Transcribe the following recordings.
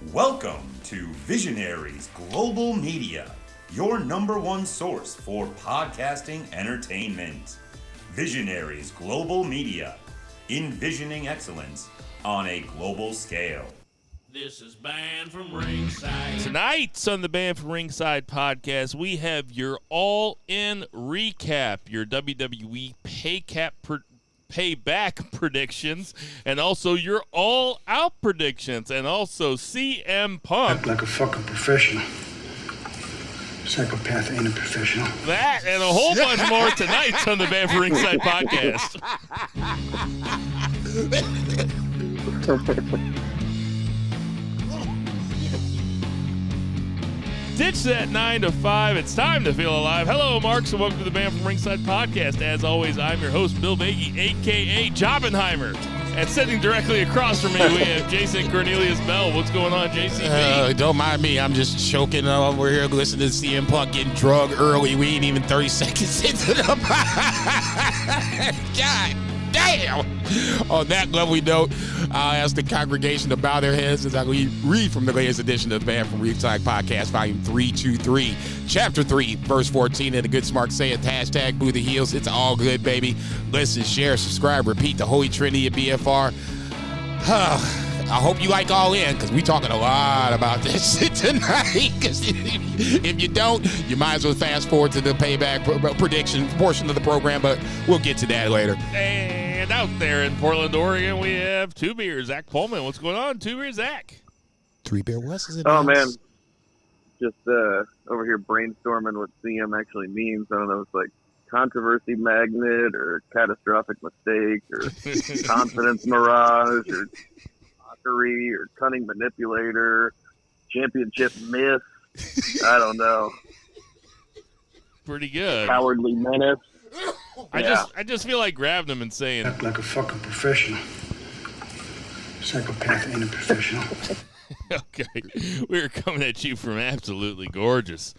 Welcome to Visionaries Global Media, your number one source for podcasting entertainment. Visionaries Global Media, envisioning excellence on a global scale. This is Band From Ringside. Tonight on the Band From Ringside podcast, we have your all-in recap, your WWE Payback predictions, and also your all-out predictions, and also CM Punk. Act like a fucking professional. Psychopath ain't a professional. That and a whole bunch more tonight on the Band From Ringside podcast. Ditch that 9 to 5. It's time to feel alive. Hello, Marks, and welcome to the Band From Ringside podcast. As always, I'm your host, Bill Nagy, a.k.a. Jobbenheimer. And sitting directly across from me, we have Jason Cornelius Bell. What's going on, JCB? Don't mind me. I'm just choking over here listening to CM Punk getting drugged early. We ain't even 30 seconds into the God damn. On that lovely note, I'll ask the congregation to bow their heads as I read from the latest edition of the Band From Ringside podcast, volume 323, chapter 3, verse 14, and the good smart saying, hashtag boo the heels. It's all good, baby. Listen, share, subscribe, repeat the holy trinity of BFR. I hope you like All In, because we talking a lot about this tonight. Because if you don't, you might as well fast forward to the payback prediction portion of the program, but we'll get to that later. And out there in Portland, Oregon, we have Two Beer, Zach Pullman. What's going on, Two Beer, Zach? Three Beer West is in Oh, the man. house. Just over here brainstorming what CM actually means. I don't know, it's like controversy magnet or catastrophic mistake or confidence mirage or mockery or cunning manipulator, championship myth. I don't know. Pretty good. Cowardly menace. I just feel like grabbing him and saying, Act like a fucking professional. Psychopath ain't a professional. okay, we're coming at you from absolutely gorgeous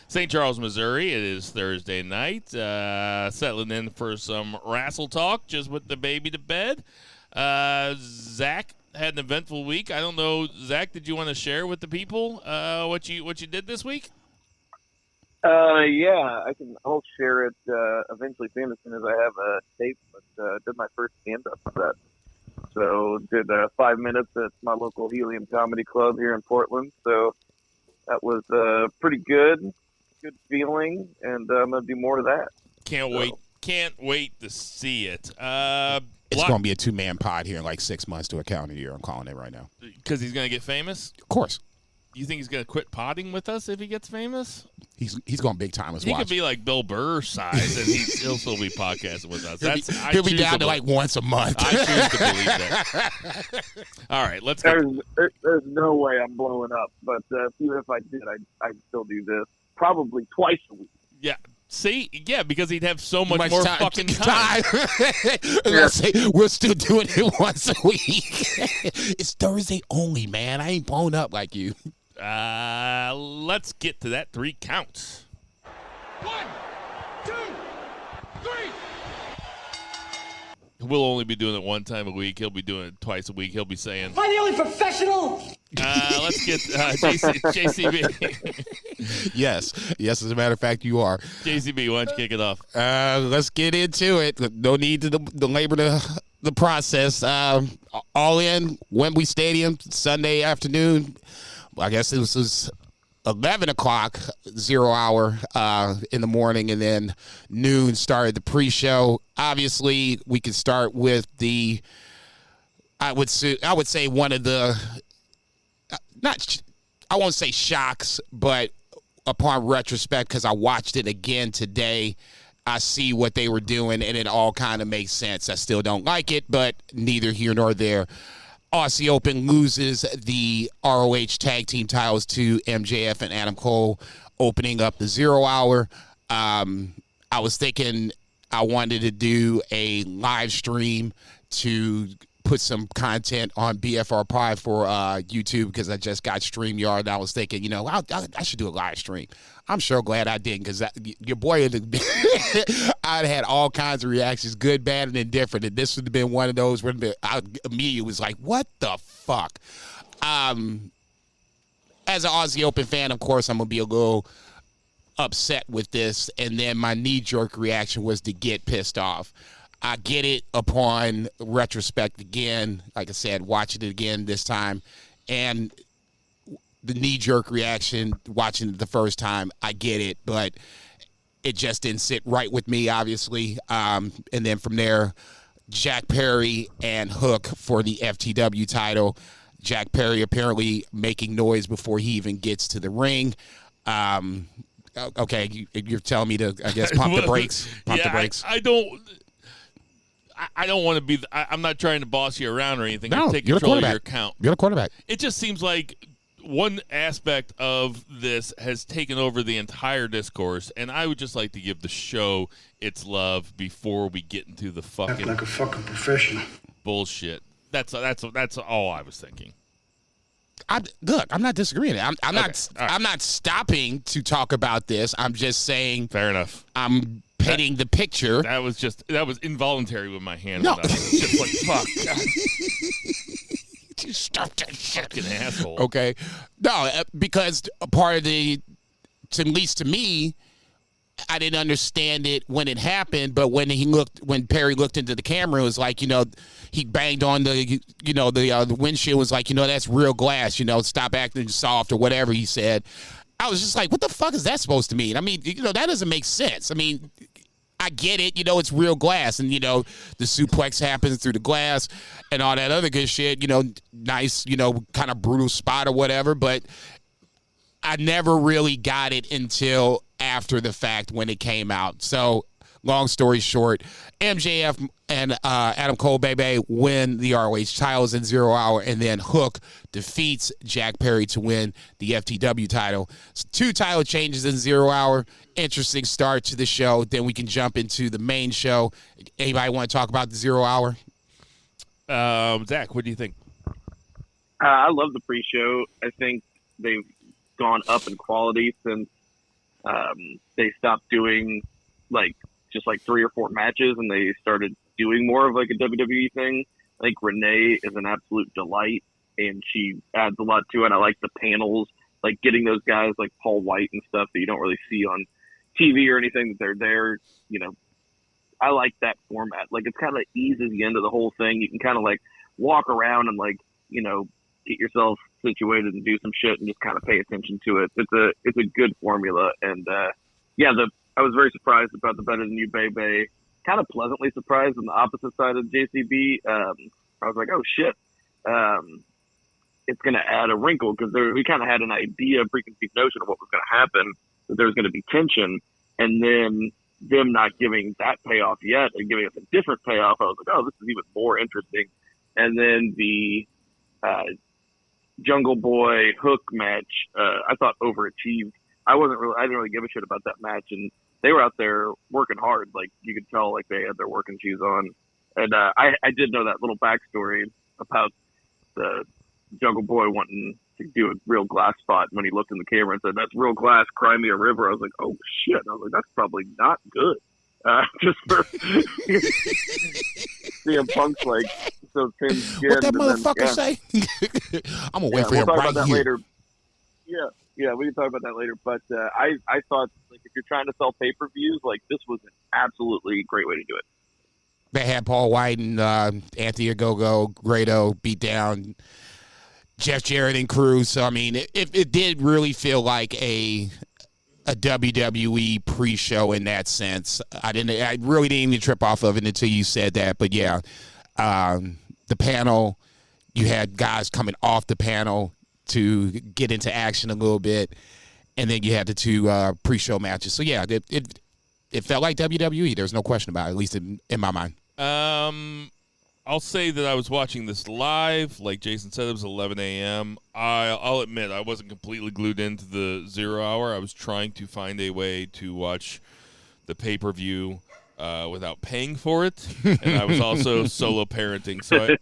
St. Charles, Missouri. It is Thursday night. Settling in for some wrestle talk, just with the baby to bed. Zach had an eventful week. I don't know, Zach, did you want to share with the people what you did this week? Yeah, I'll share it eventually soon as soon as I have a tape. But did my first stand-up set. So did 5 minutes at my local Helium Comedy Club here in Portland. So that was pretty good feeling, and I'm gonna do more of that. Can't wait to see it. It's going to be a two-man pod here in like 6 months to a calendar year. I'm calling it right now. Because he's gonna get famous. Of course. You think he's gonna quit potting with us if he gets famous? He's going big time as He watch. could be like Bill Burr size, and he'll still be podcasting with us. He'll be down to like once a month. I choose to believe that. All right, let's go. There's no way I'm blowing up, but even if I did, I'd still do this probably twice a week. Yeah. See? Yeah, because he'd have so much more fucking time. Let's say we're still doing it once a week. It's Thursday only, man. I ain't blown up like you. Let's get to that 3 counts. 1, 2, 3. We'll only be doing it one time a week. He'll be doing it twice a week. He'll be saying, Am I the only professional? let's get JCB. Yes, as a matter of fact, you are. JCB, why don't you kick it off? Let's get into it. No need to belabor the process. All In, Wembley Stadium, Sunday afternoon. I guess it was 11 o'clock, 0 hour in the morning, and then noon started the pre-show. Obviously, we could start with I would say one of the, I won't say shocks, but upon retrospect, because I watched it again today, I see what they were doing, and it all kind of makes sense. I still don't like it, but neither here nor there. Aussie Open loses the ROH tag team titles to MJF and Adam Cole, opening up the 0 hour. I was thinking I wanted to do a live stream to put some content on BFR Pod for YouTube because I just got StreamYard. And I was thinking, I should do a live stream. I'm sure glad I didn't because your boy, I'd had all kinds of reactions, good, bad, and indifferent. And this would have been one of those where I immediately was like, what the fuck? as an Aussie Open fan, of course, I'm going to be a little upset with this. And then my knee-jerk reaction was to get pissed off. I get it upon retrospect again. Like I said, watching it again this time. And the knee-jerk reaction, watching it the first time, I get it. But it just didn't sit right with me, obviously. And then from there, Jack Perry and Hook for the FTW title. Jack Perry apparently making noise before he even gets to the ring. Okay, you're telling me to, I guess, pump the brakes? Pump the brakes. I don't want to be. I'm not trying to boss you around or anything. No, take you're control the of quarterback. your account. You're the quarterback. It just seems like one aspect of this has taken over the entire discourse, and I would just like to give the show its love before we get into the Act fucking like a fucking professional. bullshit. That's all I was thinking. Look, I'm not disagreeing. I'm Okay, not. all right. I'm not stopping to talk about this. I'm just saying. Fair enough. I'm painting the picture. That was involuntary with my hand. No. Up. It's just like fuck. God, Stop that shit. fucking asshole. Okay. No, because a part of at least to me, I didn't understand it when it happened, but when Perry looked into the camera, it was like, he banged on the windshield, was like, that's real glass, stop acting soft or whatever he said. I was just like, what the fuck is that supposed to mean? I mean, that doesn't make sense. I mean, I get it, it's real glass, and the suplex happens through the glass and all that other good shit, nice, kind of brutal spot or whatever, but I never really got it until after the fact when it came out. So, long story short, MJF and Adam Cole Bebe win the ROH titles in 0 Hour, and then Hook defeats Jack Perry to win the FTW title. So 2 title changes in 0 Hour. Interesting start to the show. Then we can jump into the main show. Anybody want to talk about the 0 Hour? Zach, what do you think? I love the pre-show. I think they've gone up in quality since they stopped doing just 3 or 4 matches, and they started doing more of a WWE thing. I think Renee is an absolute delight, and she adds a lot to it. I like the panels, getting those guys like Paul White and stuff that you don't really see on TV or anything, that they're there. I like that format. It kind of eases you into the whole thing. You can kind of walk around and get yourself situated and do some shit and just kind of pay attention to it. It's a good formula, and I was very surprised about the Better Than You Bebe. Kind of pleasantly surprised on the opposite side of JCB. I was like, oh shit, it's going to add a wrinkle, because we kind of had an idea, a preconceived notion of what was going to happen, that there was going to be tension, and then them not giving that payoff yet and giving us a different payoff. I was like, oh, this is even more interesting. And then the Jungle Boy Hook match, I thought overachieved. I didn't really give a shit about that match, and they were out there working hard. You could tell, they had their working shoes on. And I did know that little backstory about the Jungle Boy wanting to do a real glass spot when he looked in the camera and said, "That's real glass, cry me a river." I was like, oh shit. I was like, that's probably not good. Just for CM Punk's so thin skinned. What that motherfucker say? I'm gonna wait for him talk right about that here. later. Yeah, we can talk about that later. But I thought, if you're trying to sell pay-per-views, this was an absolutely great way to do it. They had Paul White and Anthony Ogogo, Grado beat down Jeff Jarrett and crew. So, I mean, it did really feel like a WWE pre-show in that sense. I really didn't even trip off of it until you said that. But yeah, the panel, you had guys coming off the panel to get into action a little bit, and then you had the 2 pre-show matches. So yeah, it felt like WWE. There's no question about it, at least in my mind. I'll say that I was watching this live. Like Jason said, it was 11 a.m. I'll admit I wasn't completely glued into the 0 Hour. I was trying to find a way to watch the pay-per-view without paying for it, and I was also solo parenting, so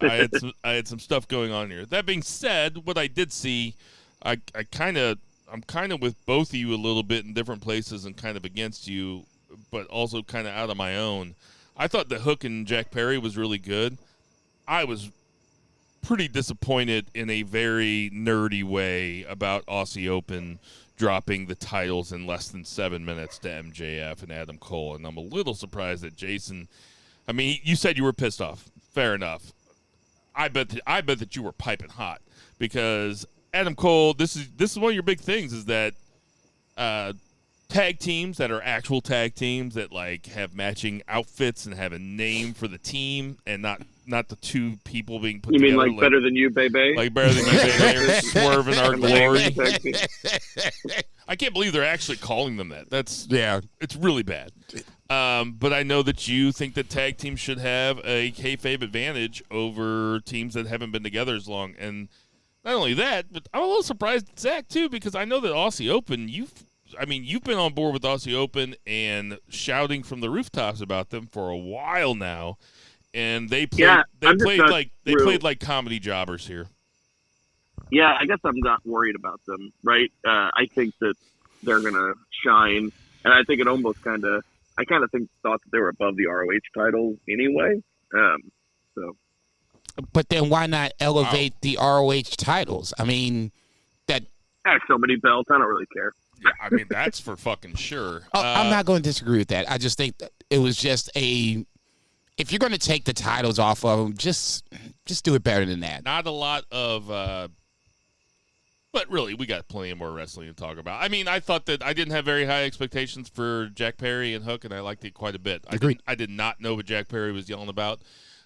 I had some stuff going on here. That being said, what I did see, I'm kind of with both of you a little bit in different places and kind of against you, but also kind of out of my own. I thought the Hook and Jack Perry was really good. I was pretty disappointed in a very nerdy way about Aussie Open dropping the titles in less than 7 minutes to MJF and Adam Cole, and I'm a little surprised that Jason. I mean, you said you were pissed off. Fair enough. I bet that you were piping hot because Adam Cole. This is one of your big things is that tag teams that are actual tag teams that like have matching outfits and have a name for the team and not the two people being put together. You mean like Better Than You, baby? Like Better Than You, baby, or Swerve in Our Glory. I can't believe they're actually calling them that. It's really bad. But I know that you think that tag teams should have a kayfabe advantage over teams that haven't been together as long. And not only that, but I'm a little surprised at Zach too, because I know that Aussie Open, you've been on board with Aussie Open and shouting from the rooftops about them for a while now. And they played like comedy jobbers here. Yeah, I guess I'm not worried about them, right? I think that they're gonna shine, and I think it almost thought that they were above the ROH titles anyway. But then why not elevate the ROH titles? I mean, that so many belts. I don't really care. Yeah, I mean that's for fucking sure. I'm not going to disagree with that. I just think that it was just if you're going to take the titles off of them, just do it better than that. Not a lot of, but really, we got plenty of more wrestling to talk about. I mean, I thought that I didn't have very high expectations for Jack Perry and Hook, and I liked it quite a bit. Agreed. I did not know what Jack Perry was yelling about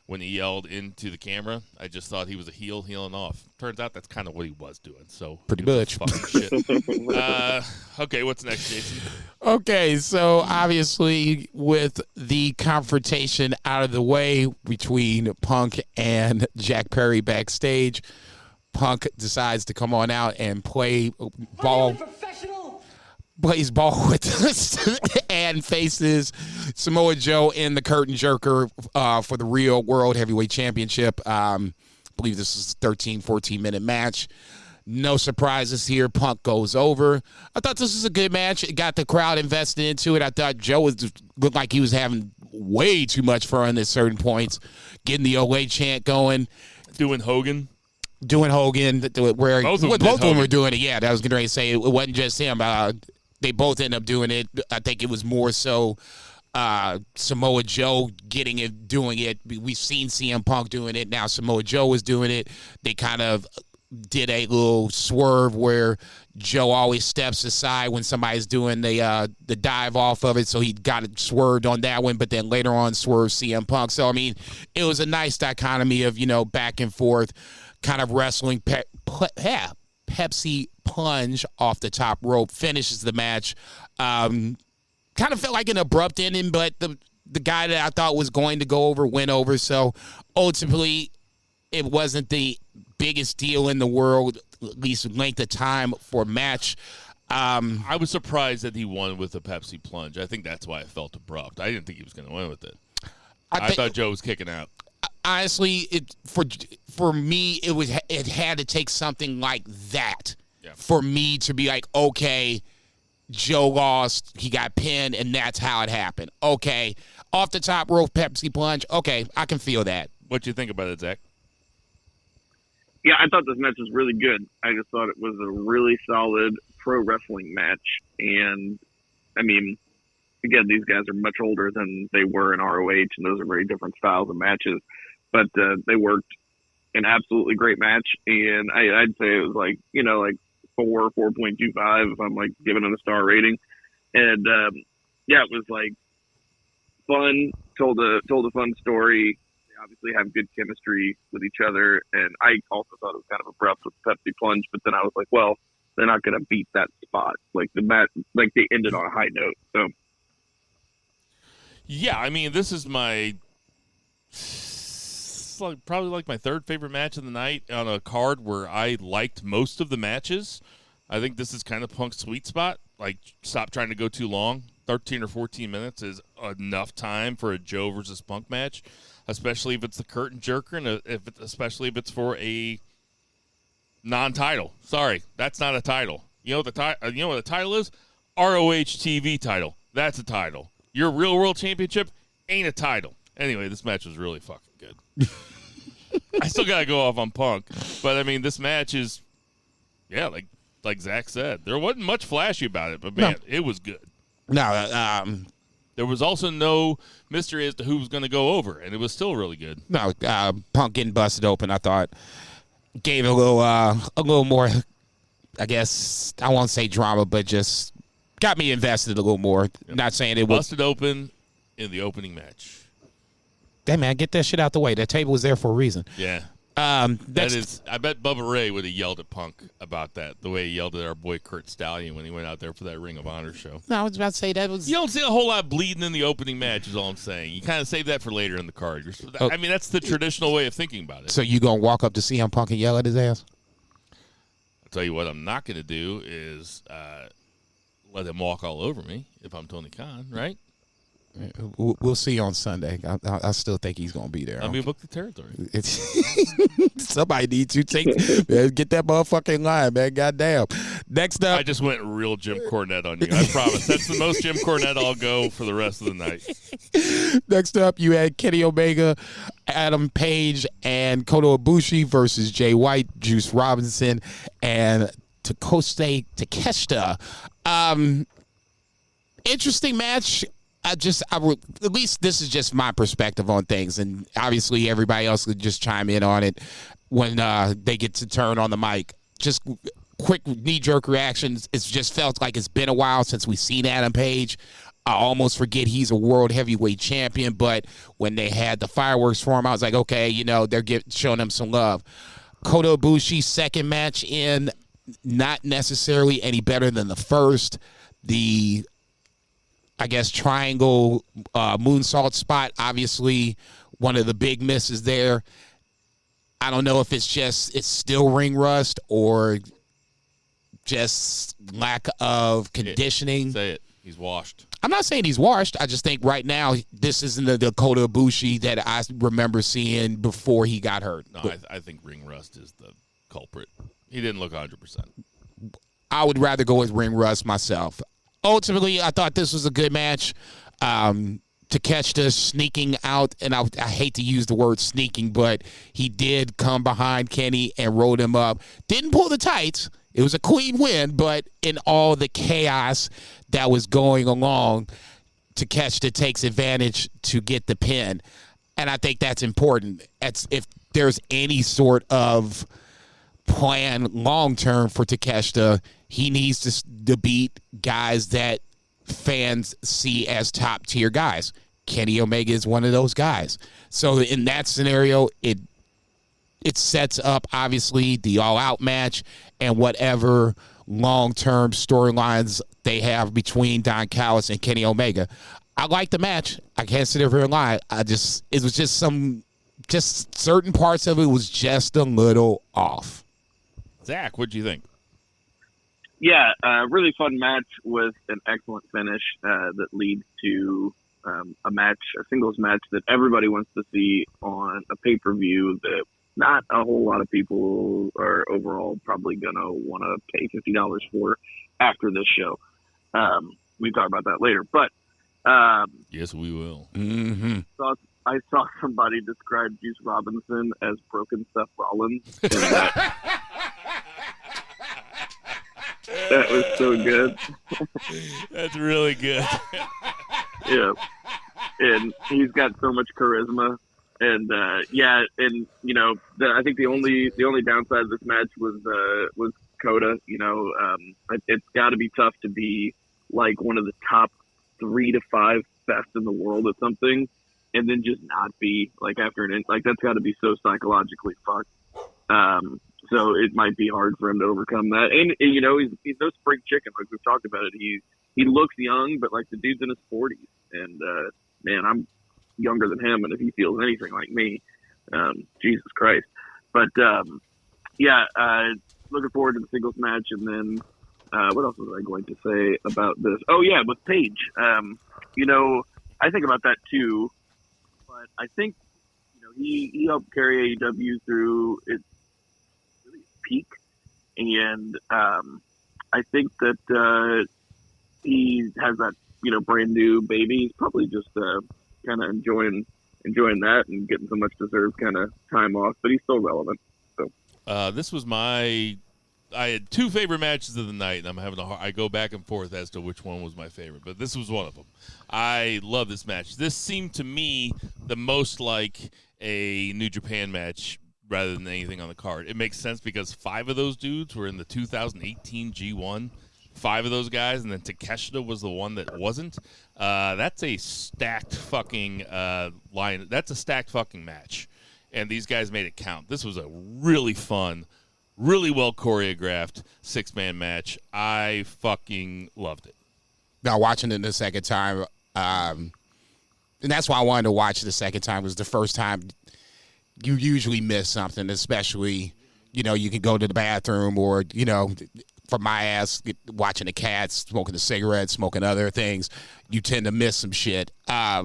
when he yelled into the camera. I just thought he was a heel healing off. Turns out that's kind of what he was doing. So pretty much. Fucking shit. Okay, what's next, Jason? Okay, so obviously with the confrontation out of the way between Punk and Jack Perry backstage, Punk decides to come on out and plays ball with us and faces Samoa Joe in the curtain jerker for the Real World Heavyweight Championship. I believe this is a 14-minute match. No surprises here. Punk goes over. I thought this was a good match. It got the crowd invested into it. I thought Joe looked like he was having way too much fun at certain points, getting the OA chant going. Doing Hogan, where both of them were doing it. Yeah, I was going to say it wasn't just him. They both ended up doing it. I think it was more so Samoa Joe doing it. We've seen CM Punk doing it. Now Samoa Joe was doing it. They kind of did a little swerve where Joe always steps aside when somebody's doing the dive off of it, so he got it swerved on that one, but then later on swerved CM Punk. So, I mean, it was a nice dichotomy of, back and forth kind of wrestling. Pepsi plunge off the top rope finishes the match. Kind of felt like an abrupt ending, but the guy that I thought was going to go over went over, so ultimately it wasn't the biggest deal in the world, at least length of time for a match. I was surprised that he won with a Pepsi plunge. I think that's why it felt abrupt. I didn't think he was going to win with it. I thought Joe was kicking out. Honestly, for me, it had to take something like that for me to be like, okay, Joe lost, he got pinned, and that's how it happened. Okay, off the top rope Pepsi plunge. Okay, I can feel that. What do you think about it, Zach? Yeah, I thought this match was really good. I just thought it was a really solid pro wrestling match. And, I mean, again, these guys are much older than they were in ROH, and those are very different styles of matches. But they worked an absolutely great match. And I'd say it was like 4.25 if I'm like giving it a star rating. And, it was like fun, told a fun story. Obviously have good chemistry with each other, and I also thought it was kind of abrupt with the Pepsi plunge, but then I was like, well, they're not going to beat that spot. Like the match, like they ended on a high note. So yeah, I mean, this is probably my third favorite match of the night on a card where I liked most of the matches. I think this is kind of Punk's sweet spot. Like, stop trying to go too long. 13 or 14 minutes is enough time for a Joe versus Punk match, especially if it's the curtain jerker and especially if it's for a non-title. Sorry, that's not a title. You know what the title is? ROH TV title. That's a title. Your Real World Championship ain't a title. Anyway, this match was really fucking good. I still gotta go off on Punk, but I mean, this match is, yeah, like Zach said, there wasn't much flashy about it, but man, it was good. No, there was also no mystery as to who was going to go over, and it was still really good. No, Punk getting busted open, I thought, gave it a little more, I guess, I won't say drama, but just got me invested a little more. Yep. Not saying it was busted open in the opening match. Hey, man, get that shit out the way. That table was there for a reason. Yeah. I bet Bubba Ray would have yelled at Punk about that, the way he yelled at our boy Kurt Stallion when he went out there for that Ring of Honor show. No, I was about to say that was... You don't see a whole lot of bleeding in the opening match is all I'm saying. You kind of save that for later in the card. I mean, that's the traditional way of thinking about it. So you going to walk up to CM Punk and yell at his ass? I'll tell you what I'm not going to do is let him walk all over me if I'm Tony Khan, right? We'll see on Sunday. I still think he's going to be there. Let me book the territory. Somebody needs to get that motherfucking line, man. Goddamn. Next up. I just went real Jim Cornette on you. I promise. That's the most Jim Cornette I'll go for the rest of the night. Next up, you had Kenny Omega, Adam Page, and Kota Ibushi versus Jay White, Juice Robinson, and Takeshita. Interesting match. At least this is just my perspective on things, and obviously everybody else could just chime in on it when they get to turn on the mic. Just quick knee-jerk reactions. It's just felt like it's been a while since we've seen Adam Page. I almost forget he's a world heavyweight champion, but when they had the fireworks for him, I was like, okay, they're showing him some love. Kota Ibushi, second match in, not necessarily any better than the first. The triangle moonsault spot, obviously one of the big misses there. I don't know if it's still ring rust or just lack of conditioning. Say it. He's washed. I'm not saying he's washed. I just think right now this isn't the Kota Ibushi that I remember seeing before he got hurt. No, I think ring rust is the culprit. He didn't look 100%. I would rather go with ring rust myself. Ultimately, I thought this was a good match. Takeshita sneaking out, and I hate to use the word sneaking, but he did come behind Kenny and rolled him up. Didn't pull the tights. It was a clean win, but in all the chaos that was going along, Takeshita takes advantage to get the pin. And I think that's important. If there's any sort of plan long-term for Takeshita, he needs to beat guys that fans see as top-tier guys. Kenny Omega is one of those guys. So in that scenario, it sets up, obviously, the all-out match and whatever long-term storylines they have between Don Callis and Kenny Omega. I like the match. I can't sit here and lie. It was just certain parts of it was just a little off. Zach, what'd you think? Yeah, really fun match with an excellent finish that leads to a singles match that everybody wants to see on a pay-per-view that not a whole lot of people are overall probably going to want to pay $50 for after this show. We talk about that later. But yes, we will. Mm-hmm. I saw somebody describe Juice Robinson as broken Seth Rollins. That was so good. That's really good. Yeah. And he's got so much charisma. And I think the only downside of this match was Kota. It's got to be tough to be like one of the top 3 to 5 best in the world at something, and then just not be like after that's got to be so psychologically fucked. So it might be hard for him to overcome that. And he's no spring chicken, like we've talked about it. He looks young, but like the dude's in his 40s, and man, I'm younger than him, and if he feels anything like me, Jesus Christ. But looking forward to the singles match. And then what else was I going to say about this? Oh yeah, with Paige. I think about that too, but I think he helped carry AEW through its really peak, and I think that he has that brand new baby. He's probably just kind of enjoying enjoying that and getting so much deserved kind of time off, but he's still relevant. So This was I had two favorite matches of the night, and I go back and forth as to which one was my favorite, but this was one of them. I love this match. This seemed to me the most like a New Japan match rather than anything on the card. It makes sense because 5 of those dudes were in the 2018 G1. 5 of those guys, and then Takeshita was the one that wasn't. That's a stacked fucking line. That's a stacked fucking match, and these guys made it count. This was a really fun, really well choreographed 6-man match. I fucking loved it. Now watching it the second time, and that's why I wanted to watch it the second time. Was the first time you usually miss something, especially you can go to the bathroom or for my ass, watching the cats, smoking the cigarettes, smoking other things, you tend to miss some shit. I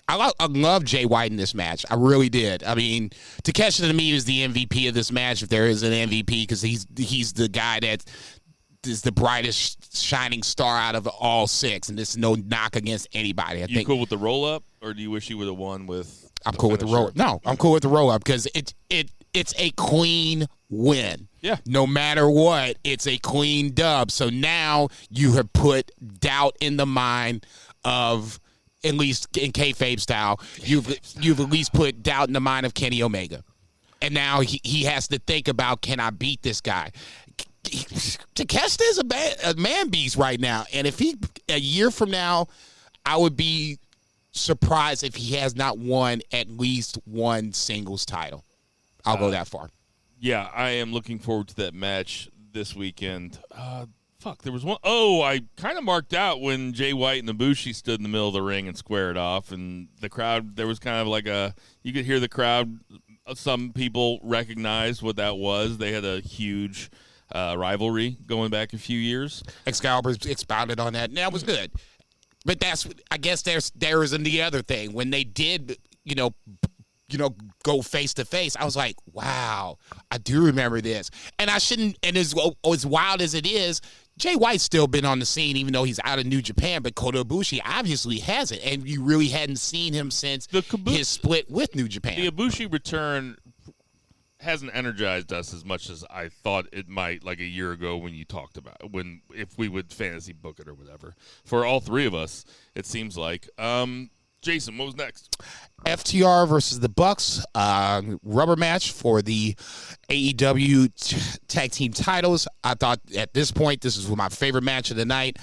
love Jay White in this match. I really did. I mean, Takeshita to me is the MVP of this match, if there is an MVP, because he's the guy that is the brightest shining star out of all 6, and this is no knock against anybody. I think cool with the roll up, or do you wish you would have won with? I'm cool with the roll up. No, I'm cool with the roll up because it's a clean win. Yeah. No matter what, it's a clean dub. So now you have put doubt in the mind of, at least in kayfabe style, you've at least put doubt in the mind of Kenny Omega. And now he has to think about, can I beat this guy? Takeshita is a man beast right now. And if a year from now, I would be surprised if he has not won at least one singles title. I'll go that far. Yeah, I am looking forward to that match this weekend. There was one. Oh, I kind of marked out when Jay White and Ibushi stood in the middle of the ring and squared off, and the crowd, there was kind of like you could hear the crowd, some people recognized what that was. They had a huge rivalry going back a few years. Excalibur expounded on that, and that was good. But I guess there is the other thing. When they did, go face to face, I was like, wow, I do remember this. And as wild as it is, Jay White's still been on the scene, even though he's out of New Japan, but Kota Ibushi obviously hasn't. And you really hadn't seen him since his split with New Japan. The Ibushi return hasn't energized us as much as I thought it might, like a year ago when you talked about if we would fantasy book it or whatever. For all 3 of us, it seems like. Jason, what was next? FTR versus the Bucks, rubber match for the AEW tag team titles. I thought at this point this is my favorite match of the night.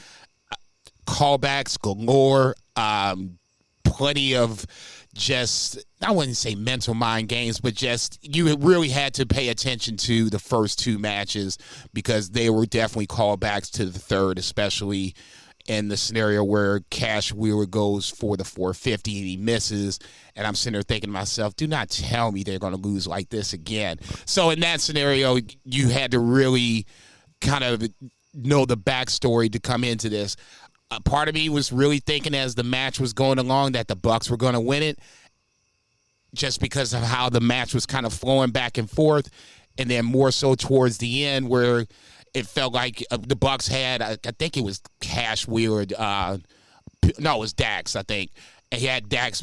Callbacks galore, plenty of just, I wouldn't say mental mind games, but just you really had to pay attention to the first 2 matches because they were definitely callbacks to the third, especially in the scenario where Cash Wheeler goes for the 450 and he misses. And I'm sitting there thinking to myself, do not tell me they're going to lose like this again. So in that scenario, you had to really kind of know the backstory to come into this. Part of me was really thinking as the match was going along that the Bucks were going to win it just because of how the match was kind of flowing back and forth. And then more so towards the end where it felt like the Bucks had, I think it was Cash Wheeler. No, it was Dax, I think. And he had Dax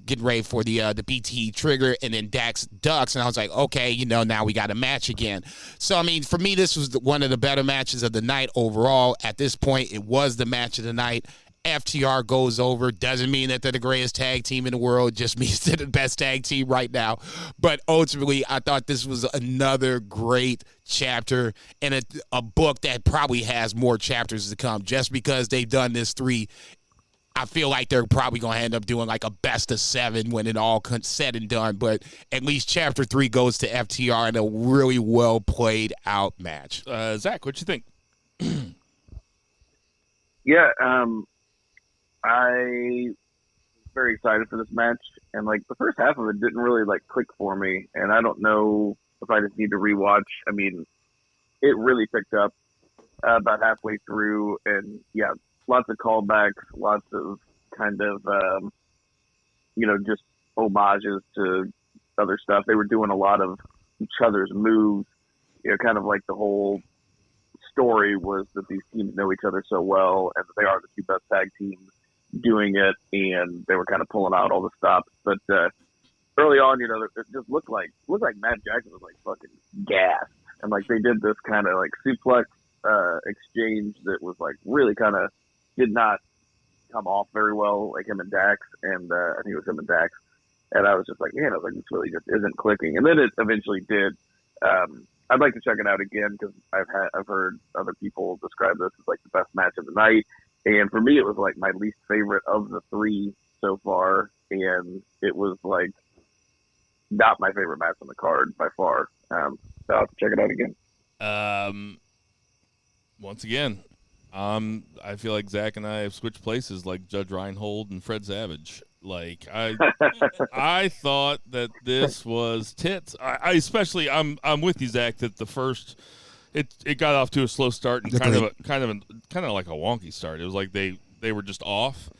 getting ready for the BT trigger, and then Dax ducks, and I was like, okay, now we got a match again. So, I mean, for me, this was one of the better matches of the night overall. At this point, it was the match of the night. FTR goes over. Doesn't mean that they're the greatest tag team in the world. Just means they're the best tag team right now. But ultimately, I thought this was another great chapter in a book that probably has more chapters to come. Just because they've done this 3, I feel like they're probably going to end up doing like a best of 7 when it all said and done. But at least chapter 3 goes to FTR in a really well played out match. Zach, what you think? Yeah, I was very excited for this match, and like the first half of it didn't really like click for me, and I don't know if I just need to rewatch. I mean, it really picked up about halfway through, and yeah, lots of callbacks, lots of kind of just homages to other stuff. They were doing a lot of each other's moves, kind of like the whole story was that these teams know each other so well and that they are the 2 best tag teams doing it, and they were kind of pulling out all the stops. But early on, it just looked like Matt Jackson was like fucking gassed, and like they did this kind of like suplex exchange that was like really kind of did not come off very well, like him and Dax, and I think it was him and Dax, and I was just like, man, I was like, this really just isn't clicking, and then it eventually did. I'd like to check it out again because I've heard other people describe this as like the best match of the night, and for me, it was like my least favorite of the three so far, and it was like not my favorite match on the card by far. So I'll have to check it out again. Once again, I feel like Zach and I have switched places like Judge Reinhold and Fred Savage. Like I thought that this was tits. I especially I'm with you, Zach, that the first it got off to a slow start and kind of like a wonky start. It was like they were just off,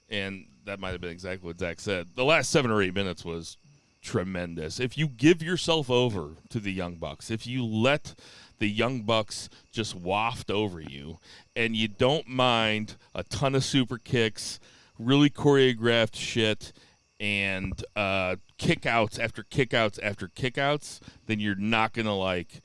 and that might have been exactly what Zach said. The last 7 or 8 minutes was tremendous. If you give yourself over to the Young Bucks, if you let the Young Bucks just waft over you, and you don't mind a ton of super kicks, really choreographed shit, and kickouts after kickouts after kickouts, then you're not going to like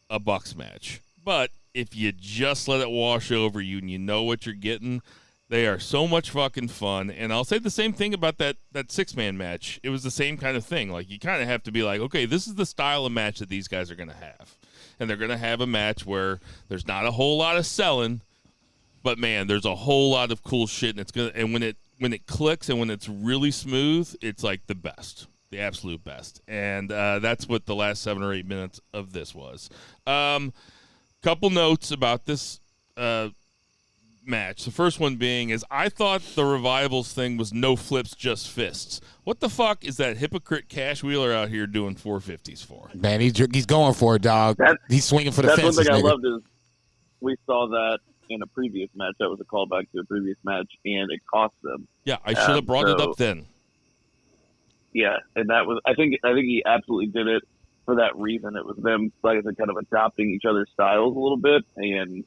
a Bucks match. But if you just let it wash over you and you know what you're getting, they are so much fucking fun. And I'll say the same thing about that 6-man match. It was the same kind of thing. Like, you kind of have to be like, okay, this is the style of match that these guys are going to have. And they're going to have a match where there's not a whole lot of selling, but man, there's a whole lot of cool shit, and when it clicks and when it's really smooth, it's like the best, the absolute best. And that's what the last 7 or 8 minutes of this was. Couple notes about this match. The first one being is I thought the Revival's thing was no flips, just fists. What the fuck is that hypocrite Cash Wheeler out here doing 450s for? Man, he's going for it, dog. He's swinging for the fences. That's one thing nigga. I loved is we saw that in a previous match. That was a callback to a previous match, and it cost them. Yeah, I should have brought it up then. Yeah, and that was I think he absolutely did it for that reason. It was them, like I said, kind of adopting each other's styles a little bit and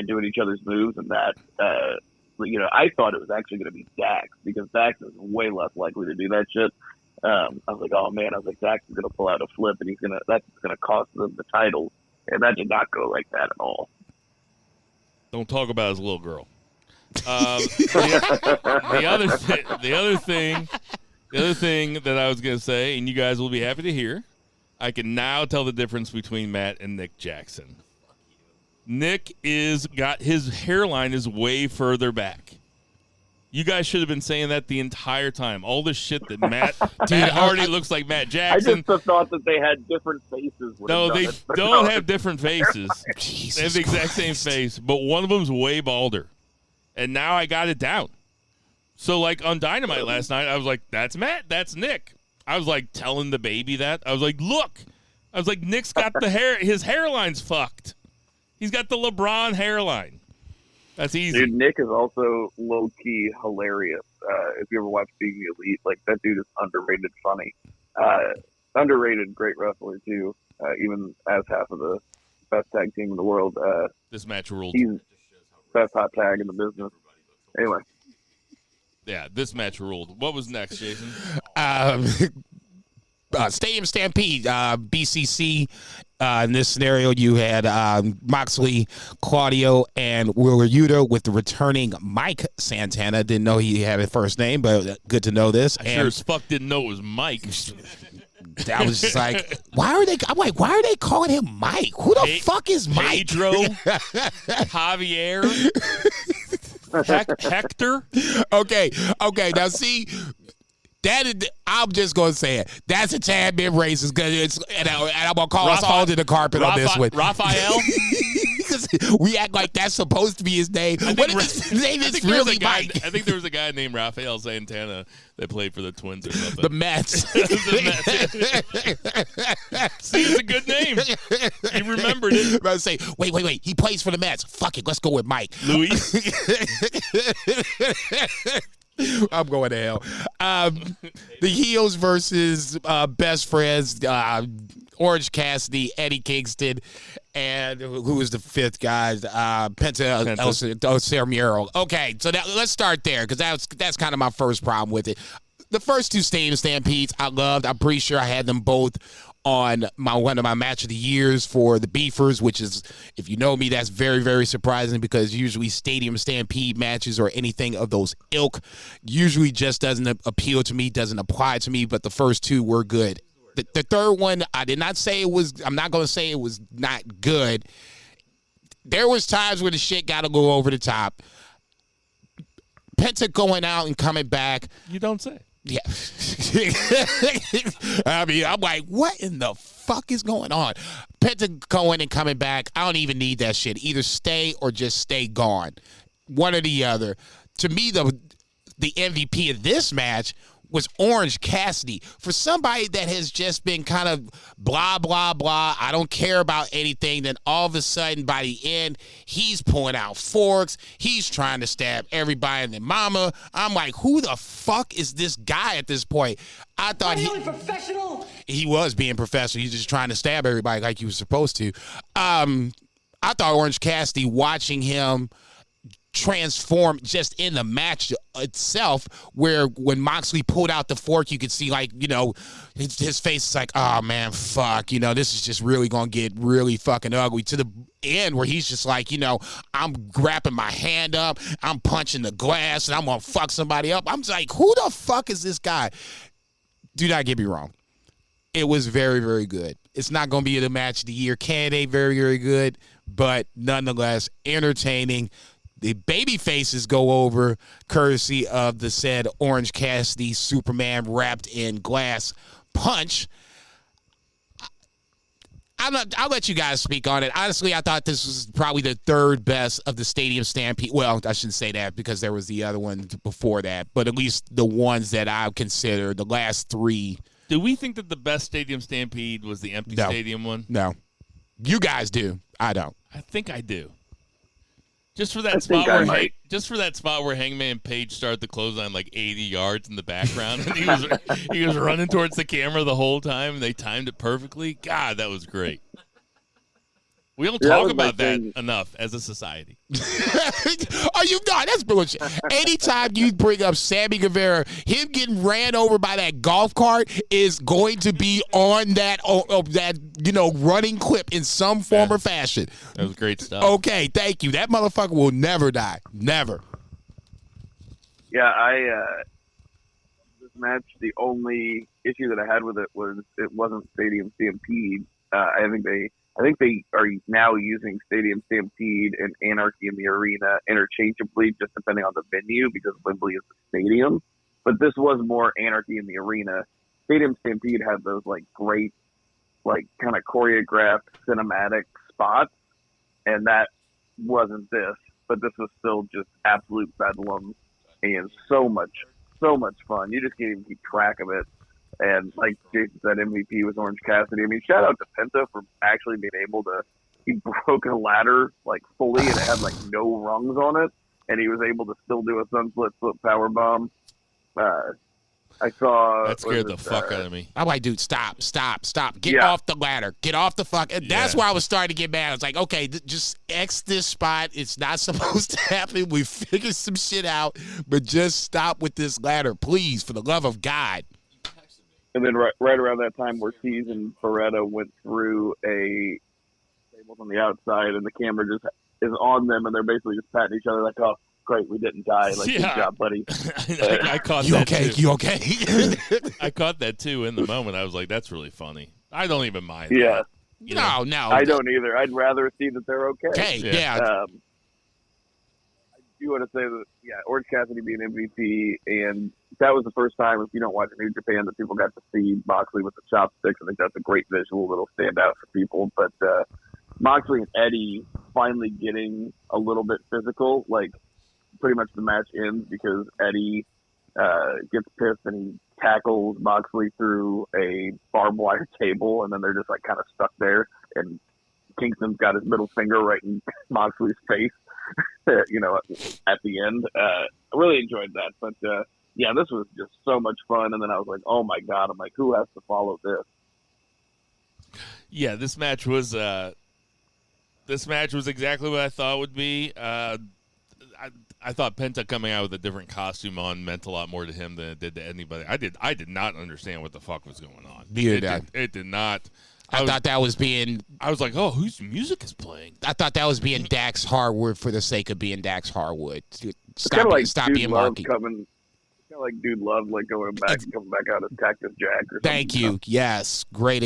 doing each other's moves, and that I thought it was actually going to be Dax because Dax is way less likely to do that shit. I was like, oh man, Dax is going to pull out a flip and that's going to cost them the title, and that did not go like that at all. Don't talk about his little girl. The other thing that I was going to say, and you guys will be happy to hear, I can now tell the difference between Matt and Nick Jackson. Nick got his hairline is way further back. You guys should have been saying that the entire time. All this shit that Matt already looks like Matt Jackson. I just thought that they had different faces. No, they don't have different faces. They have the exact same face, but one of them's way balder. And now I got it down. So, like, on Dynamite last night, I was like, that's Matt, that's Nick. I was, like, telling the baby that. I was like, look. I was like, Nick's got the hair. His hairline's fucked. He's got the LeBron hairline. That's easy. Dude, Nick is also low-key hilarious. If you ever watch Being the Elite, like, that dude is underrated funny. Underrated great wrestler, too, even as half of the best tag team in the world. This match ruled. He's best hot tag in the business. Anyway. Yeah, this match ruled. What was next, Jason? Stadium Stampede, BCC. In this scenario, you had Moxley, Claudio, and Wheeler Yuta with the returning Mike Santana. Didn't know he had a first name, but good to know this. I sure as fuck didn't know it was Mike. I was just like, why are they calling him Mike? Who the fuck is Mike? Pedro, Javier, Hector. Okay. Now see. I'm just gonna say it. That's a tad bit racist because and I'm gonna call us all to the carpet on this one. Raphael. We act like that's supposed to be his name. What if his name is really Mike? I think there was a guy named Rafael Santana that played for the Twins or something. The Mets. See, it's a good name. You remembered it. I was say, wait. He plays for the Mets. Fuck it. Let's go with Mike. Luis. I'm going to hell. The heels versus best friends. Orange Cassidy, Eddie Kingston, and who was the fifth guy? Penta El Muro. Okay, so let's start there because that's kind of my first problem with it. The first two Stadium Stampedes I loved. I'm pretty sure I had them both on one of my match of the years for the Beefers, which is, if you know me, that's very, very surprising because usually Stadium Stampede matches or anything of those ilk usually just doesn't appeal to me, doesn't apply to me, but the first two were good. The third one, I did not say it was, I'm not going to say it was not good. There was times where the shit got to go over the top. Penta going out and coming back. You don't say. Yeah. I mean, I'm like, what in the fuck is going on? Penta going and coming back, I don't even need that shit. Either stay or just stay gone. One or the other. To me, the MVP of this match was Orange Cassidy. For somebody that has just been kind of blah, blah, blah, I don't care about anything, then all of a sudden by the end, he's pulling out forks. He's trying to stab everybody and their mama. I'm like, who the fuck is this guy at this point? I thought professional? He was being professional. He's just trying to stab everybody like he was supposed to. I thought Orange Cassidy, watching him transform just in the match itself, where when Moxley pulled out the fork, you could see, like, you know, his face is like, oh man, fuck, you know, this is just really gonna get really fucking ugly, to the end where he's just like, you know, I'm grabbing my hand up, I'm punching the glass, and I'm gonna fuck somebody up. I'm just like, who the fuck is this guy? Do not get me wrong, it was very, very good. It's not gonna be the match of the year candidate, very, very good, but nonetheless entertaining. The baby faces go over courtesy of the said Orange Cassidy Superman wrapped in glass punch. I'll let you guys speak on it. Honestly, I thought this was probably the third best of the Stadium Stampede. Well, I shouldn't say that because there was the other one before that, but at least the ones that I consider the last three. Do we think that the best Stadium Stampede was the empty stadium one? No. You guys do. I don't. I think I do. Just for that spot where Hangman Page started the clothesline like 80 yards in the background, and he was running towards the camera the whole time, and they timed it perfectly. God, that was great. We don't talk about that enough as a society. Are you not? That's bullshit. Anytime you bring up Sammy Guevara, him getting ran over by that golf cart is going to be on that running clip in some form or fashion. That was great stuff. Okay, thank you. That motherfucker will never die. Never. Yeah, this match, the only issue that I had with it was it wasn't Stadium Stampede. I think they are now using Stadium Stampede and Anarchy in the Arena interchangeably, just depending on the venue, because Wembley is the stadium. But this was more Anarchy in the Arena. Stadium Stampede had those great, kind of choreographed cinematic spots, and that wasn't this. But this was still just absolute bedlam and so much fun. You just can't even keep track of it. And like Jason said, MVP was Orange Cassidy. I mean, shout out to Penta for actually being able to, he broke a ladder fully and it had no rungs on it. And he was able to still do a sunsplit flip power bomb. I saw. That scared the fuck out of me. I'm like, dude, stop. Get off the ladder. Get off the fuck. That's why I was starting to get mad. I was like, okay, just X this spot. It's not supposed to happen. We figured some shit out, but just stop with this ladder, please, for the love of God. And then right around that time, Ortiz and Beretta went through a table on the outside, and the camera just is on them, and they're basically just patting each other like, "Oh, great, we didn't die. Good job, buddy." I caught you that okay? too. You okay? I caught that too in the moment. I was like, "That's really funny." I don't even mind. Yeah. That. No. I don't either. I'd rather see that they're okay. Okay. Yeah. I do want to say that, Orange Cassidy being MVP, and that was the first time, if you don't watch New Japan, that people got to see Moxley with the chopsticks. I think that's a great visual that'll stand out for people. But Moxley and Eddie finally getting a little bit physical, pretty much the match ends because Eddie gets pissed and he tackles Moxley through a barbed wire table, and then they're just kind of stuck there, and Kingston's got his middle finger right in Moxley's face. At the end. I really enjoyed that. But, this was just so much fun. And then I was like, oh, my God. I'm like, who has to follow this? Yeah, this match was exactly what I thought it would be. I thought Penta coming out with a different costume on meant a lot more to him than it did to anybody. I did not understand what the fuck was going on. It did not. I thought that was being. I was like, oh, whose music is playing? I thought that was being Dax Harwood for the sake of being Dax Harwood. Stop being Marky. Kind of like Dude Love, like coming back out as Cactus Jack. Or Thank you. Yes, great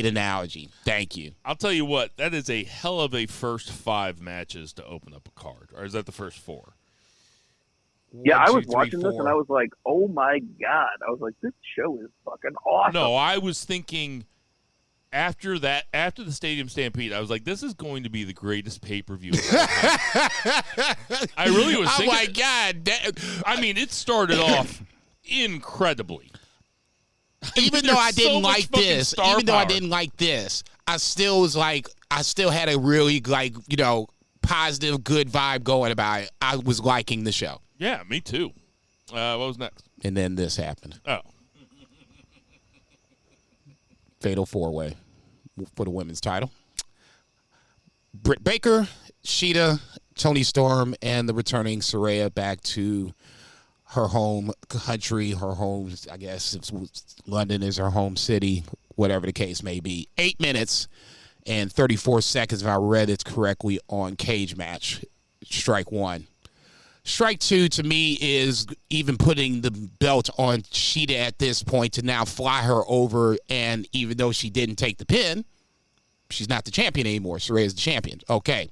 analogy. Thank you. I'll tell you what, that is a hell of a first 5 matches to open up a card, or is that the first 4? Yeah, I was watching this and I was like, oh my God. I was like, this show is fucking awesome. No, I was thinking after the Stadium Stampede, I was like, this is going to be the greatest pay-per-view of all time. I really was thinking. Oh my God. I mean, it started off incredibly. Even though I didn't like this, I still was like, I still had a really, like, you know, positive, good vibe going about it. I was liking the show. Yeah, me too. What was next? And then this happened. Oh. Fatal 4-way for the women's title. Britt Baker, Sheeta, Toni Storm, and the returning Saraya back to her home country, her home, I guess London is her home city, whatever the case may be. 8 minutes and 34 seconds, if I read it correctly, on Cage Match. Strike 1. Strike 2, to me, is even putting the belt on Sheeta at this point to now fly her over, and even though she didn't take the pin, she's not the champion anymore. Saraya's the champion. Okay.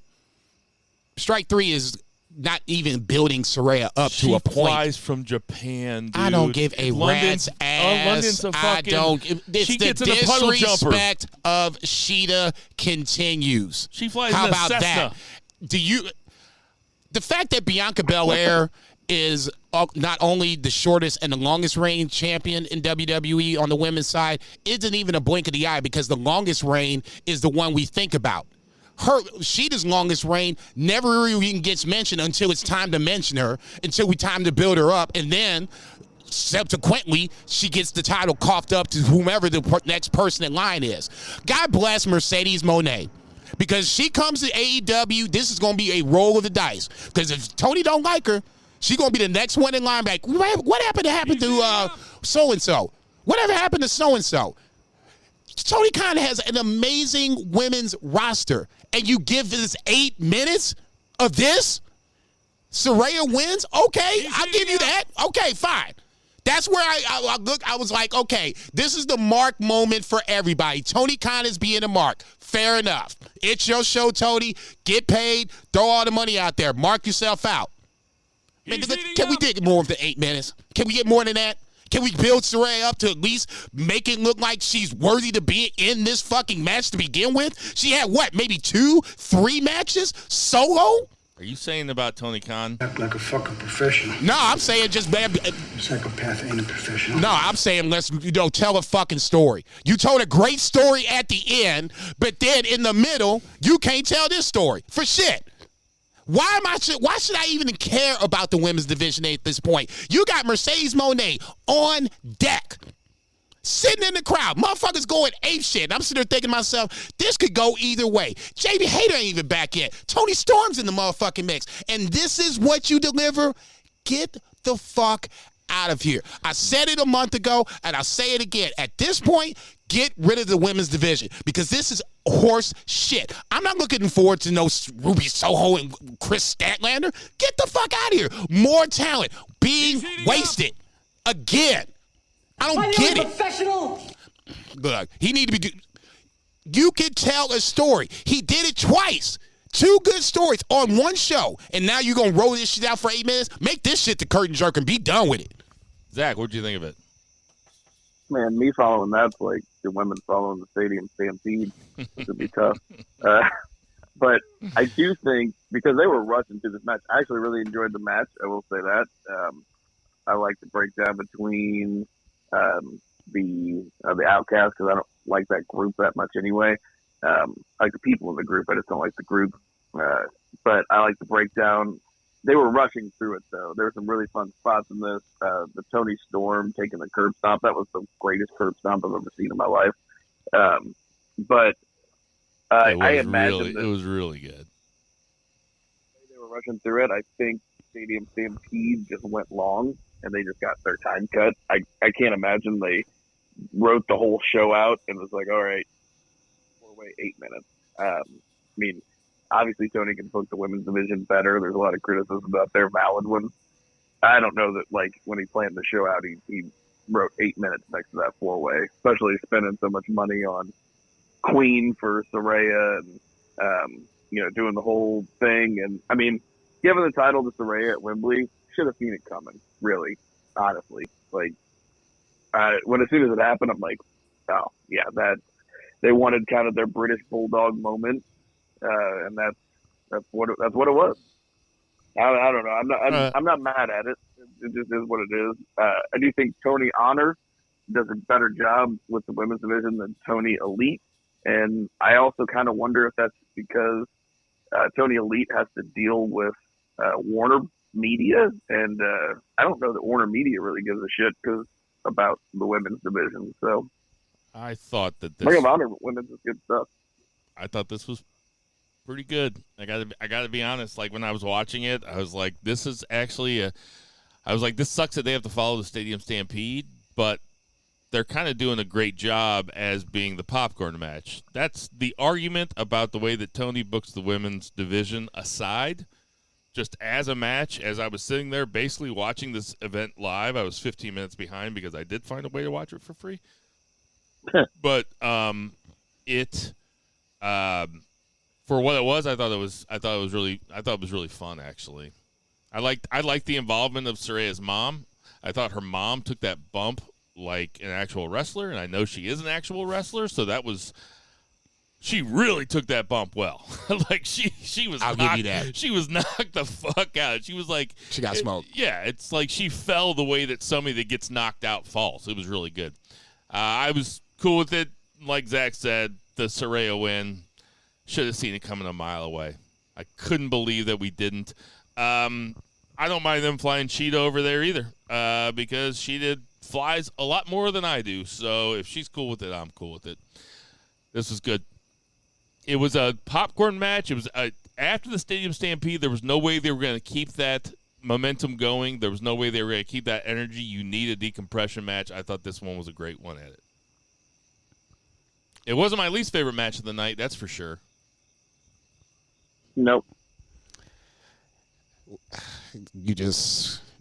Strike 3 is not even building Saraya up to a point. She flies from Japan, dude. I don't give a rat's ass. London's a fucking, It's the disrespect of Sheeta continues. She flies How in a about Cessna. that? The fact that Bianca Belair is not only the shortest and the longest reign champion in WWE on the women's side isn't even a blink of the eye, because the longest reign is the one we think about. Sheeta's longest reign never even gets mentioned until it's time to mention her, until we time to build her up, and then subsequently she gets the title coughed up to whomever the next person in line is. God bless Mercedes Moné. Because she comes to AEW, this is going to be a roll of the dice. Because if Tony don't like her, she's going to be the next one in line. Like, what happened to so-and-so? Whatever happened to so-and-so? Tony Khan has an amazing women's roster. And you give this 8 minutes of this? Saraya wins? Okay, I'll give you that. Okay, fine. That's where I look. I was like, okay, this is the mark moment for everybody. Tony Khan is being a mark. Fair enough. It's your show, Tony. Get paid. Throw all the money out there. Mark yourself out. Man, can we dig more than 8 minutes? Can we get more than that? Can we build Saraya up to at least make it look like she's worthy to be in this fucking match to begin with? She had, what, maybe 2-3 matches solo? Are you saying about Tony Khan? Act like a fucking professional. No, I'm saying just Psychopath ain't a professional. No, I'm saying let's tell a fucking story. You told a great story at the end, but then in the middle, you can't tell this story for shit. Why should I even care about the women's division at this point? You got Mercedes Moné on deck, sitting in the crowd. Motherfuckers going ape shit. And I'm sitting there thinking to myself, this could go either way. JB Hayter ain't even back yet. Tony Storm's in the motherfucking mix. And this is what you deliver? Get the fuck out of here. I said it a month ago, and I'll say it again. At this point, get rid of the women's division, because this is horse shit. I'm not looking forward to no Ruby Soho and Chris Statlander. Get the fuck out of here. More talent being wasted again. I don't get it. Professional. Look, he need to be. You can tell a story. He did it twice. 2 good stories on one show, and now you're gonna roll this shit out for 8 minutes. Make this shit the curtain jerk and be done with it. Zach, what'd you think of it? Man, me following that's like the women following the Stadium Stampede. It would be tough. But I do think, because they were rushing through this match, I actually really enjoyed the match. I will say that. I like the breakdown between the Outcasts, because I don't like that group that much anyway. I like the people in the group. I just don't like the group. But I like the breakdown. They were rushing through it, though. There were some really fun spots in this. The Toni Storm taking the curb stomp. That was the greatest curb stomp I've ever seen in my life. But It I was imagine it was really good. they were rushing through it. I think Stadium Stampede just went long, and they just got their time cut. I can't imagine they wrote the whole show out and was like, all right, we'll wait 8 minutes. I mean, obviously Tony can book the women's division better. There's a lot of criticism about their valid ones. I don't know that, like, when he planned the show out, he wrote 8 minutes next to that 4-way, especially spending so much money on Queen for Saraya and, doing the whole thing. And, I mean, giving the title to Saraya at Wembley, should have seen it coming, really, honestly. Like, when as soon as it happened, I'm like, oh, yeah, that they wanted kind of their British Bulldog moment, and that's what it was. I don't know. I'm not mad at it. It just is what it is. I do think Tony Honor does a better job with the women's division than Tony Elite, and I also kind of wonder if that's because Tony Elite has to deal with Warner Media, and I don't know that Warner Media really gives a shit about the women's division. So I thought that Ring of Honor women's is good stuff. I thought this was pretty good. I gotta be honest. Like, when I was watching it, I was like, this is actually this sucks that they have to follow the Stadium Stampede, but they're kind of doing a great job as being the popcorn match. That's the argument about the way that Tony books the women's division aside. Just as a match, as I was sitting there basically watching this event live, I was 15 minutes behind because I did find a way to watch it for free. But for what it was, I thought it was really fun, actually. I liked the involvement of Saraya's mom. I thought her mom took that bump like an actual wrestler, and I know she is an actual wrestler, so she really took that bump well. Like, she was I'll give you that. She was knocked the fuck out. She was like, she got smoked. Yeah, it's like she fell the way that somebody that gets knocked out falls. It was really good. I was cool with it. Like Zach said, the Saraya win, should have seen it coming a mile away. I couldn't believe that we didn't. I don't mind them flying Cheetah over there either, because Cheetah flies a lot more than I do. So if she's cool with it, I'm cool with it. This was good. It was a popcorn match. It was after the Stadium Stampede. There was no way they were going to keep that momentum going. There was no way they were going to keep that energy. You need a decompression match. I thought this one was a great one at it. It wasn't my least favorite match of the night, that's for sure. Nope.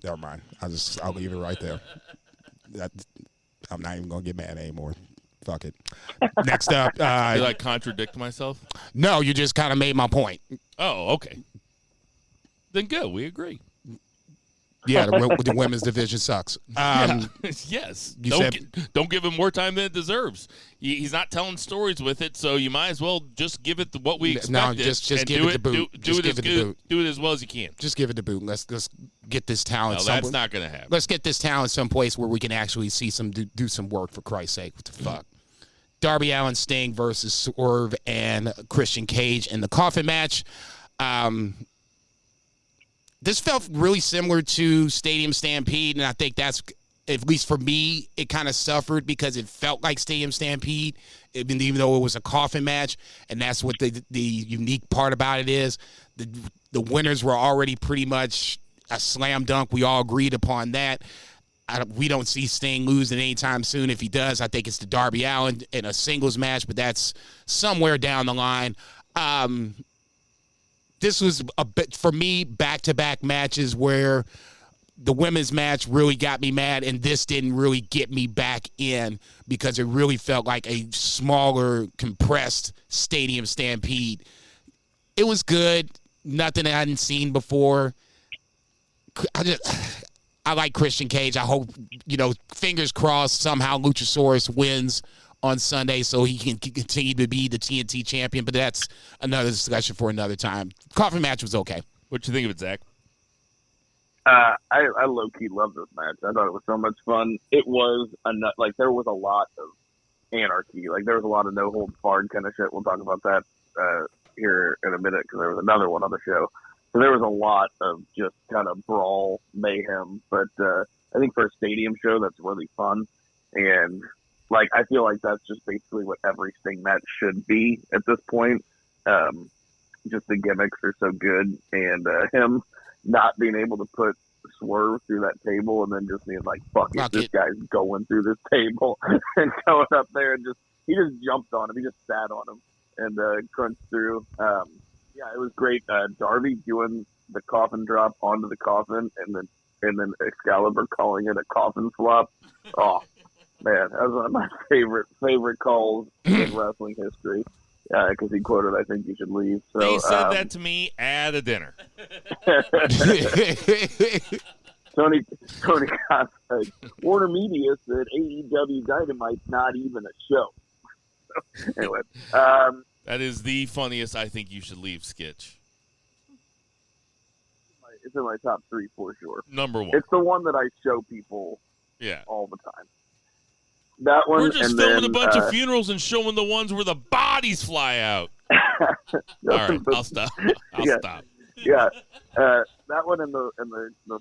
Never mind. I'll leave it right there. I'm not even gonna get mad anymore. Fuck it. Next up, Did I contradict myself? No, you just kind of made my point. Oh, okay. Then good. We agree. Yeah, the women's division sucks. Yes. Don't give him more time than it deserves. He's not telling stories with it, so you might as well just give it what we expected. No, just give it the boot. Do it as well as you can. Just give it the boot. Let's get this talent. No, that's not going to happen. Let's get this talent someplace where we can actually see do some work, for Christ's sake. What the fuck? Darby Allin Sting versus Swerve and Christian Cage in the coffin match. This felt really similar to Stadium Stampede, and I think that's, at least for me, it kind of suffered because it felt like Stadium Stampede, even though it was a coffin match, and that's what the unique part about it is. The winners were already pretty much a slam dunk. We all agreed upon that. We don't see Sting losing anytime soon. If he does, I think it's the Darby Allin in a singles match, but that's somewhere down the line. This was a bit, for me, back-to-back matches where the women's match really got me mad, and this didn't really get me back in because it really felt like a smaller, compressed Stadium Stampede. It was good. Nothing I hadn't seen before. I like Christian Cage. I hope, fingers crossed, somehow Luchasaurus wins on Sunday so he can continue to be the TNT champion, but that's another discussion for another time. Coffin match was okay. What'd you think of it, Zach? I low-key love this match. I thought it was so much fun. It was, there was a lot of anarchy. Like, there was a lot of no-holds-barred kind of shit. We'll talk about that here in a minute because there was another one on the show. So there was a lot of just kind of brawl mayhem. But I think for a stadium show, that's really fun. And like, I feel like that's just basically what every Sting match should be at this point. Just the gimmicks are so good, and him not being able to put Swerve through that table and then just being like, fuck it, this guy's going through this table and going up there and he just jumped on him. He just sat on him and crunched through. Yeah, it was great. Darby doing the coffin drop onto the coffin and then Excalibur calling it a coffin flop. Oh, man, that was one of my favorite calls in wrestling history. Because he quoted, "I think you should leave." So, they said that to me at a dinner. Tony Khan said, Warner Media said AEW Dynamite's not even a show. So, anyway. That is the funniest I think you should leave sketch. It's in my top 3 for sure. Number 1. It's the one that I show people all the time. That one. We're just and filming then, a bunch of funerals and showing the ones where the bodies fly out. All right, I'll stop. I'll stop. Yeah, that one and the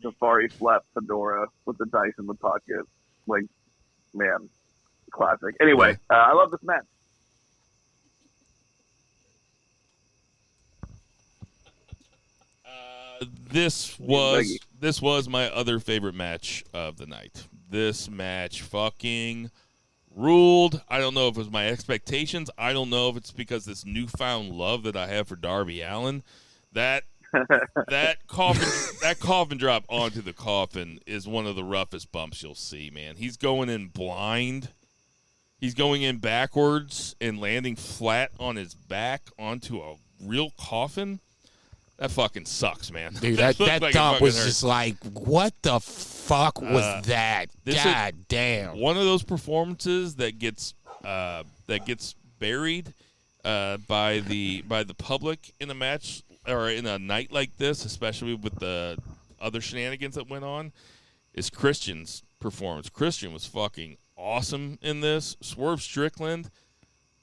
safari flap fedora with the dice in the pocket, like, man, classic. Anyway, I love this match. This was my other favorite match of the night. This match fucking ruled. I don't know if it was my expectations. I don't know if it's because this newfound love that I have for Darby Allin. That coffin drop onto the coffin is one of the roughest bumps you'll see, man. He's going in blind. He's going in backwards and landing flat on his back onto a real coffin. That fucking sucks, man. Dude, that like dump was just like, what the fuck was that? God damn. One of those performances that gets buried by the public in a match or in a night like this, especially with the other shenanigans that went on, is Christian's performance. Christian was fucking awesome in this. Swerve Strickland,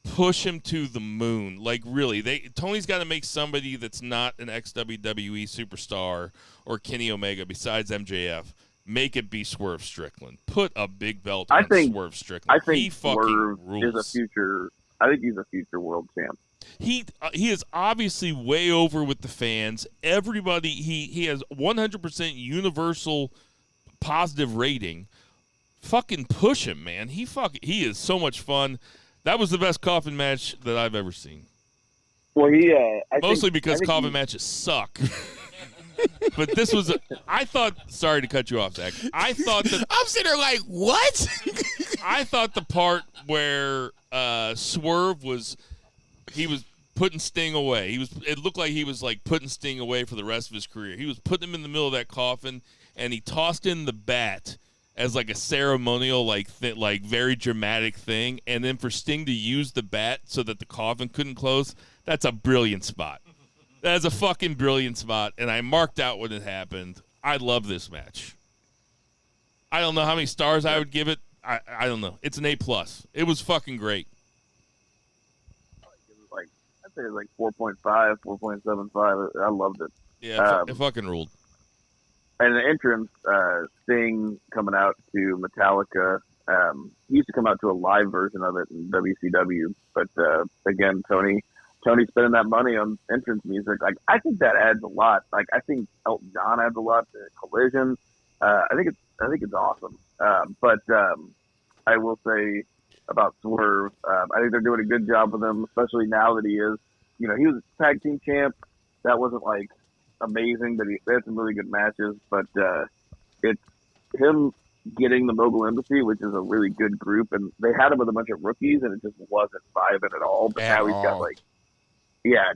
push him to the moon. Like, really, Tony's got to make somebody that's not an ex-WWE superstar or Kenny Omega besides MJF, make it be Swerve Strickland. Put a big belt on Swerve Strickland. I think he fucking Swerve rules. is a future. I think he's a future world champ. He is obviously way over with the fans. Everybody, he has 100% universal positive rating. Fucking push him, man. He is so much fun. That was the best coffin match that I've ever seen. Well, mostly because coffin matches suck. But this was, I thought, sorry to cut you off, Zach. I thought that. I'm sitting there like, what? I thought the part where Swerve was putting Sting away. It looked like he was like putting Sting away for the rest of his career. He was putting him in the middle of that coffin, and he tossed in the bat as like a ceremonial, like very dramatic thing, and then for Sting to use the bat so that the coffin couldn't close. That's a brilliant spot. That is a fucking brilliant spot, and I marked out when it happened. I love this match. I don't know how many stars I would give it. I don't know. It's an A+. It was fucking great. I'd say it was like 4.5, 4.75. I loved it. Yeah, it fucking ruled. And the entrance, Sting coming out to Metallica. He used to come out to a live version of it in WCW, but again, Tony spending that money on entrance music. Like, I think that adds a lot. Like, I think Elton John adds a lot to Collision. I think it's awesome. But I will say about Swerve, I think they're doing a good job with him, especially now that he was tag team champ. That wasn't like amazing, but they had some really good matches. But it's him getting the Mogul Embassy, which is a really good group, and they had him with a bunch of rookies, and it just wasn't vibing at all. But now he's got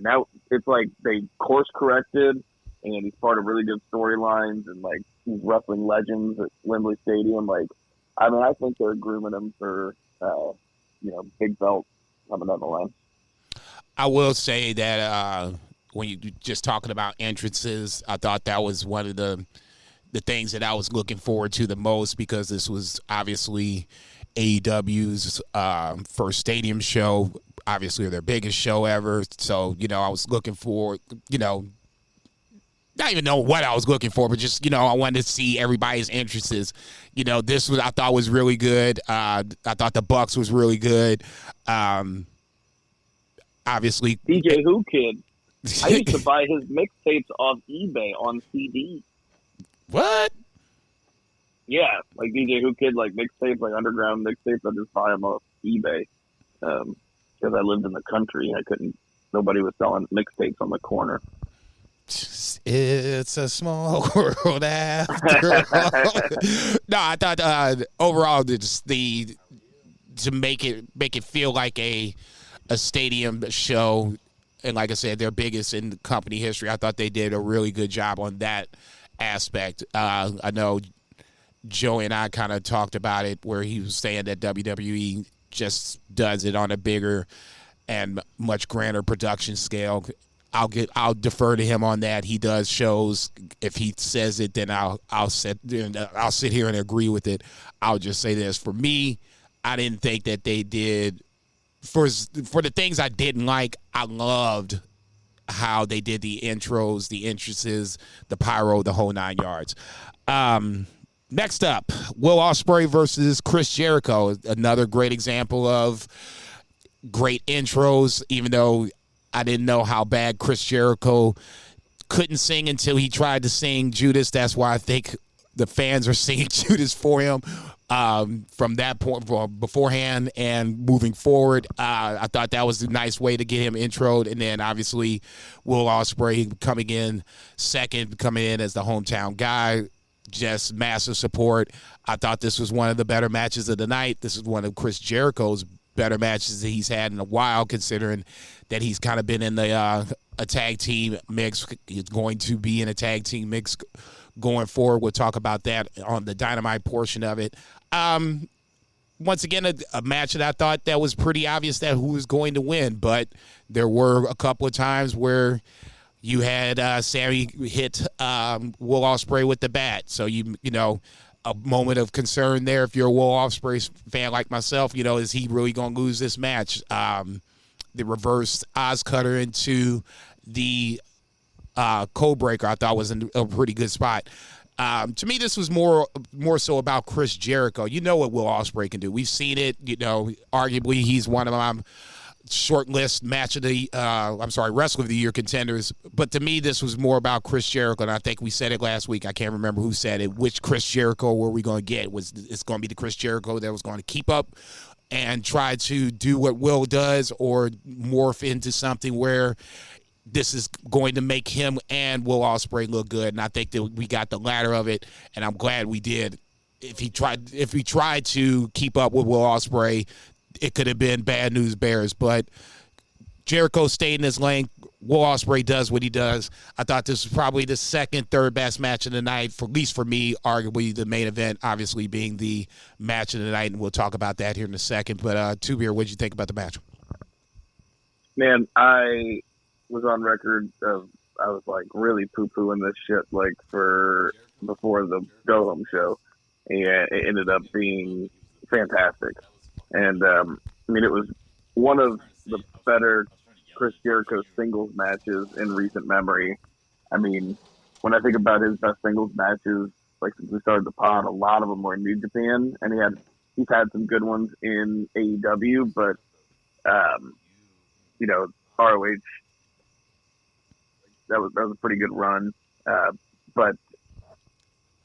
now it's like they course corrected, and he's part of really good storylines, and like he's wrestling legends at Wembley Stadium. Like, I mean, I think they're grooming him for big belt coming down the line. I will say that when you just talking about entrances, I thought that was one of the things that I was looking forward to the most, because this was obviously AEW's first stadium show, obviously their biggest show ever. So, I was looking for, not even know what I was looking for, but just, I wanted to see everybody's interests. This was, I thought, was really good. I thought the Bucks was really good. Obviously, DJ Who Kid. I used to buy his mixtapes off eBay on CD. What? Yeah, like DJ Who Kid, like mixtapes, like underground mixtapes. I just buy them off eBay because I lived in the country. Nobody was selling mixtapes on the corner. It's a small world after all. No, I thought overall to make it feel like a stadium show, and like I said, their biggest in company history. I thought they did a really good job on that aspect. I know Joey and I kind of talked about it, where he was saying that WWE just does it on a bigger and much grander production scale. I'll defer to him on that. He does shows. If he says it, then I'll sit here and agree with it. I'll just say this: for me, I didn't think that they did. For the things I didn't like, I loved how they did the intros, the entrances, the pyro, the whole 9 yards. Next up, Will Ospreay versus Chris Jericho. Another great example of great intros, even though I didn't know how bad Chris Jericho couldn't sing until he tried to sing Judas. That's why I think the fans are singing Judas for him. From that point beforehand and moving forward, I thought that was a nice way to get him introed. And then obviously Will Ospreay coming in second, coming in as the hometown guy, just massive support. I thought this was one of the better matches of the night. This is one of Chris Jericho's better matches that he's had in a while, considering that he's kind of been in the a tag team mix. He's going to be in a tag team mix going forward. We'll talk about that on the Dynamite portion of it. Once again, a match that I thought that was pretty obvious that who was going to win, but there were a couple of times where you had Sammy hit Will Ospreay with the bat. So, you know, a moment of concern there if you're a Will Ospreay fan like myself, you know, is he really going to lose this match? The reverse Oz cutter into the code breaker I thought was in a pretty good spot. To me, this was more so about Chris Jericho. You know what Will Ospreay can do. We've seen it. You know, arguably he's one of my short list wrestler of the year contenders. But to me, this was more about Chris Jericho, and I think we said it last week. I can't remember who said it. Which Chris Jericho were we going to get? It's going to be the Chris Jericho that was going to keep up and try to do what Will does, or morph into something where this is going to make him and Will Ospreay look good. And I think that we got the latter of it, and I'm glad we did. If we tried to keep up with Will Ospreay, it could have been bad news bears. But Jericho stayed in his lane. Will Ospreay does what he does. I thought this was probably the second, third best match of the night, for at least for me. Arguably the main event, obviously being the match of the night, and we'll talk about that here in a second. But Two Beer, what did you think about the match? Man, I was on record of I was like really poo-pooing this shit like before the go home show, and it ended up being fantastic. And I mean, it was one of the better Chris Jericho singles matches in recent memory. I mean, when I think about his best singles matches, like since we started the pod, a lot of them were in New Japan, and he's had some good ones in AEW, but you know, ROH, that was a pretty good run. But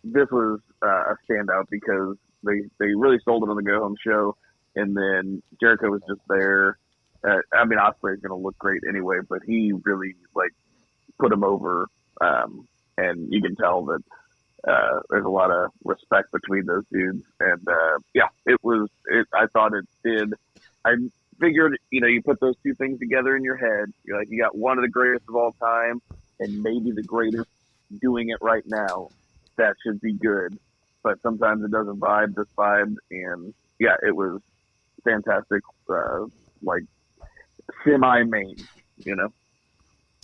this was a standout because they really sold it on the go home show. And then Jericho was just there. I mean, Ospreay's going to look great anyway, but he really like put him over. And you can tell that there's a lot of respect between those dudes. And yeah, I thought it did. I figured, you know, you put those two things together in your head. You're like, you got one of the greatest of all time, and maybe the greatest doing it right now. That should be good. But sometimes it doesn't vibe this vibe, and yeah, it was fantastic, like semi-main, you know.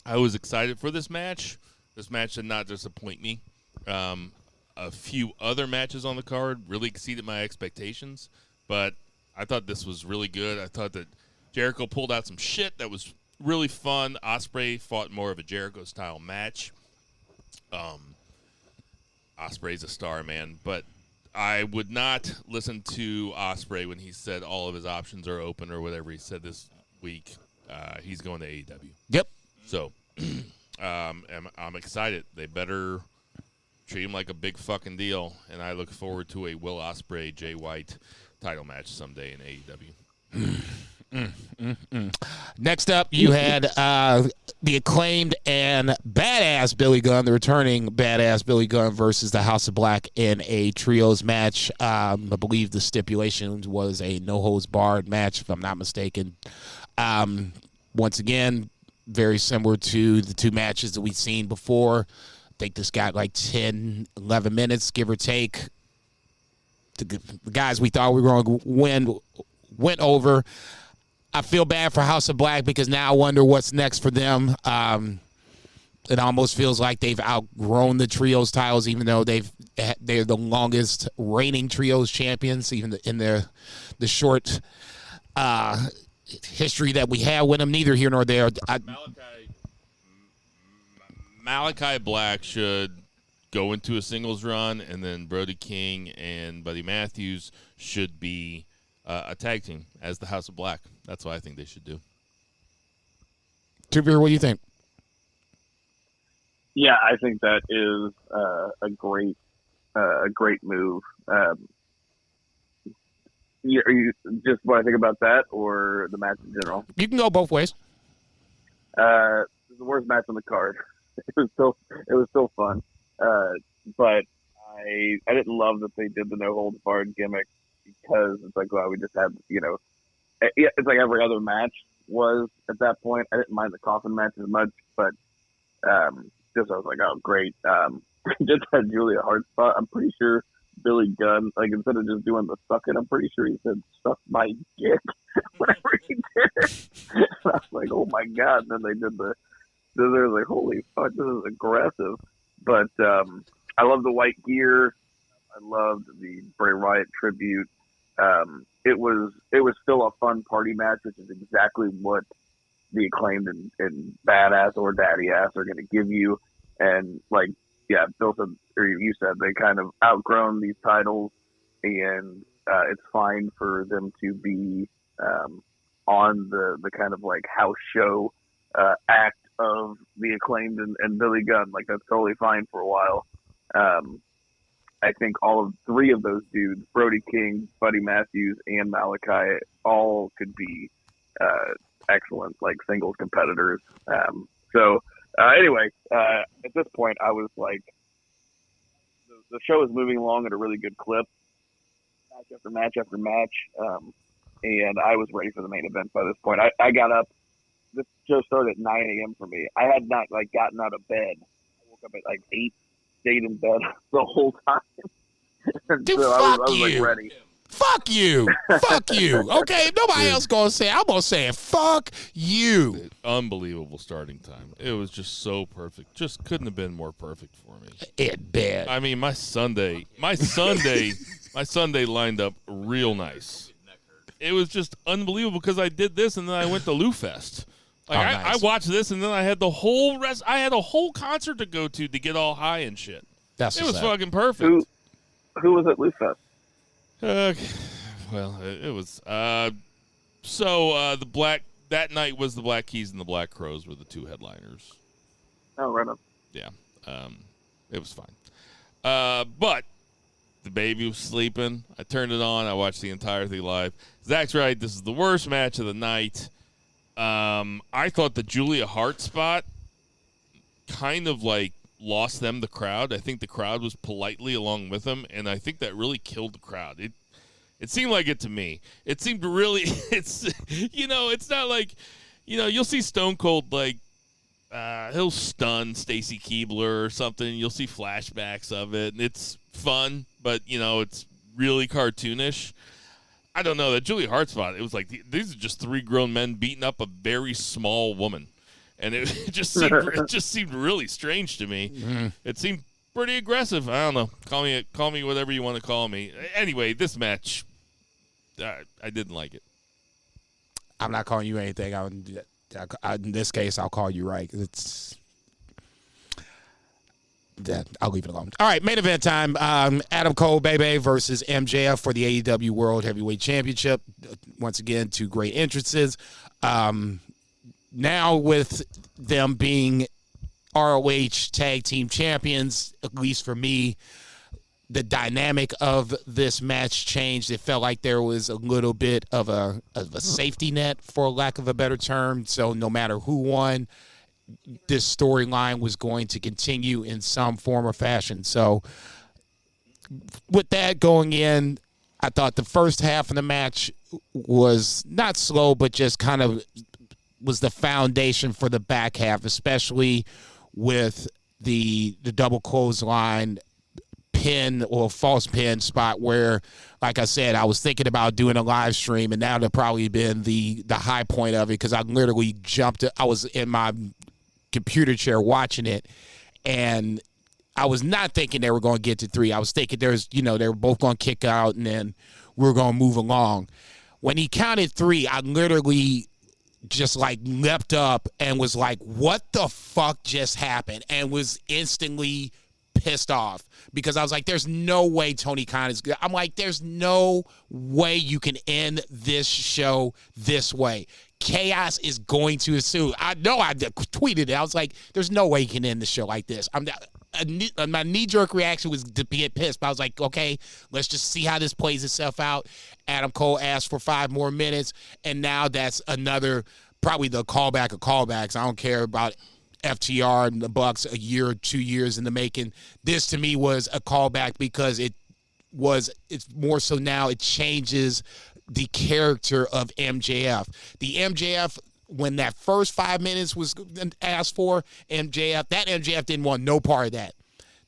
I was excited for this match. This match did not disappoint me. A few other matches on the card really exceeded my expectations, but I thought this was really good. I thought that Jericho pulled out some shit that was really fun. Ospreay fought more of a Jericho-style match. Ospreay's a star, man. But I would not listen to Ospreay when he said all of his options are open or whatever he said this week. He's going to AEW. Yep. So I'm excited. They better treat him like a big fucking deal, and I look forward to a Will Ospreay, Jay White title match someday in AEW. Next up, you had the Acclaimed and Badass Billy Gunn, the returning Badass Billy Gunn versus the House of Black in a trios match. I believe the stipulation was a no-holds-barred match, if I'm not mistaken. Once again, very similar to the two matches that we've seen before. I think this got like 10, 11 minutes, give or take. The guys we thought we were going to win went over. I feel bad for House of Black because now I wonder what's next for them. It almost feels like they've outgrown the trios titles, even though they're the longest reigning trios champions, even in the short history that we have with them. Neither here nor there. Malachi Black should go into a singles run, and then Brody King and Buddy Matthews should be a tag team as the House of Black. That's what I think they should do. Trippier, what do you think? Yeah, I think that is a great move. Are you just what I think about that, or the match in general? You can go both ways. It was the worst match on the card. It was still fun, but I didn't love that they did the no holds barred gimmick, because it's like, well, we just had, it's like every other match was at that point. I didn't mind the coffin match as much, but just I was like, oh, great. Just had Julia Hart spot. I'm pretty sure Billy Gunn, like, instead of just doing the sucking, I'm pretty sure he said, suck my dick whenever he did it. And I was like, oh my God. And then they did they were like, holy fuck, this is aggressive. But I love the white gear. I loved the Bray Wyatt tribute. It was still a fun party match, which is exactly what the Acclaimed and Badass or Daddy Ass are going to give you. And like, yeah, Bill said, or you said, they kind of outgrown these titles, and it's fine for them to be on the kind of like house show act of the Acclaimed and Billy Gunn. Like, that's totally fine for a while. I think all of three of those dudes, Brody King, Buddy Matthews, and Malachi, all could be excellent, like, singles competitors. Anyway, at this point, I was like, the show is moving along at a really good clip, match after match after match, and I was ready for the main event by this point. I got up. This show started at 9 a.m. for me. I had not, like, gotten out of bed. I woke up at, like, 8, stayed in bed the whole time. Dude, so fuck I was you. like, ready. Fuck you. Fuck you. Okay, if nobody else going to say it, I'm going to say it. Fuck you. Unbelievable starting time. It was just so perfect. Just couldn't have been more perfect for me. It bad. I mean, my Sunday lined up real nice. It was just unbelievable because I did this and then I went to Lou Fest. Like, nice. I watched this and then I had the whole rest. I had a whole concert to go to get all high and shit. That's it was sad. fucking perfect. Who was at Lou Fest? Well, it was. The Black, that night was the Black Keys and the Black Crows were the two headliners. Oh, right on. Yeah. It was fine. But the baby was sleeping. I turned it on. I watched the entire thing live. Zach's right. This is the worst match of the night. I thought the Julia Hart spot kind of like lost them the crowd. I think the crowd was politely along with them, and I think that really killed the crowd. It seemed like it to me. It seemed to really, it's not like, you'll see Stone Cold, like, he'll stun Stacy Keibler or something. You'll see flashbacks of it, and it's fun, but, it's really cartoonish. I don't know, that Julia Hart spot, it was like, these are just three grown men beating up a very small woman. And it just seemed really strange to me. Mm-hmm. It seemed pretty aggressive. I don't know. Call me whatever you want to call me. Anyway, this match, I didn't like it. I'm not calling you anything. In this case, I'll call you right. I'll leave it alone. All right, main event time. Adam Cole, Bebe versus MJF for the AEW World Heavyweight Championship. Once again, two great entrances. Now with them being ROH Tag Team Champions, at least for me, the dynamic of this match changed. It felt like there was a little bit of a safety net, for lack of a better term. So no matter who won, this storyline was going to continue in some form or fashion. So with that going in, I thought the first half of the match was not slow, but just kind of was the foundation for the back half, especially with the double clothesline pin or false pin spot where, like I said, I was thinking about doing a live stream, and that would have probably been the high point of it, because I literally jumped. I was in my computer chair watching it, and I was not thinking they were going to get to 3. I was thinking they were both going to kick out, and then we were going to move along. When he counted 3, I literally just like leapt up and was like, what the fuck just happened? And was instantly pissed off, because I was like, there's no way Tony Khan is good. I'm like, there's no way you can end this show this way. Chaos is going to ensue. I know, I tweeted it. I was like, there's no way you can end the show like this. My knee-jerk reaction was to get pissed, but I was like, okay, let's just see how this plays itself out. Adam Cole asked for 5 more minutes, and now that's another, probably the callback of callbacks. I don't care about FTR and the Bucks a year or 2 years in the making. This to me was a callback, because it's more so now it changes the character of MJF. The MJF, when that first 5 minutes was asked for, that MJF didn't want no part of that.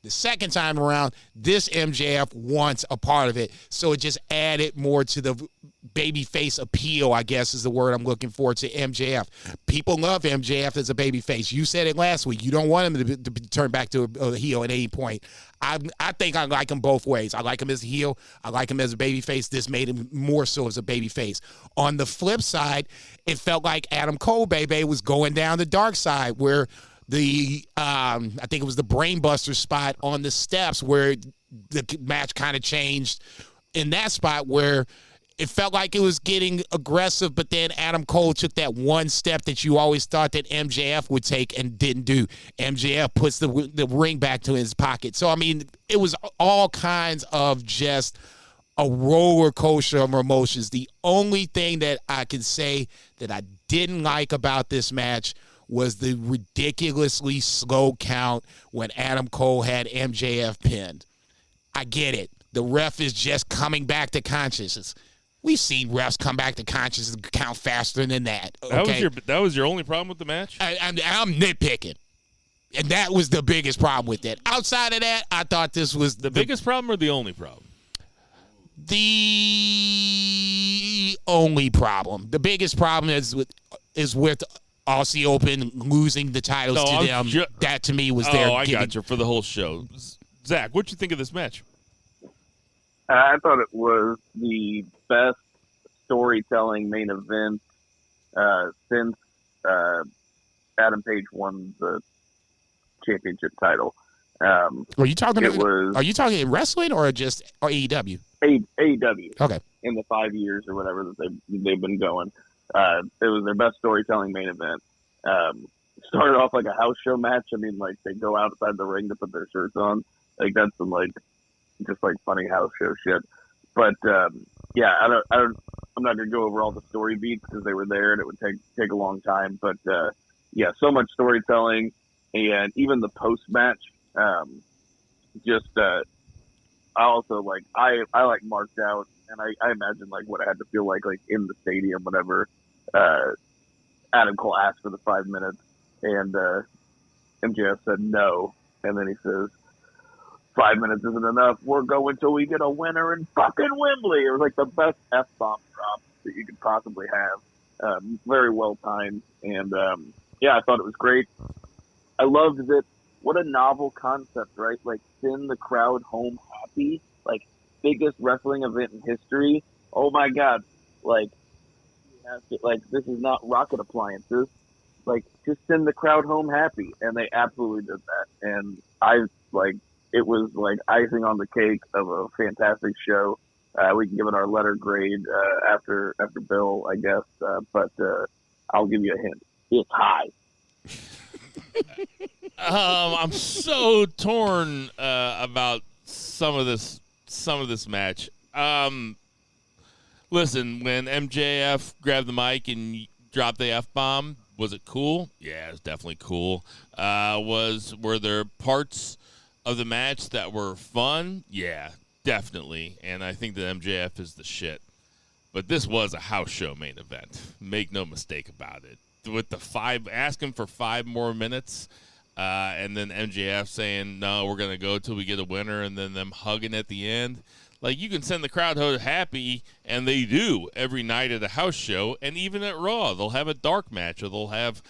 The second time around, this MJF wants a part of it. So it just added more to the babyface appeal, I guess is the word I'm looking for, to MJF. People love MJF as a babyface. You said it last week. You don't want him to turn back to a heel at any point. I think I like him both ways. I like him as a heel. I like him as a babyface. This made him more so as a babyface. On the flip side, it felt like Adam Cole, baby, was going down the dark side, where I think it was the brainbuster spot on the steps, where the match kind of changed in that spot, where it felt like it was getting aggressive, but then Adam Cole took that one step that you always thought that MJF would take and didn't do. MJF puts the ring back to his pocket. So, I mean, it was all kinds of just a roller coaster of emotions. The only thing that I can say that I didn't like about this match was the ridiculously slow count when Adam Cole had MJF pinned. I get it. The ref is just coming back to consciousness. We've seen refs come back to consciousness and count faster than that. Okay? That was your only problem with the match? I'm nitpicking. And that was the biggest problem with it. Outside of that, I thought this was the biggest problem or the only problem? The only problem. The biggest problem is with Aussie Open losing the titles to them. That to me was their. Oh, I got you for the whole show. Zach, what'd you think of this match? I thought it was the best storytelling main event since Adam Page won the championship title. Are you talking in wrestling or just AEW? AEW. Okay. In the 5 years or whatever that they've been going, it was their best storytelling main event. Started off like a house show match. I mean, like, they go outside the ring to put their shirts on. Like, that's some just funny house show shit. But yeah, I'm not gonna go over all the story beats because they were there and it would take a long time. But yeah, so much storytelling, and even the post match, I also I marked out, and I imagine what it had to feel like in the stadium whenever Adam Cole asked for the 5 minutes, and MJF said no, and then he says, 5 minutes isn't enough. We're going till we get a winner in fucking Wembley. It was the best F-bomb drop that you could possibly have. Very well timed. And, yeah, I thought it was great. I loved that. What a novel concept, right? Send the crowd home happy. Biggest wrestling event in history. Oh, my God. This is not rocket appliances. Just send the crowd home happy. And they absolutely did that. and it was like icing on the cake of a fantastic show. We can give it our letter grade after Bill, I guess, but I'll give you a hint. It's high. I'm so torn about some of this match. Listen, when MJF grabbed the mic and dropped the F-bomb, was it cool? Yeah, it was definitely cool. Were there parts of the match that were fun? Yeah, definitely. And I think that MJF is the shit. But this was a house show main event. Make no mistake about it. With the asking for 5 more minutes, and then MJF saying, no, we're going to go till we get a winner, and then them hugging at the end. Like, you can send the crowd happy, and they do every night at a house show, and even at Raw. They'll have a dark match, or they'll have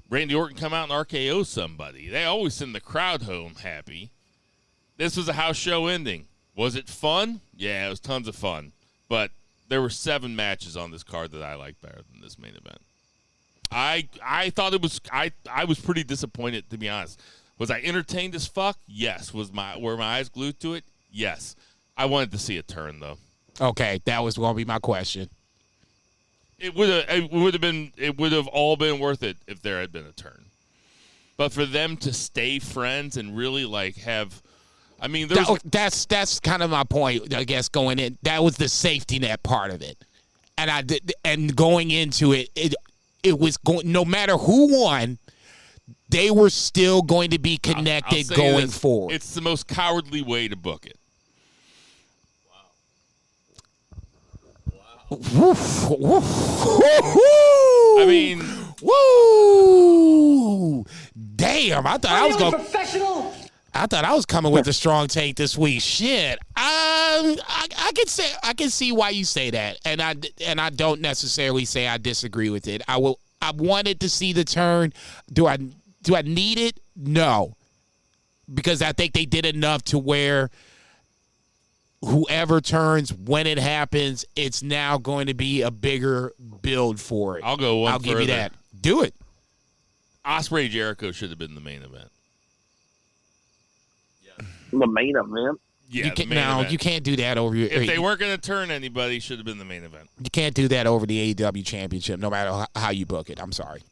Randy Orton come out and RKO somebody. They always send the crowd home happy. This was a house show ending. Was it fun? Yeah, it was tons of fun. But there were 7 matches on this card that I liked better than this main event. I thought it was I was pretty disappointed, to be honest. Was I entertained as fuck? Yes. Were my eyes glued to it? Yes. I wanted to see a turn, though. Okay, that was going to be my question. It would have all been worth it if there had been a turn. But for them to stay friends and really have, I mean, that's kind of my point. I guess going in, that was the safety net part of it, and going into it, it was going. No matter who won, they were still going to be connected going forward. It's the most cowardly way to book it. Woof, woof, I mean, woo! Damn, I thought I was going. Professional. I thought I was coming with a strong take this week. Shit, I can see why you say that, and I don't necessarily say I disagree with it. I wanted to see the turn. Do I need it? No, because I think they did enough to where whoever turns, when it happens, it's now going to be a bigger build for it. I'll go one further. Give you that. Do it. Ospreay Jericho should have been the main event. The main event? Yeah, you can't do that over your. If they weren't going to turn anybody, should have been the main event. You can't do that over the AEW Championship, no matter how you book it. I'm sorry.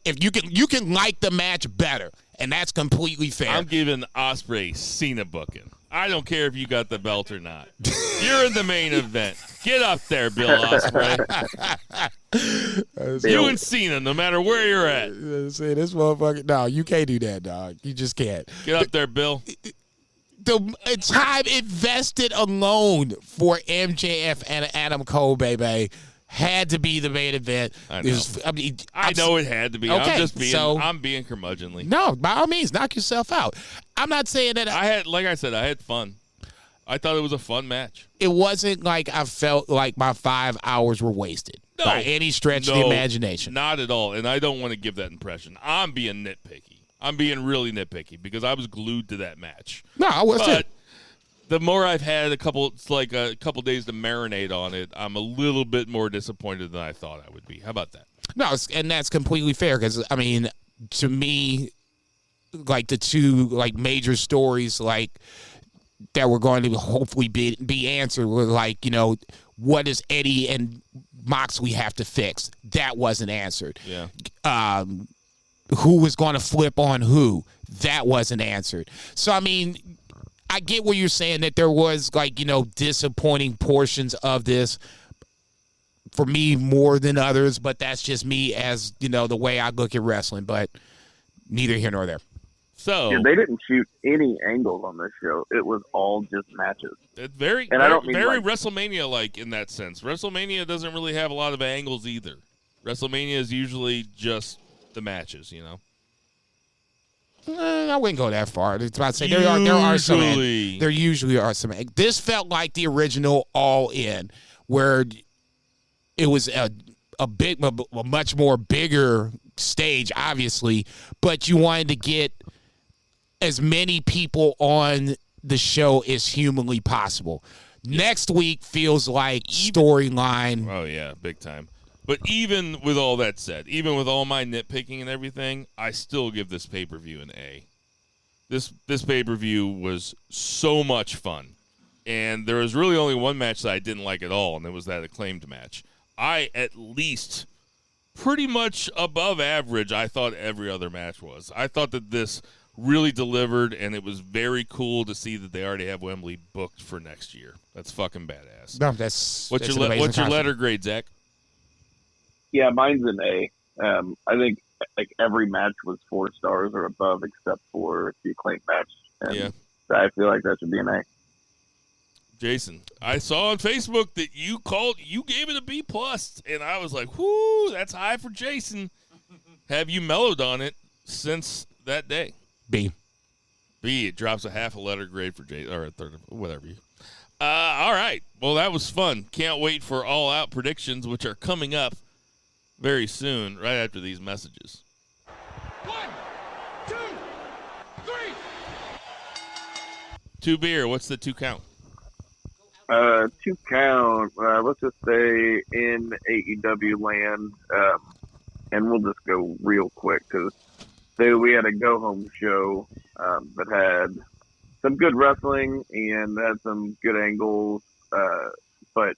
If you can like the match better, and that's completely fair. I'm giving Ospreay Cena booking. I don't care if you got the belt or not. You're in the main event. Get up there, Bill Ospreay. You and Cena, no matter where you're at. Say this motherfucker. No, you can't do that, dog. You just can't. Get up there, Bill. The time invested alone for MJF and Adam Cole, baby, had to be the main event. I know. I know it had to be. Okay, I'm being curmudgeonly. No, by all means, knock yourself out. I'm not saying that I had fun. I thought it was a fun match. It wasn't like I felt like my 5 hours were wasted by any stretch of the imagination. Not at all. And I don't want to give that impression. I'm being nitpicky. I'm being really nitpicky because I was glued to that match. No, I was too. The more I've had a couple days to marinate on it, I'm a little bit more disappointed than I thought I would be. How about that? No, and that's completely fair because, I mean, to me, like the two major stories that were going to hopefully be answered were what does Eddie and Moxley have to fix? That wasn't answered. Yeah. Who was going to flip on who? That wasn't answered. So, I mean, I get what you're saying that there was disappointing portions of this for me more than others, but that's just me as, the way I look at wrestling, but neither here nor there. So yeah, they didn't shoot any angles on this show. It was all just matches. It's very WrestleMania-like in that sense. WrestleMania doesn't really have a lot of angles either. WrestleMania is usually just the matches, I wouldn't go that far. It's about to say there are some. There usually are some. This felt like the original All In, where it was a much more bigger stage, obviously, but you wanted to get as many people on the show as humanly possible. Next week feels like storyline. Oh yeah, big time. But even with all that said, even with all my nitpicking and everything, I still give this pay-per-view an A. This pay-per-view was so much fun. And there was really only one match that I didn't like at all, and it was that acclaimed match. I, at least, pretty much above average, I thought every other match was. I thought that this really delivered, and it was very cool to see that they already have Wembley booked for next year. That's fucking badass. No, that's What's an your amazing concept. letter grade, Zach? Yeah, mine's an A. I think like every match was 4 stars or above, except for the acclaimed match. And Yeah. I feel like that should be an A. Jason, I saw on Facebook that you gave it a B+, and I was like, whoo, that's high for Jason. Have you mellowed on it since that day? B. It drops a half a letter grade for Jason, or a third, whatever. All right. Well, that was fun. Can't wait for All Out predictions, which are coming up very soon, right after these messages. 1, 2, 3. 2 beer. What's the 2 count? 2 count. Let's just say in AEW land, and we'll just go real quick because we had a go home show that had some good wrestling and had some good angles, but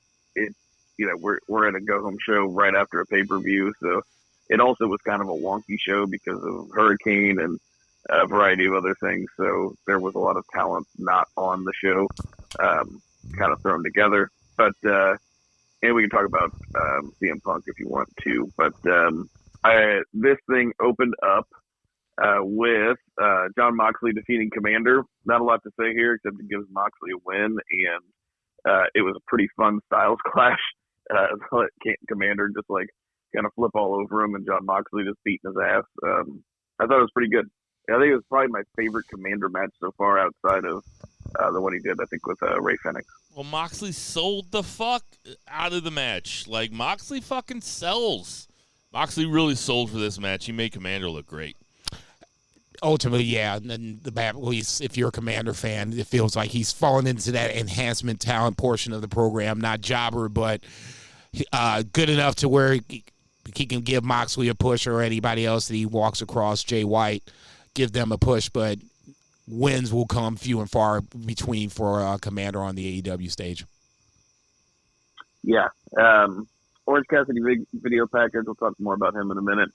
we're at a go home show right after a pay-per-view, so it also was kind of a wonky show because of Hurricane and a variety of other things. So there was a lot of talent not on the show, kind of thrown together. But and we can talk about CM Punk if you want to. But this thing opened up with John Moxley defeating Commander. Not a lot to say here except it gives Moxley a win, and it was a pretty fun styles clash. Let Commander just like kind of flip all over him, and John Moxley just beating his ass. I thought it was pretty good. I think it was probably my favorite Commander match so far outside of the one he did, I think, with Ray Fenix. Well, Moxley sold the fuck out of the match. Like, Moxley fucking sells. Moxley really sold for this match. He made Commander look great. Ultimately, yeah. And if you're a Commander fan, it feels like he's fallen into that enhancement talent portion of the program. Not jobber, but good enough to where he can give Moxley a push, or anybody else that he walks across, Jay White, give them a push. But wins will come few and far between for Commander on the AEW stage. Yeah. Orange Cassidy video package. We'll talk more about him in a minute.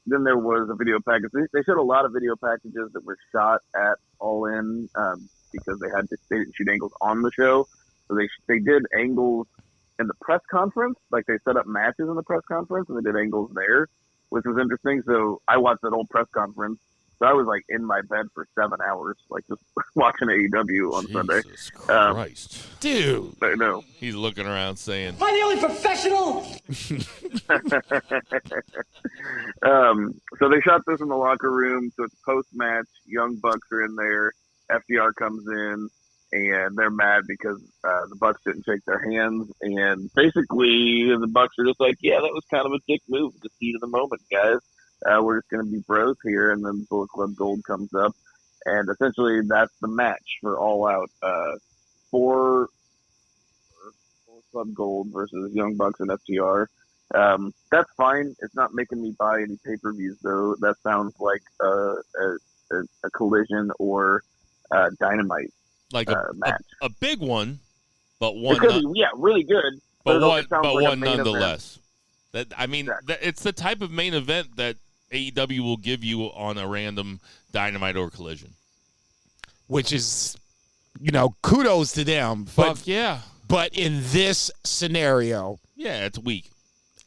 Then there was a video package. They showed a lot of video packages that were shot at All In because they didn't shoot angles on the show. So they did angles in the press conference. Like, they set up matches in the press conference, and they did angles there, which was interesting. So I watched that whole press conference. So I was like in my bed for 7 hours, like just watching AEW on Sunday. Jesus Christ. Dude. I know. He's looking around saying, Am I the only professional? So they shot this in the locker room. So it's post-match. Young Bucks are in there. FDR comes in, and they're mad because the Bucks didn't shake their hands. And basically, the Bucks are just like, yeah, that was kind of a dick move. Just heat of the moment, guys. We're just going to be bros here. And then Bullet Club Gold comes up. And essentially, that's the match for All Out. For Bullet Club Gold versus Young Bucks and FTR. That's fine. It's not making me buy any pay-per-views, though. That sounds like a Collision or Dynamite like match. a big one, but one. It could be, really good. But it one, sounds like a main nonetheless. event. That it's the type of main event that AEW will give you on a random Dynamite or Collision. Which is, kudos to them. Fuck yeah. But in this scenario, yeah, it's weak.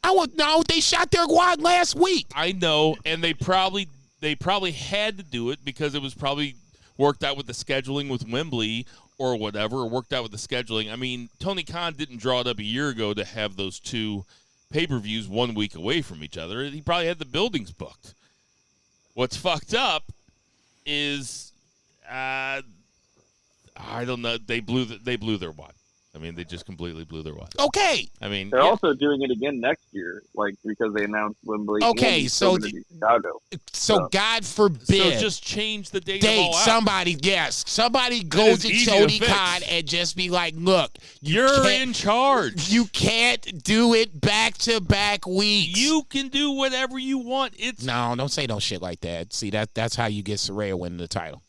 They shot their quad last week. I know, and they probably had to do it because it was probably worked out with the scheduling with Wembley or whatever, or worked out with the scheduling. I mean, Tony Khan didn't draw it up a year ago to have those two pay-per-views 1 week away from each other. He probably had the buildings booked. What's fucked up is I don't know. They blew their wad. I mean, they just completely blew their wad. Okay. I mean, They're also doing it again next year, like because they announced Wembley. Okay, and so Chicago. So God so forbid. just change the date of All Out. Somebody goes to easy to Tony fix. Khan and just be like, look, You're in charge. You can't do it back-to-back weeks. You can do whatever you want. It's No, don't say no shit like that. See, that's how you get Saraya winning the title.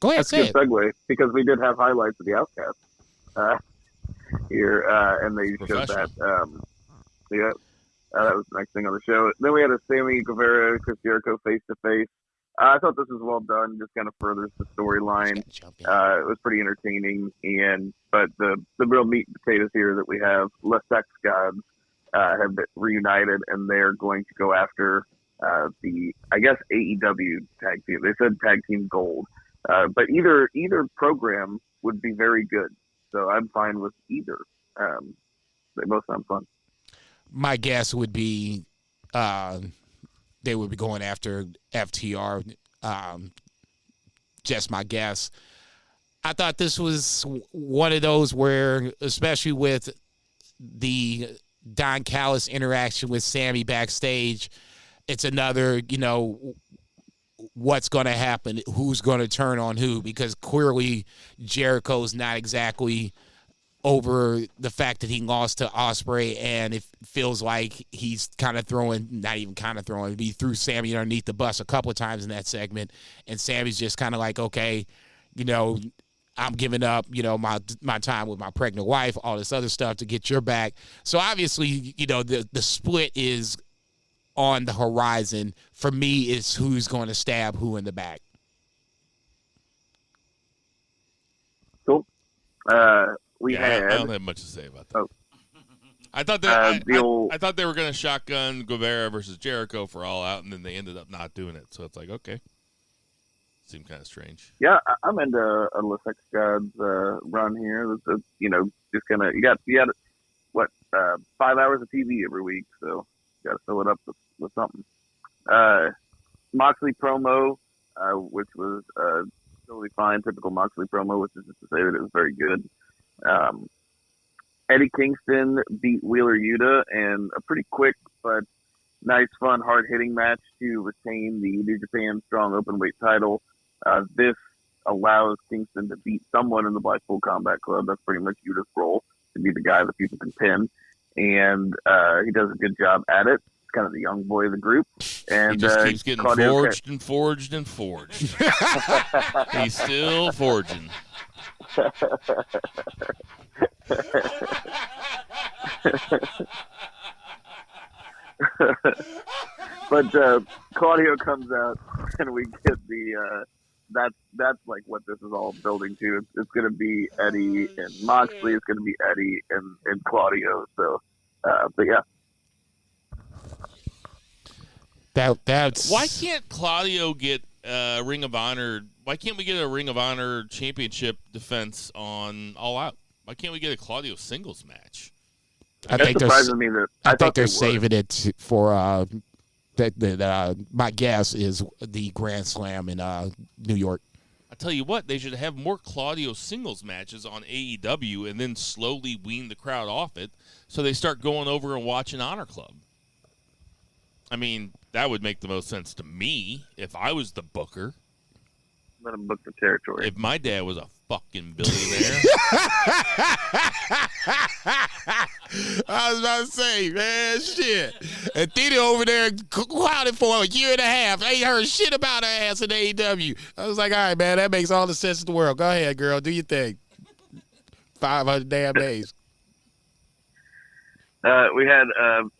Go ahead, That's a say good it. segue because we did have highlights of the Outcast here, and they showed that. Yeah, that was the next thing on the show. Then we had a Sammy Guevara, Chris Jericho face to face. I thought this was well done. Just kind of furthers the storyline. It was pretty entertaining, but the real meat and potatoes here that we have, Les Sex Gods have been reunited, and they're going to go after the AEW tag team. They said tag team gold. But either program would be very good, so I'm fine with either. They both sound fun. My guess would be they would be going after FTR. Just my guess. I thought this was one of those where, especially with the Don Callis interaction with Sammy backstage, it's another, what's going to happen, who's going to turn on who, because clearly Jericho's not exactly over the fact that he lost to Ospreay, and it feels like he's kind of he threw Sammy underneath the bus a couple of times in that segment, and Sammy's just kind of like, okay, I'm giving up, my time with my pregnant wife, all this other stuff to get your back. So obviously, the split is on the horizon. For me, it's who's going to stab who in the back. Cool. I don't have much to say about that. I thought that I thought they were going to shotgun Guevara versus Jericho for All Out, and then they ended up not doing it. So it's like, okay, seemed kind of strange. Yeah, I'm into a Les Sex Gods run here. It's, just kind of you got 5 hours of TV every week, so you got to fill it up with something. Moxley promo, which was totally fine, typical Moxley promo, which is just to say that it was very good. Eddie Kingston beat Wheeler Yuta in a pretty quick but nice, fun, hard-hitting match to retain the New Japan Strong Openweight title. This allows Kingston to beat someone in the Blackpool Combat Club. That's pretty much Yuta's role, to be the guy that people can pin. And he does a good job at it. He's kind of the young boy of the group. And he just keeps getting forged and forged and forged. He's still forging. But Claudio comes out, and we get the that's like what this is all building to. It's going to be Eddie and Moxley. It's going to be Eddie and Claudio. So, but yeah. That's Why can't Claudio get Ring of Honor? Why can't we get a Ring of Honor championship defense on All Out? Why can't we get a Claudio singles match? I think they're saving it for my guess is the Grand Slam in New York. I tell you what, they should have more Claudio singles matches on AEW and then slowly wean the crowd off it so they start going over and watching Honor Club. I mean, that would make the most sense to me if I was the booker. Let him book the territory. If my dad was a fucking billionaire. I was about to say, man, shit. And Theta over there clouded for a year and a half. I ain't heard shit about her ass in AEW. I was like, all right, man, that makes all the sense in the world. Go ahead, girl. Do your thing. 500 damn days. We had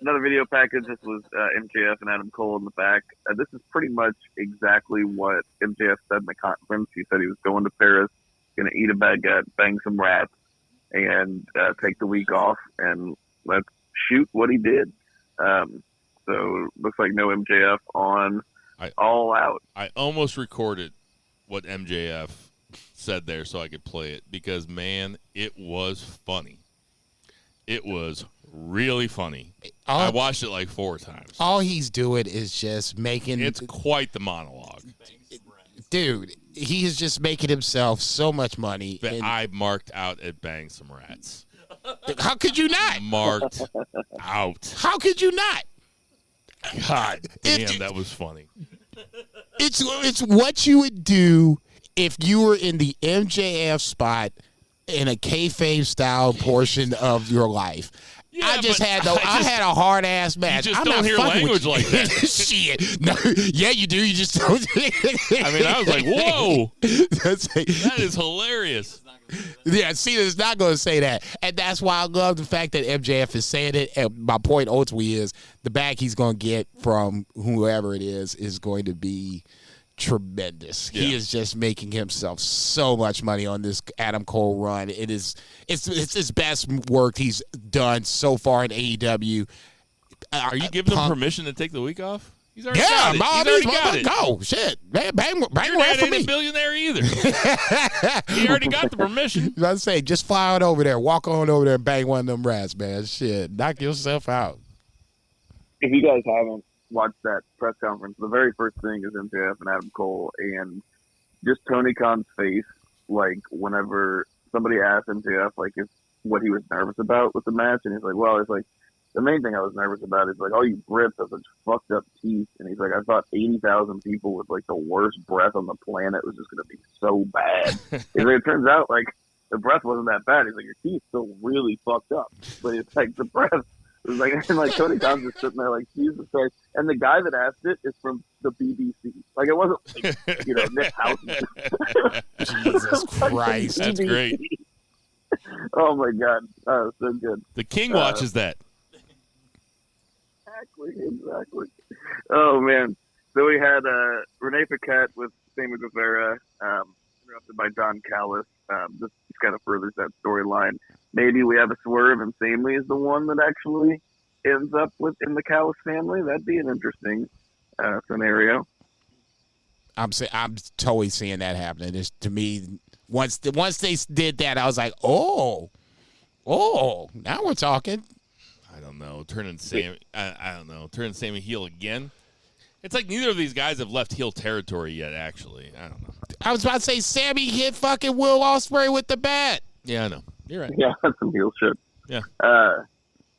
another video package. This was MJF and Adam Cole in the back. This is pretty much exactly what MJF said in the conference. He said he was going to Paris, going to eat a baguette, bang some rats, and take the week off, and let's shoot what he did. So looks like no MJF on All Out. I almost recorded what MJF said there so I could play it because, man, it was funny. It was really funny. I watched it like 4 times. All he's doing is just making... It's quite the monologue. dude, he is just making himself so much money. That And I marked out at Bang Some Rats. how could you not? Marked out. How could you not? God damn, If- that was funny. It's what you would do if you were in the MJF spot in a kayfabe style portion of your life. Yeah, I just but had I had a hard ass match. just I'm don't not hear fucking language with you. like that. Shit. No, yeah, you do. You just don't. I mean, I was like, whoa, That's that is hilarious. yeah, Cena's not going to say that. And that's why I love the fact that MJF is saying it. And my point ultimately is the bag he's going to get from whoever it is going to be tremendous. Yeah. He is just making himself so much money on this Adam Cole run. It's his best work he's done so far in AEW. Are you giving him permission to take the week off? He's already Yeah, got it. man, He's already got it. go. Shit. Bang Your right dad for ain't a me. billionaire either. He already got the permission. I was say, just fly on over there, walk on over there and bang one of them rats, man. Shit, knock yourself out. If you guys haven't watched that press conference, the very first thing is MJF and Adam Cole, and just Tony Khan's face, like whenever somebody asked MJF like if what he was nervous about with the match, and he's like, well, it's like the main thing I was nervous about is like all you Brits have such fucked up teeth, and he's like, I thought 80,000 people with like the worst breath on the planet was just gonna be so bad. He's like, it turns out like the breath wasn't that bad. He's like, your teeth still really fucked up, but it's like the breath. It was like, and like Tony Khan's just sitting there like, Jesus Christ. And the guy that asked it is from the BBC. Like, it wasn't like, you know, Nick Housen. Jesus Christ. That's great. Oh my God. Oh, so good. The king watches that. Exactly. Oh man. So we had Renee Paquette with Sammy Guevara, interrupted by Don Callis. This kind of furthers that storyline. Maybe we have a swerve and Sammy is the one that actually ends up in the Callis family. That'd be an interesting scenario. I'm totally seeing that happening. It's, to me, once they did that, I was like, oh, now we're talking. I don't know. Turning Sammy, I don't know. Turning Sammy heel again. It's like neither of these guys have left heel territory yet. Actually, I don't know. I was about to say Sammy hit fucking Will Ospreay with the bat. Yeah, I know. You're right. Yeah, that's some heel shit. Yeah.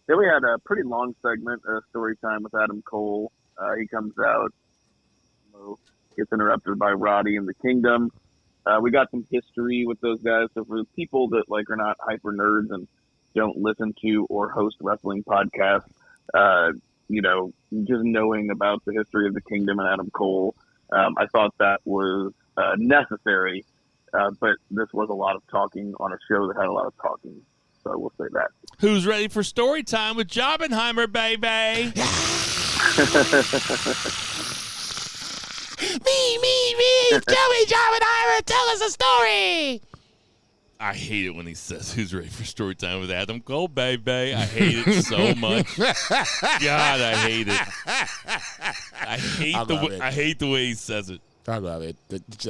Then we had a pretty long segment, story time with Adam Cole. He comes out, gets interrupted by Roddy and the Kingdom. We got some history with those guys. So for people that like are not hyper nerds and don't listen to or host wrestling podcasts, you know, just knowing about the history of the Kingdom and Adam Cole, I thought that was necessary. But this was a lot of talking on a show that had a lot of talking. So we'll say that. Who's ready for story time with Jobbenheimer, baby? Me. Tell me, Jobbenheimer, tell us a story. I hate it when he says, who's ready for story time with Adam Cole, baby? I hate it so much. God, I hate it. I hate the way he says it. I love it.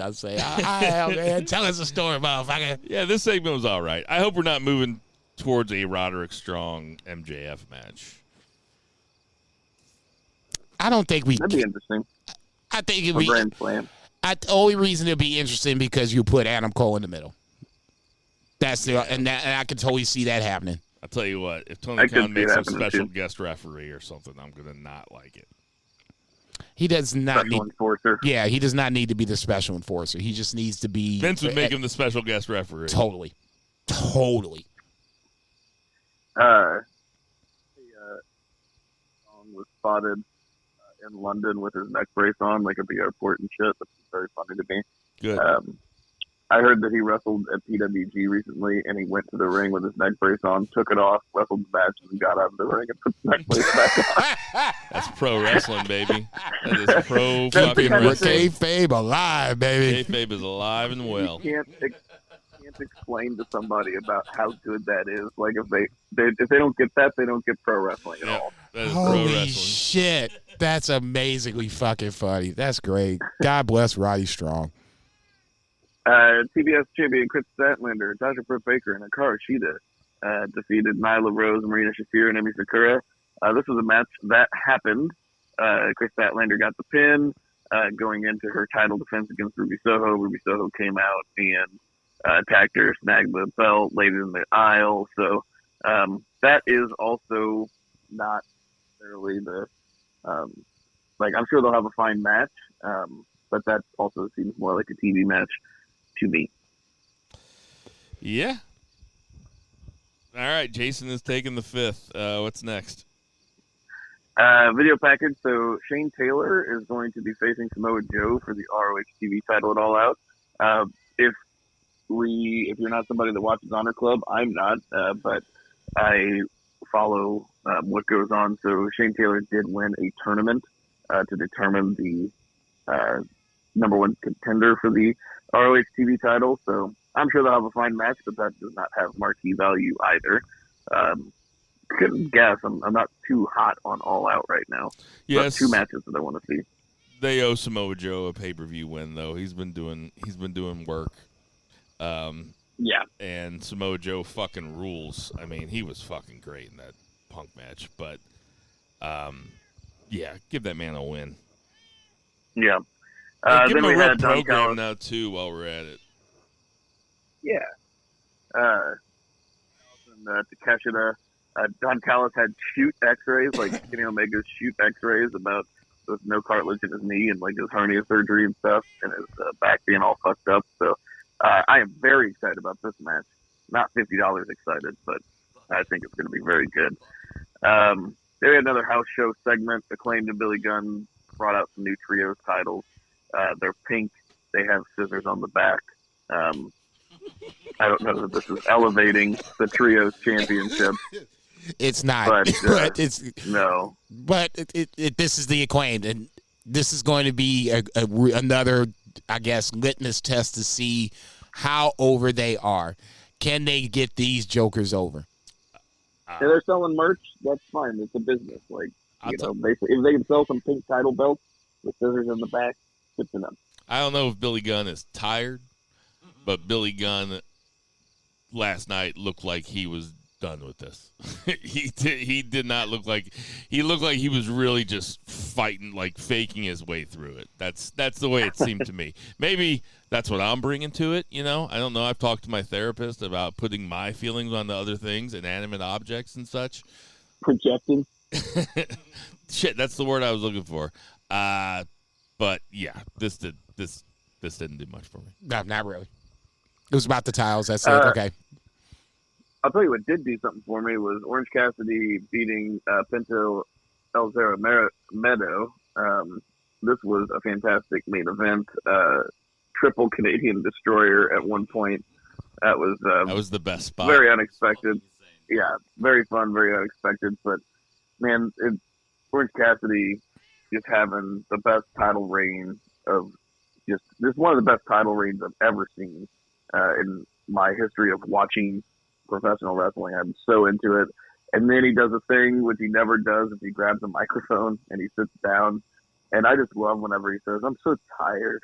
I say, man, tell us a story, motherfucker. Yeah, this segment was all right. I hope we're not moving towards a Roderick Strong MJF match. I don't think we. That'd be interesting. I think it'd A be. grand slam. The only reason it'd be interesting because you put Adam Cole in the middle. That's and I can totally see that happening. I'll tell you what, if Tony Khan makes a special guest referee or something, I'm going to not like it. He does not Special enforcer. Yeah, he does not need to be the special enforcer. He just needs to be. Vince would make him the special guest referee. Totally. Was spotted in London with his neck brace on, like at the airport and shit. That's very funny to me. Good. I heard that he wrestled at PWG recently, and he went to the ring with his neck brace on, took it off, wrestled the match, and got out of the ring and put the neck brace back on. That's pro wrestling, baby. That is pro fucking wrestling. Kayfabe alive, baby. Kayfabe is alive and well. You can't explain to somebody about how good that is. Like if they don't get that, they don't get pro wrestling at all. That is pro Holy wrestling. shit. That's amazingly fucking funny. That's great. God bless Roddy Strong. TBS champion Chris Statlander, Tasha Britt Baker, and Hikaru Shida defeated Nyla Rose, Marina Shafir, and Emi Sakura. This was a match that happened. Chris Statlander got the pin. going into her title defense against Ruby Soho. Ruby Soho came out and attacked her, snagged the belt, laid it in the aisle. So that is also not necessarily the I'm sure they'll have a fine match, but that also seems more like a TV match to me. Yeah. All right, Jason is taking the fifth. What's next? Video package. So Shane Taylor is going to be facing Samoa Joe for the ROH TV title at All Out. If you're not somebody that watches Honor Club, I'm not, but I follow what goes on. So Shane Taylor did win a tournament to determine the number one contender for the ROH TV title. So I'm sure they'll have a fine match, but that does not have marquee value either. Couldn't guess. I'm not too hot on All Out right now. Yes, two matches that I want to see. They owe Samoa Joe a pay-per-view win, though. He's been doing work. Yeah. And Samoa Joe fucking rules. I mean, he was fucking great in that Punk match. But, yeah, give that man a win. Yeah. Give him then a we real had Don program Callis. now, too, while we're at it. Yeah. Takeshita. Don Callis had shoot x-rays, like Kenny Omega's shoot x-rays about with no cartilage in his knee and like his hernia surgery and stuff and his back being all fucked up. So I am very excited about this match. Not $50 excited, but I think it's going to be very good. They had another house show segment. Acclaimed and Billy Gunn brought out some new trios titles. They're pink. They have scissors on the back. I don't know that this is elevating the trios championship. It's not, but it's no. But this is the Acclaimed, and this is going to be another, I guess, litmus test to see how over they are. Can they get these jokers over? If they're selling merch, that's fine. It's a business. Like if they can sell some pink title belts with scissors in the back, good to them. I don't know if Billy Gunn is tired, but Billy Gunn last night looked like he was done with this. He did not look like he looked like he was really just fighting, like faking his way through it. That's the way it seemed to me. Maybe that's what I'm bringing to it. I don't know. I've talked to my therapist about putting my feelings on the other things, inanimate objects and such. Projecting. Shit, that's the word I was looking for. But yeah, this didn't do much for me. No, not really. It was about the tiles. That's it. Okay. I'll tell you what did do something for me was Orange Cassidy beating Pinto El Zero Meadow. This was a fantastic main event. Triple Canadian Destroyer at one point. That was the best spot. Very unexpected. Yeah, very fun, very unexpected. But, man, Orange Cassidy just having the best title reign of just one of the best title reigns I've ever seen in my history of watching professional wrestling. I'm so into it. And then he does a thing which he never does if he grabs a microphone and he sits down. And I just love whenever he says, "I'm so tired."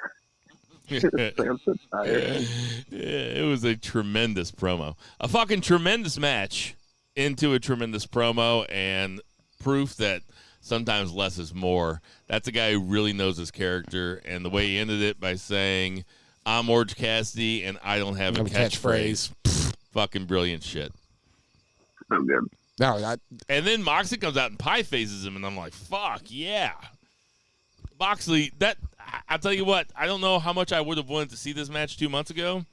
I'm so tired. Yeah, it was a tremendous promo. A fucking tremendous match into a tremendous promo and proof that sometimes less is more. That's a guy who really knows his character. And the way he ended it by saying, "I'm Orange Cassidy and I don't have a catchphrase." Fucking brilliant shit. So good. No, and then Moxley comes out and pie faces him, and I'm like, fuck yeah. Moxley, I'll tell you what, I don't know how much I would have wanted to see this match 2 months ago.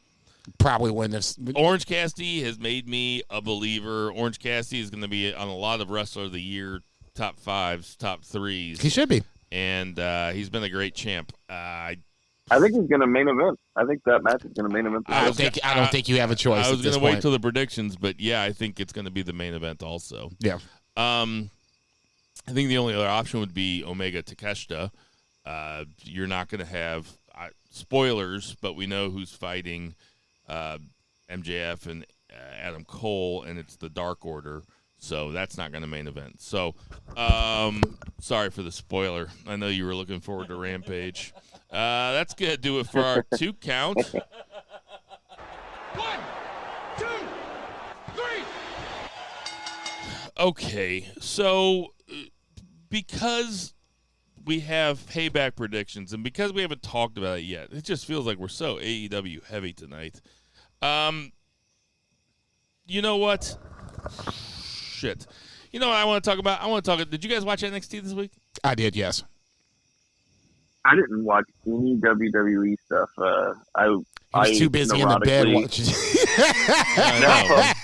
Probably wouldn't have. Orange Cassidy has made me a believer. Orange Cassidy is going to be on a lot of Wrestler of the Year top fives, top threes. He should be. And he's been a great champ. I think he's going to main event. I think that match is going to main event. I don't think you have a choice. I was going to wait till the predictions, but yeah, I think it's going to be the main event also. Yeah. I think the only other option would be Omega Takeshita. You're not going to have spoilers, but we know who's fighting MJF and Adam Cole, and it's the Dark Order. So that's not going to main event. So, sorry for the spoiler. I know you were looking forward to Rampage. That's going to do it for our 2 count. 1, 2, 3. Okay, so because we have Payback predictions, and because we haven't talked about it yet, it just feels like we're so AEW heavy tonight. You know what? Shit. You know what I want to talk about? Did you guys watch NXT this week? I did, yes. I didn't watch any WWE stuff. He was too busy in the bed watching.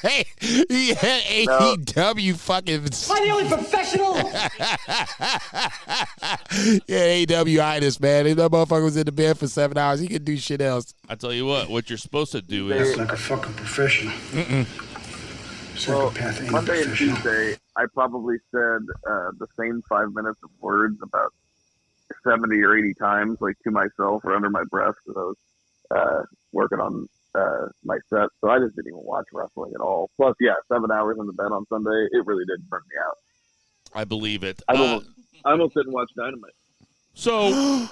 Hey, he had AEW fucking. Am I the only professional? Yeah, AEW itis, man. That motherfucker was in the bed for 7 hours. He could do shit else. I tell you what you're supposed to do That's is like a fucking professional. Well, Psychopath ain't a Monday and professional. Tuesday, I probably said the same 5 minutes of words about 70 or 80 times, like to myself or under my breath, because I was working on my set. So I just didn't even watch wrestling at all. Plus, 7 hours in the bed on Sunday, it really did burn me out. I believe it. I almost didn't watch Dynamite. So,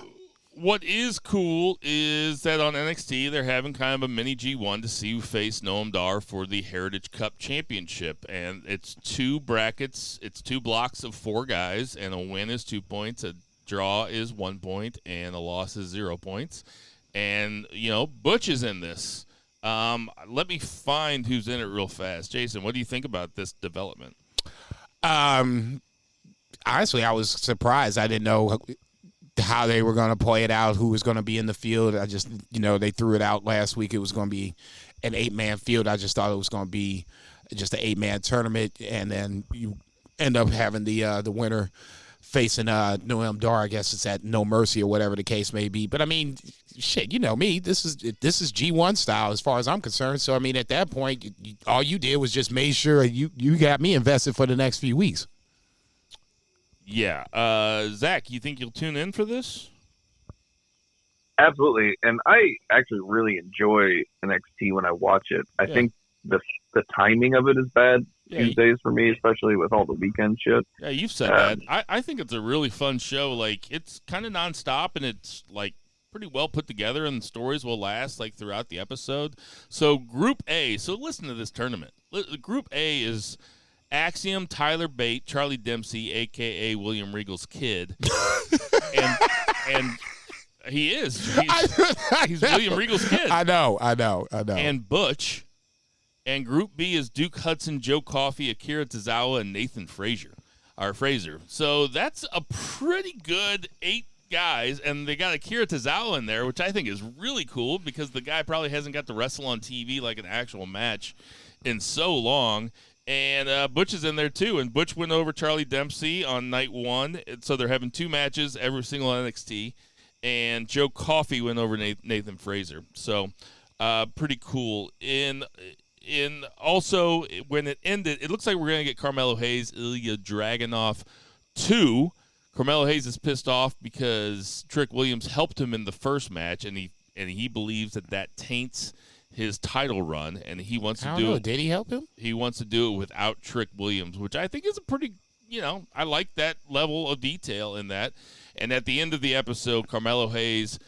what is cool is that on NXT, they're having kind of a mini G1 to see who face Noam Dar for the Heritage Cup Championship. And it's 2 brackets. It's 2 blocks of 4 guys, and a win is 2 points, a draw is 1 point, and a loss is 0 points. And, Butch is in this. Let me find who's in it real fast. Jason, what do you think about this development? Honestly, I was surprised. I didn't know how they were going to play it out, who was going to be in the field. I just, they threw it out last week. It was going to be an 8-man field. I just thought it was going to be just an 8-man tournament, and then you end up having the winner facing Noam Dar. I guess it's at No Mercy or whatever the case may be. But I mean, shit, you know me. This is G1 style as far as I'm concerned. So I mean, at that point, all you did was just made sure you got me invested for the next few weeks. Yeah, Zach, you think you'll tune in for this? Absolutely, and I actually really enjoy NXT when I watch it. I think the timing of it is bad. Tuesdays for me, especially with all the weekend shit. Yeah, you've said that. I think it's a really fun show. Like, it's kind of nonstop, and it's like pretty well put together, and the stories will last like throughout the episode. So Group A. So listen to this tournament. Group A is Axiom, Tyler Bate, Charlie Dempsey, a.k.a. William Regal's kid, and he is. He's William Regal's kid. I know. And Butch. And Group B is Duke Hudson, Joe Coffey, Akira Tozawa, and Nathan Frazier. So that's a pretty good 8 guys, and they got Akira Tozawa in there, which I think is really cool because the guy probably hasn't got to wrestle on TV like an actual match in so long. And Butch is in there too, and Butch went over Charlie Dempsey on night 1, so they're having 2 matches every single NXT. And Joe Coffey went over Nathan Frazier, so pretty cool. Also, when it ended, it looks like we're going to get Carmelo Hayes, Ilya Dragunov 2. Carmelo Hayes is pissed off because Trick Williams helped him in the first match, and he believes that taints his title run, and he wants to do it. Did he help him? He wants to do it without Trick Williams, which I think is a pretty, I like that level of detail in that. And at the end of the episode, Carmelo Hayes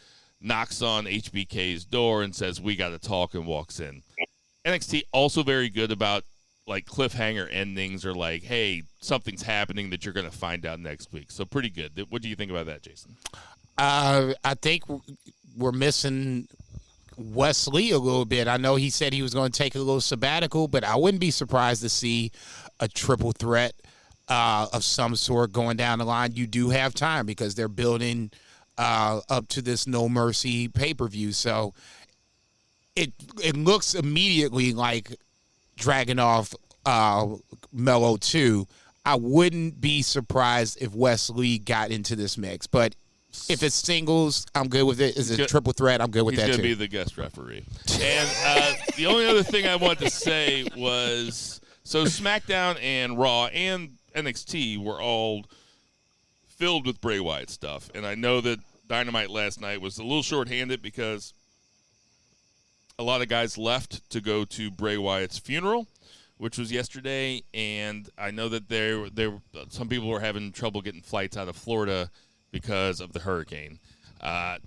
knocks on HBK's door and says, "We got to talk," and walks in. NXT also very good about like cliffhanger endings or like, hey, something's happening that you're going to find out next week. So pretty good. What do you think about that, Jason? I think we're missing Wesley a little bit. I know he said he was going to take a little sabbatical, but I wouldn't be surprised to see a triple threat of some sort going down the line. You do have time because they're building up to this No Mercy pay-per-view. So it looks immediately like Dragunov Mello 2. I wouldn't be surprised if Wesley got into this mix. But if it's singles, I'm good with it. Is it a triple threat? I'm good with that, too. He's going to be the guest referee. And the only other thing I wanted to say was, so SmackDown and Raw and NXT were all filled with Bray Wyatt stuff. And I know that Dynamite last night was a little shorthanded because a lot of guys left to go to Bray Wyatt's funeral, which was yesterday, and I know that there some people were having trouble getting flights out of Florida because of the hurricane.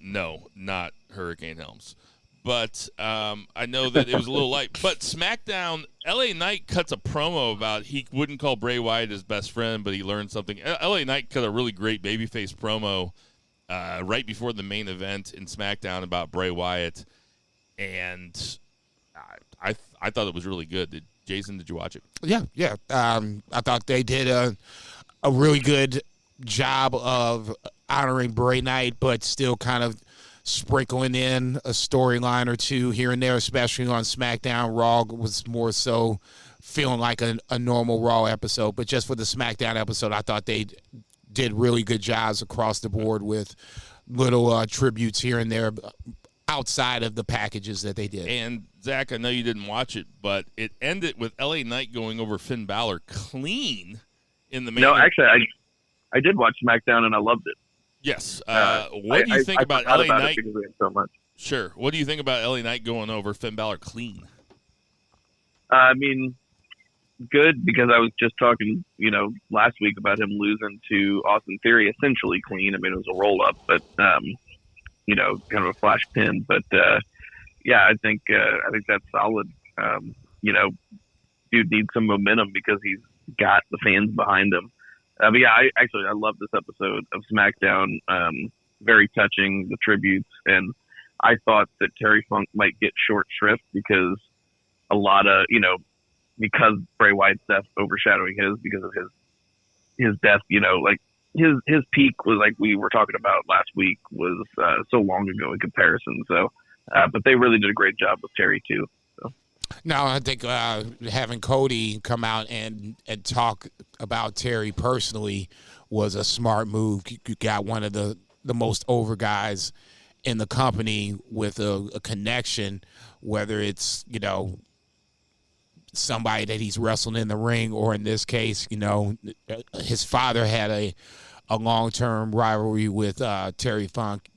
No, not Hurricane Helms. but I know that it was a little light. But SmackDown, LA Knight cuts a promo about he wouldn't call Bray Wyatt his best friend, but he learned something. LA Knight cut a really great babyface promo right before the main event in SmackDown about Bray Wyatt, and I thought it was really good. Jason, did you watch it? Yeah. I thought they did a really good job of honoring Bray Knight, but still kind of sprinkling in a storyline or two here and there, especially on SmackDown. Raw was more so feeling like a normal Raw episode, but just for the SmackDown episode, I thought they did really good jobs across the board with little tributes here and there outside of the packages that they did. And Zach, I know you didn't watch it, but it ended with LA Knight going over Finn Balor clean in the main. No, actually, I did watch SmackDown and I loved it. Yes. What do you think about LA Knight? Because we had so much. Sure. What do you think about LA Knight going over Finn Balor clean? I mean, good, because I was just talking, last week about him losing to Austin Theory essentially clean. I mean, it was a roll up, but kind of a flash pin. But yeah, I think that's solid. Dude needs some momentum because he's got the fans behind him. But yeah, I love this episode of SmackDown. Very touching, the tributes, and I thought that Terry Funk might get short shrift because a lot of because Bray Wyatt's death overshadowing his because of his death. His peak was, like we were talking about last week, was so long ago in comparison. So, but they really did a great job with Terry too. So. No, I think having Cody come out and talk about Terry personally was a smart move. You got one of the most over guys in the company with a connection, whether it's, somebody that he's wrestled in the ring, or in this case, his father had a long-term rivalry with Terry Funk.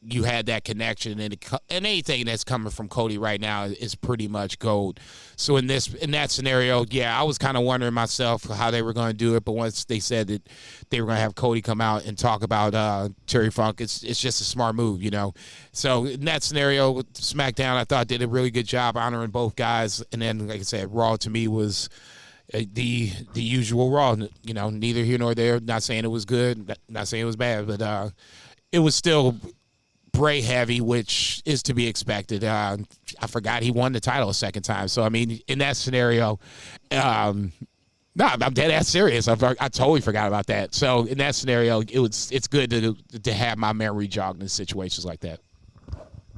You had that connection, and anything that's coming from Cody right now is pretty much gold. So in that scenario, yeah, I was kind of wondering myself how they were going to do it, but once they said that they were going to have Cody come out and talk about Terry Funk, it's just a smart move, So in that scenario, with SmackDown, I thought did a really good job honoring both guys, and then, like I said, Raw to me was the usual Raw. Neither here nor there. Not saying it was good, not saying it was bad, but it was still Bray heavy, which is to be expected. I forgot he won the title a second time. So, I mean, in that scenario, I'm dead ass serious. I totally forgot about that. So, in that scenario, it's good to have my memory jogged in situations like that.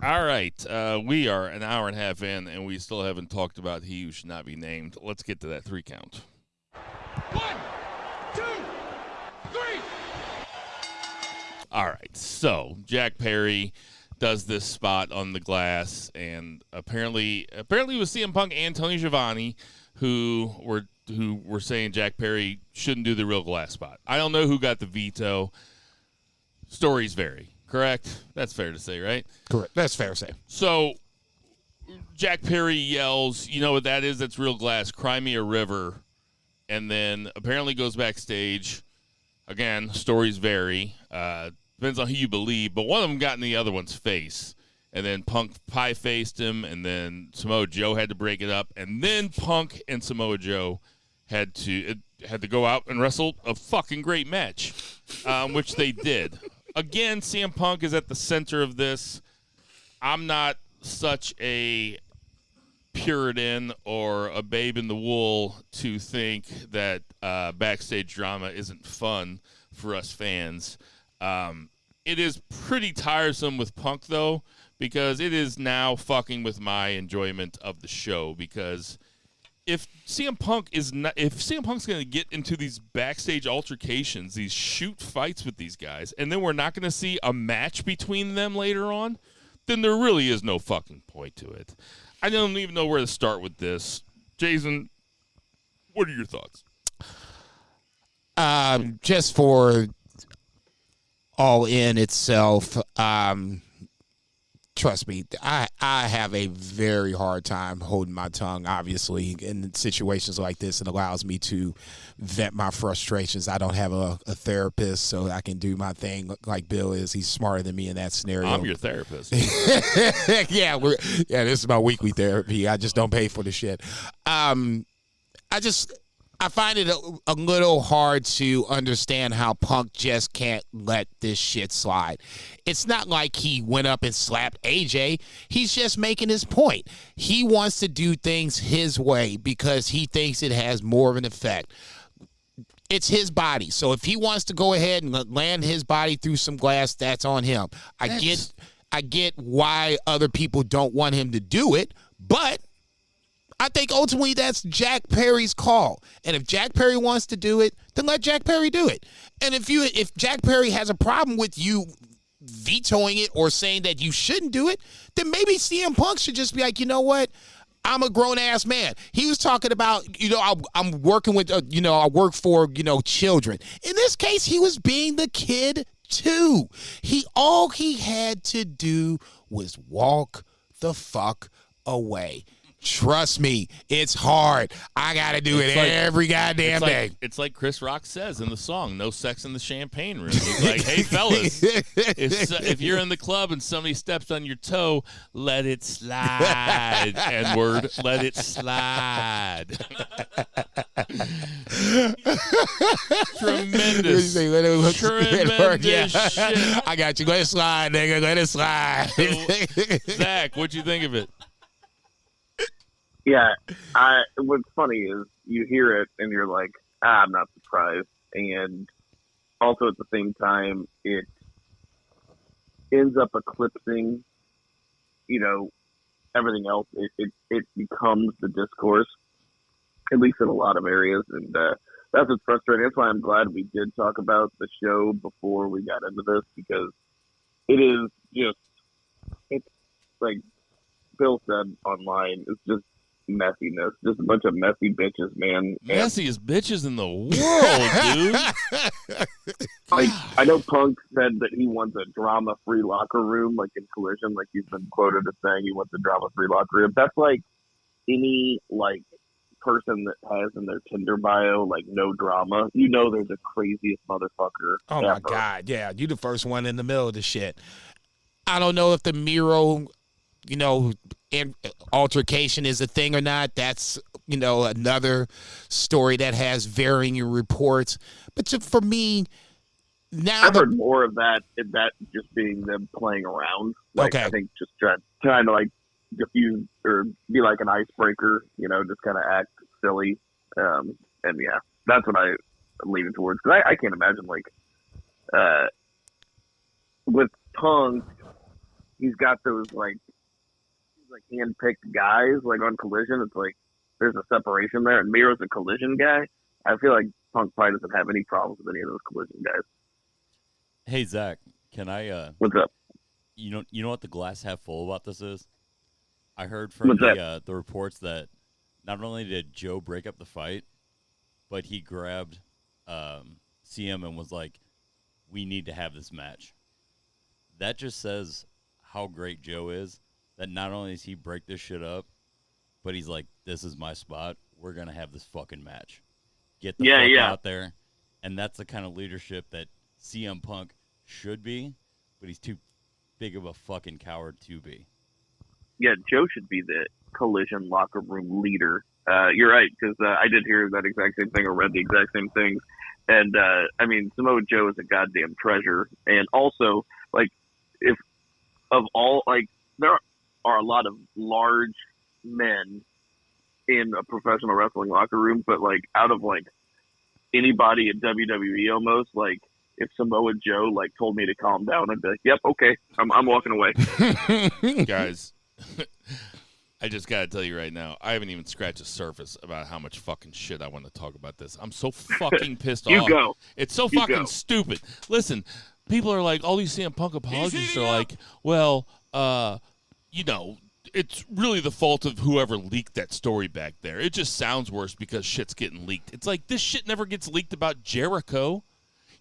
All right. We are an hour and a half in, and we still haven't talked about he who should not be named. Let's get to that 3 count. 1, 2, 3. All right, so Jack Perry does this spot on the glass, and apparently it was CM Punk and Tony Schiavone who were saying Jack Perry shouldn't do the real glass spot. I don't know who got the veto. Stories vary, correct? That's fair to say, right? Correct. That's fair to say. So Jack Perry yells, you know what that is? That's real glass. Cry me a river. And then apparently goes backstage. Again, stories vary. Depends on who you believe, but one of them got in the other one's face, and then Punk pie-faced him, and then Samoa Joe had to break it up, and then Punk and Samoa Joe had to go out and wrestle a fucking great match, which they did. Again, CM Punk is at the center of this. I'm not such a Puritan or a babe in the wool to think that backstage drama isn't fun for us fans. It is pretty tiresome with Punk, though, because it is now fucking with my enjoyment of the show. Because if CM Punk's going to get into these backstage altercations, these shoot fights with these guys, and then we're not going to see a match between them later on, then there really is no fucking point to it. I don't even know where to start with this. Jason, what are your thoughts? Just for All In itself, trust me, I have a very hard time holding my tongue, obviously, in situations like this. It allows me to vent my frustrations. I don't have a therapist, so I can do my thing like Bill is. He's smarter than me in that scenario. I'm your therapist. Yeah, this is my weekly therapy. I just don't pay for the shit. I find it a little hard to understand how Punk just can't let this shit slide. It's not like he went up and slapped AJ. He's just making his point. He wants to do things his way because he thinks it has more of an effect. It's his body. So if he wants to go ahead and land his body through some glass, that's on him. I get why other people don't want him to do it, but I think ultimately that's Jack Perry's call. And if Jack Perry wants to do it, then let Jack Perry do it. And if Jack Perry has a problem with you vetoing it or saying that you shouldn't do it, then maybe CM Punk should just be like, you know what? I'm a grown-ass man. He was talking about, I'm working with, I work for, children. In this case, he was being the kid, too. All he had to do was walk the fuck away. Trust me, it's hard. I got to do it every goddamn day. It's like Chris Rock says in the song, "No sex in the champagne room." He's like, "Hey, fellas, if you're in the club and somebody steps on your toe, let it slide." N-word, let it slide. Tremendous. Tremendous shit. I got you. Let it slide, nigga. Let it slide. So, Zach, what'd you think of it? Yeah, what's funny is you hear it and you're like, I'm not surprised. And also at the same time, it ends up eclipsing, everything else. It becomes the discourse, at least in a lot of areas. And that's what's frustrating. That's why I'm glad we did talk about the show before we got into this, because it is it's like Bill said online, it's just messiness, just a bunch of messy bitches, man. Messiest bitches in the world, dude. I know Punk said that he wants a drama-free locker room, like in Collision, like he's been quoted as saying he wants a drama-free locker room. That's like any person that has in their Tinder bio no drama. They're the craziest motherfucker. Oh ever. my God, yeah, you the first one in the middle of the shit. I don't know if the Miro, and altercation is a thing or not. That's, another story that has varying reports. But for me, now I've heard more of that just being them playing around. Okay. I think just trying to diffuse or be like an icebreaker, just kind of act silly. And yeah, that's what I'm leaning towards. Because I can't imagine with Punk, he's got those hand-picked guys on Collision. It's there's a separation there, and Miro's a Collision guy. I feel like Punk probably doesn't have any problems with any of those Collision guys. Hey Zach, can I? What's up? You know what the glass half full about this is? I heard from the reports that not only did Joe break up the fight, but he grabbed CM and was like, "We need to have this match." That just says how great Joe is. That not only does he break this shit up, but he's like, "This is my spot. We're gonna have this fucking match. Get the fuck out there." And that's the kind of leadership that CM Punk should be, but he's too big of a fucking coward to be. Yeah, Joe should be the Collision locker room leader. You're right, because I did hear that exact same thing or read the exact same thing. And, Samoa Joe is a goddamn treasure. And also, if of all, there are a lot of large men in a professional wrestling locker room, but, out of, anybody in WWE almost, if Samoa Joe, told me to calm down, I'd be like, yep, okay, I'm walking away. Guys, I just got to tell you right now, I haven't even scratched the surface about how much fucking shit I want to talk about this. I'm so fucking pissed off. Go. It's so fucking stupid. Listen, people are like, all these CM Punk apologists are like, well, it's really the fault of whoever leaked that story back there. It just sounds worse because shit's getting leaked. It's like, this shit never gets leaked about Jericho.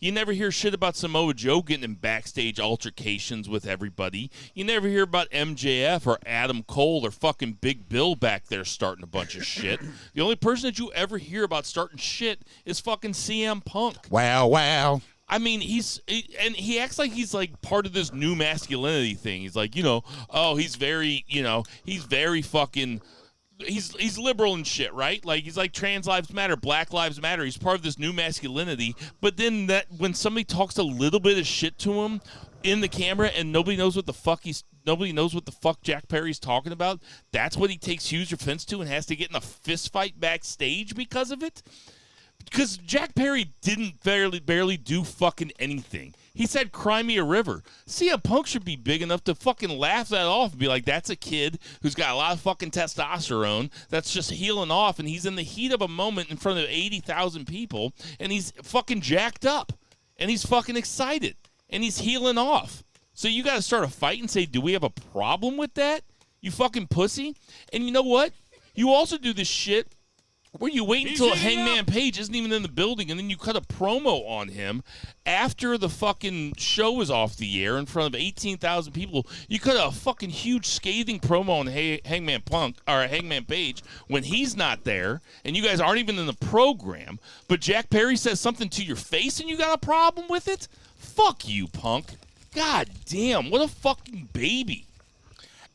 You never hear shit about Samoa Joe getting in backstage altercations with everybody. You never hear about MJF or Adam Cole or fucking Big Bill back there starting a bunch of shit. The only person that you ever hear about starting shit is fucking CM Punk. Wow. I mean, he acts like he's like part of this new masculinity thing. He's like, he's very fucking, he's liberal and shit, right? Like he's like trans lives matter, black lives matter. He's part of this new masculinity. But then when somebody talks a little bit of shit to him in the camera and nobody knows what the fuck Jack Perry's talking about, that's what he takes huge offense to and has to get in a fist fight backstage because of it. Because Jack Perry didn't barely do fucking anything. He said, "Cry me a river." CM Punk should be big enough to fucking laugh that off and be like, that's a kid who's got a lot of fucking testosterone that's just healing off, and he's in the heat of a moment in front of 80,000 people, and he's fucking jacked up, and he's fucking excited, and he's healing off. So you got to start a fight and say, do we have a problem with that? You fucking pussy. And you know what? You also do this shit where you wait until Hangman Page isn't even in the building, and then you cut a promo on him after the fucking show is off the air in front of 18,000 people. You cut a fucking huge scathing promo on Hangman Page when he's not there, and you guys aren't even in the program. But Jack Perry says something to your face, and you got a problem with it? Fuck you, Punk. God damn, what a fucking baby.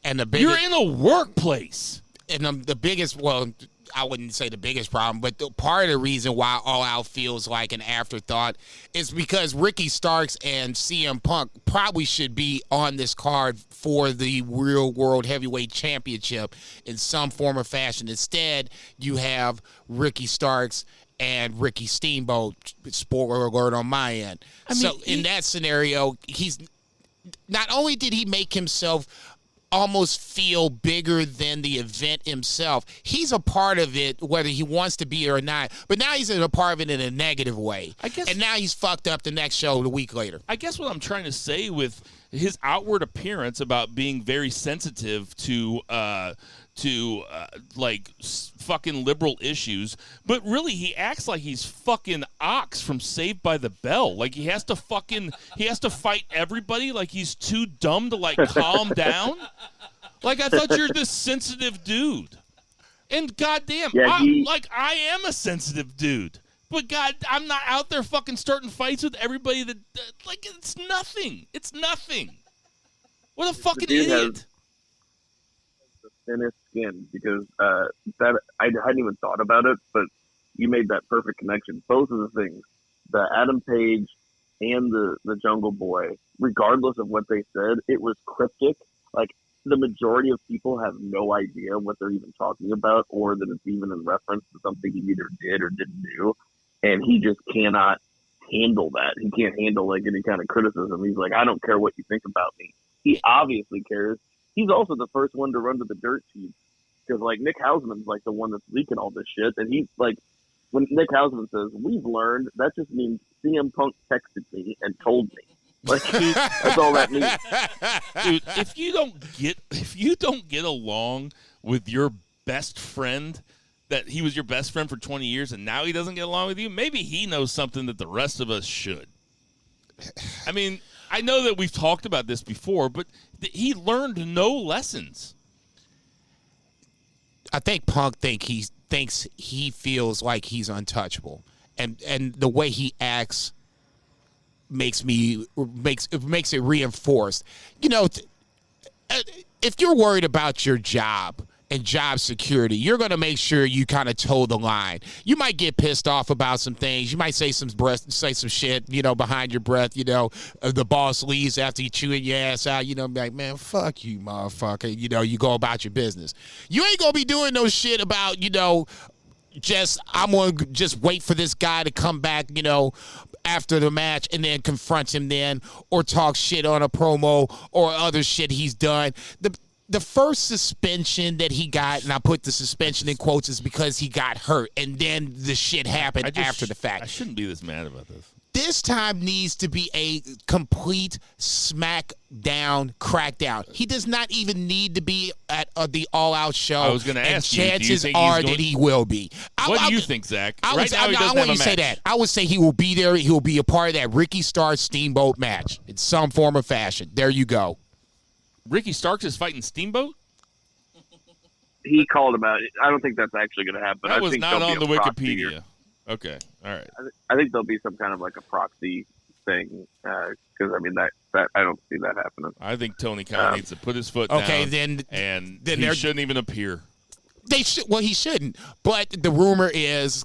And you're in a workplace. And the biggest, well, I wouldn't say the biggest problem, but part of the reason why All Out feels like an afterthought is because Ricky Starks and CM Punk probably should be on this card for the Real World Heavyweight Championship in some form or fashion. Instead, you have Ricky Starks and Ricky Steamboat. Spoiler alert on my end. In that scenario, he's not only did he make himself almost feel bigger than the event himself. He's a part of it, whether he wants to be or not. But now he's a part of it in a negative way. And now he's fucked up the next show a week later. I guess what I'm trying to say with his outward appearance about being very sensitive to fucking liberal issues, but really he acts like he's fucking Ox from Saved by the Bell. Like he has to fight everybody like he's too dumb to like calm down. Like I thought you're this sensitive dude. And goddamn, I am a sensitive dude. But God, I'm not out there fucking starting fights with everybody that it's nothing. It's nothing. What a fucking idiot. Thinnest skin, because that I hadn't even thought about it, but you made that perfect connection. Both of the things, the Adam Page and the Jungle Boy, regardless of what they said, it was cryptic. Like the majority of people have no idea what they're even talking about, or that it's even in reference to something he either did or didn't do, and he just cannot handle that. He can't handle like any kind of criticism. He's like, I don't care what you think about me. He obviously cares. He's also the first one to run to the dirt sheet, because like Nick Hausman's like the one that's leaking all this shit, and he's like, when Nick Hausman says we've learned, that just means CM Punk texted me and told me. Like that's all that means. Dude, if you don't get along with your best friend, that he was your best friend for 20 years and now he doesn't get along with you, maybe he knows something that the rest of us should. I mean, I know that we've talked about this before, but he learned no lessons. I think Punk thinks he feels like he's untouchable, and the way he acts makes it reinforced. You know, if you're worried about your job and job security, you're going to make sure you kind of toe the line. You might get pissed off about some things. You might say some shit, you know, behind your breath, you know, the boss leaves after you chewing your ass out, you know, be like, man, fuck you, motherfucker. You know, you go about your business. You ain't going to be doing no shit about, you know, I'm going to just wait for this guy to come back, you know, after the match and then confront him then, or talk shit on a promo or other shit he's done. The first suspension that he got, and I put the suspension in quotes, is because he got hurt, and then the shit happened after the fact. I shouldn't be this mad about this. This time needs to be a complete smackdown, crackdown. He does not even need to be at the all-out show. I was going to ask you, do you chances think are he's going- that he will be. What do you think, Zach? I Right now, he doesn't want have you a to say match. that. I would say he will be there. He will be a part of that Ricky Starks Steamboat match in some form or fashion. There you go. Ricky Starks is fighting Steamboat? He called about it. I don't think that's actually going to happen. That I was think not there'll on be the a proxy Wikipedia. Okay, all right. I think there'll be some kind of like a proxy thing because I mean that I don't see that happening. I think Tony Khan needs to put his foot down. Okay, then he shouldn't even appear. They should. Well, he shouldn't. But the rumor is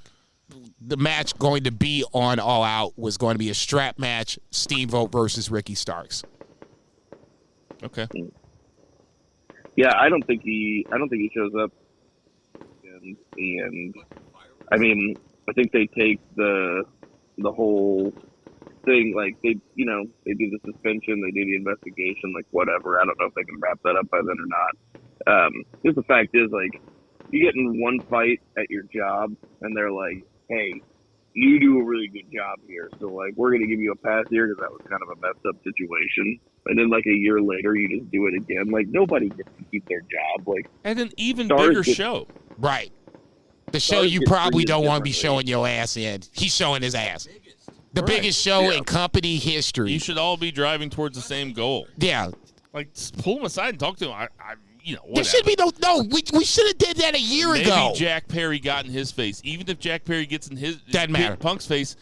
the match going to be on All Out was going to be a strap match: Steamboat versus Ricky Starks. Okay. Yeah, I don't think he shows up. And I mean, I think they take the whole thing like they do the suspension, they do the investigation, like whatever. I don't know if they can wrap that up by then or not. Just the fact is, like, you get in one fight at your job, and they're like, "Hey, you do a really good job here, so like we're gonna give you a pass here because that was kind of a messed up situation." And then like a year later, you just do it again. Like nobody gets to keep their job. Like, and an even Stars bigger get- show. Right. The show Stars you get probably treated don't want to be differently. showing your ass in. He's showing his ass. The Right. biggest show Yeah. in company history. You should all be driving towards the same goal. Yeah. Like, pull him aside and talk to him. Whatever. There should be no. We should have did that a year Maybe ago. Jack Perry got in his face. Even if Jack Perry gets in his Doesn't matter. Punk's face,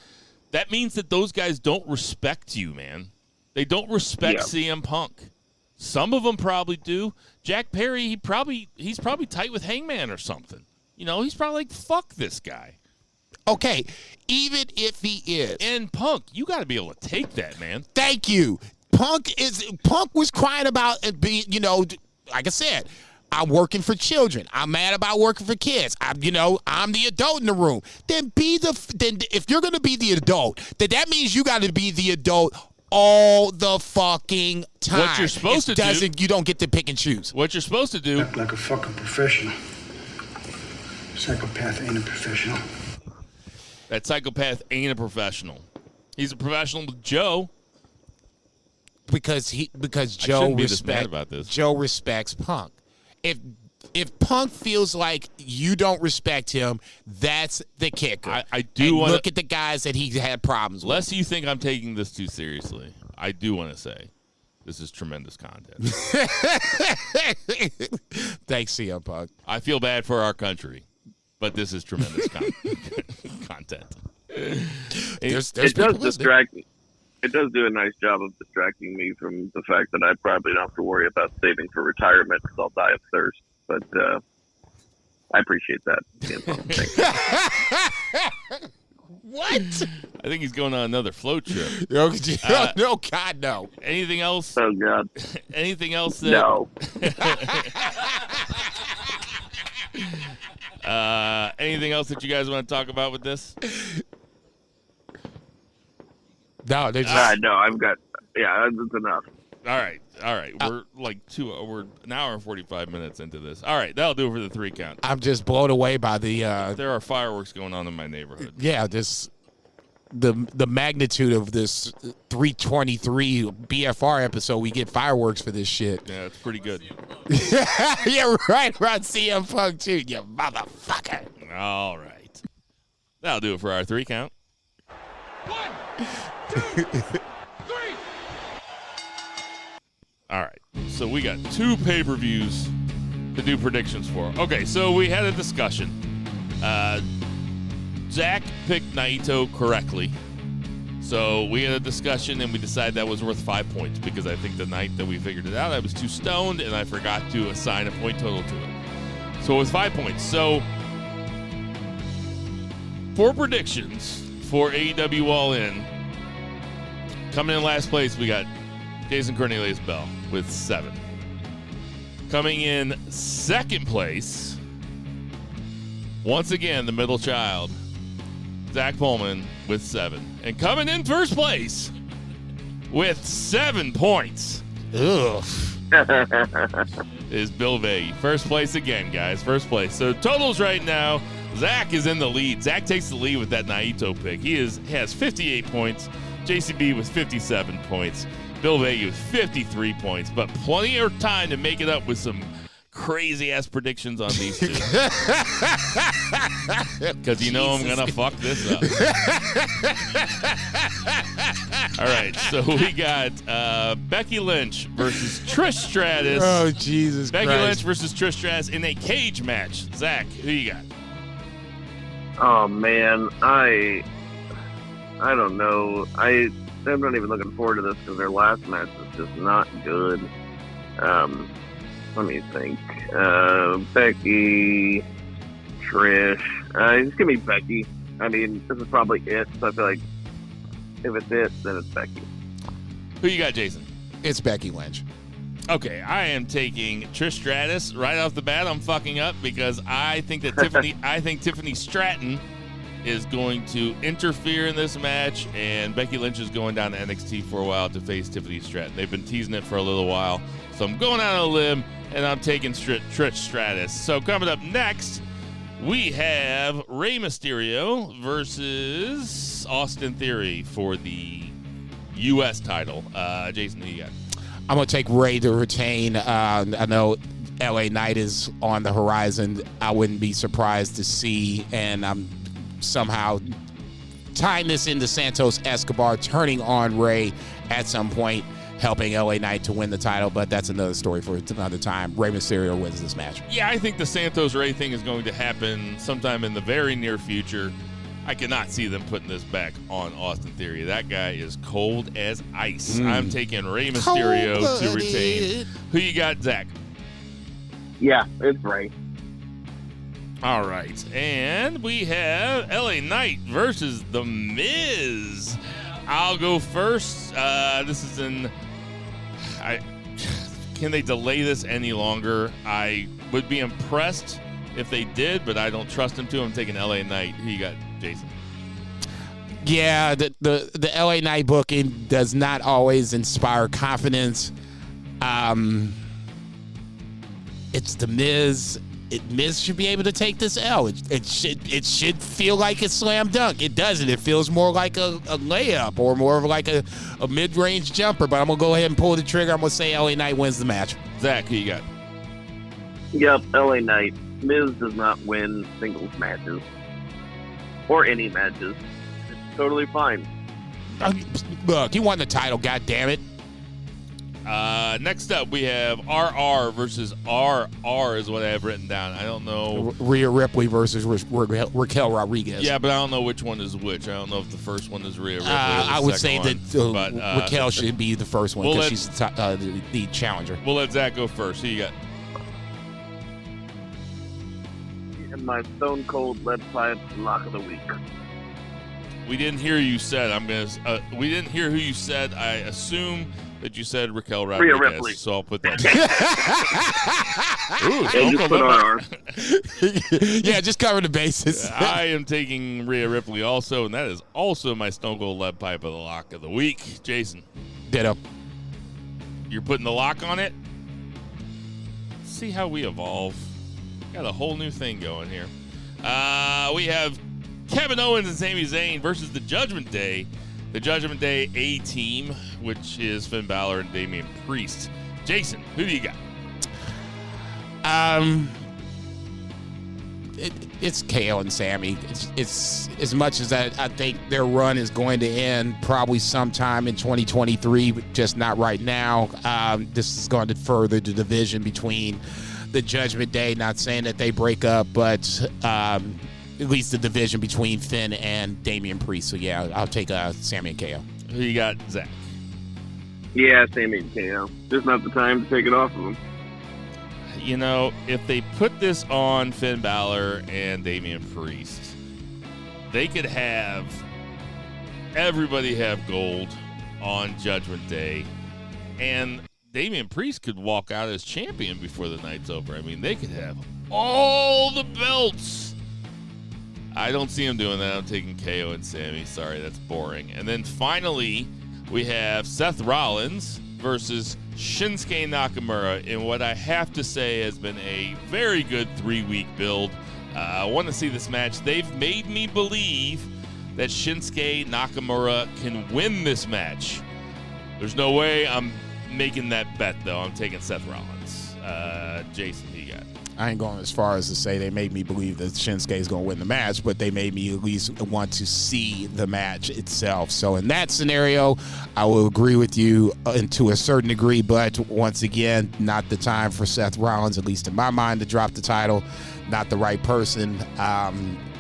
that means that those guys don't respect you, man. They don't respect Yeah. CM Punk. Some of them probably do. Jack Perry, he's probably tight with Hangman or something. He's probably like, fuck this guy. Okay, even if he is. And Punk, you got to be able to take that, man. Thank you. Punk was crying about it being, like I said, I'm working for children. I'm mad about working for kids. I'm the adult in the room. Then if you're gonna be the adult, then that means you got to be the adult all the fucking time. What you're supposed to do- you don't get to pick and choose. What you're supposed to do, Act like a fucking professional. Psychopath ain't a professional. that psychopath ain't a professional. He's a professional with Joe. Because Joe shouldn't be this mad about this. Joe respects Punk. If Punk feels like you don't respect him, that's the kicker. I do want look at the guys that he had problems with. Lest you think I'm taking this too seriously, I do want to say this is tremendous content. Thanks, CM Punk. I feel bad for our country, but this is tremendous content. There's it people does listening. distract me. It does do a nice job of distracting me from the fact that I probably don't have to worry about saving for retirement because I'll die of thirst. But I appreciate that. Thanks. What? I think he's going on another float trip. No, God, no. Anything else? Oh God, Anything else? That, no. Anything else that you guys want to talk about with this? No, they're just, No, I've got. Yeah, that's enough. All right. We're we're an hour and 45 minutes into this. All right, that'll do it for the 3 count. I'm just blown away by the There are fireworks going on in my neighborhood. the magnitude of this 323 BFR episode. We get fireworks for this shit. Yeah, it's pretty good. Yeah, right around CM Punk too, you motherfucker. All right. That'll do it for our 3 count. 1, 2, 3. All right. So we got 2 pay-per-views to do predictions for. Okay, so we had a discussion. Zach picked Naito correctly. So we had a discussion and we decided that was worth 5 points because I think the night that we figured it out, I was too stoned and I forgot to assign a point total to it. So it was 5 points. So 4 predictions for AEW All In. Coming in last place, we got Jason Cornelius Bell with 7. Coming in second place, once again, the middle child, Zach Pullman with 7. And coming in first place with 7 points Ugh. is Bill Vagey. First place again, guys. First place. So totals right now Zach is in the lead. Zach takes the lead with that Naito pick. He has 58 points. JCB with 57 points. Bill Vega with 53 points. But plenty of time to make it up with some crazy-ass predictions on these two. Because you know I'm going to fuck this up. All right, so we got Becky Lynch versus Trish Stratus. Oh, Jesus Becky Christ. Lynch versus Trish Stratus in a cage match. Zach, who you got? Oh man, I don't know. I'm not even looking forward to this because their last match was just not good. Let me think. Becky, Trish. Just give me Becky. I mean, this is probably it. So I feel like if it's it, then it's Becky. Who you got, Jason? It's Becky Lynch. Okay, I am taking Trish Stratus right off the bat. I'm fucking up because I think that Tiffany Stratton is going to interfere in this match, and Becky Lynch is going down to NXT for a while to face Tiffany Stratton. They've been teasing it for a little while, so I'm going out on a limb, and I'm taking Trish Stratus. So coming up next, we have Rey Mysterio versus Austin Theory for the U.S. title. Jason, who you got? I'm going to take Ray to retain. I know LA Knight is on the horizon. I wouldn't be surprised to see, and I'm somehow tying this into Santos Escobar turning on Ray at some point, helping LA Knight to win the title, but that's another story for another time. Rey Mysterio wins this match. Yeah, I think the Santos Ray thing is going to happen sometime in the very near future. I cannot see them putting this back on Austin Theory. That guy is cold as ice. I'm taking Rey Mysterio to retain. Who you got, Zach? Yeah, it's Ray. All right. And we have LA Knight versus The Miz. I'll go first. This is can they delay this any longer? I would be impressed if they did, but I don't trust them to. I'm taking LA Knight. Who you got, Jason? Yeah, the LA Knight booking does not always inspire confidence. It's The Miz. Miz should be able to take this L. It should feel like it's slam dunk. It doesn't. It feels more like a layup or more of like a mid-range jumper. But I'm going to go ahead and pull the trigger. I'm going to say LA Knight wins the match. Zach, who you got? Yep, LA Knight. Miz does not win singles matches. Or any matches. It's totally fine. Look, he won the title, goddammit. Next up, we have RR versus RR is what I have written down. I don't know. Rhea Ripley versus Raquel Rodriguez. Yeah, but I don't know which one is which. I don't know if the first one is Rhea Ripley or the I would say second that one. Raquel should be the first one because she's the challenger. We'll let Zach go first. Who you got? And my Stone Cold Lead Pipe lock of the week. We didn't hear you said. We didn't hear who you said. I assume that you said Raquel Rodriguez. Rhea Ripley. So I'll put that down. Ooh, And just put RR. Yeah, just cover the bases. I am taking Rhea Ripley also, and that is also my Stone Cold Lead Pipe of the lock of the week. Jason, Ditto. you're putting the lock on it? See how we evolve. Got a whole new thing going here. We have Kevin Owens and Sami Zayn versus the Judgment Day. The Judgment Day A-Team, which is Finn Balor and Damian Priest. Jason, who do you got? It's KO and Sammy. It's as much as I think their run is going to end probably sometime in 2023, but just not right now. This is going to further the division between the Judgment Day. Not saying that they break up, but at least the division between Finn and Damian Priest. So yeah, I'll take Sammy and KO. Who you got, Zach? Yeah, Sammy and KO. Just not the time to take it off of them. You know, if they put this on Finn Balor and Damian Priest, they could have everybody have gold on Judgment Day, and Damian Priest could walk out as champion before the night's over. I mean, they could have all the belts. I don't see him doing that. I'm taking KO and Sammy. Sorry, that's boring. And then finally, we have Seth Rollins versus Shinsuke Nakamura in what I have to say has been a very good 3-week build. I want to see this match. They've made me believe that Shinsuke Nakamura can win this match. There's no way I'm making that bet, though. I'm taking Seth Rollins. Jason, who you got? I ain't going as far as to say they made me believe that Shinsuke is going to win the match, but they made me at least want to see the match itself. So in that scenario, I will agree with you to a certain degree, but once again, not the time for Seth Rollins, at least in my mind, to drop the title. Not the right person.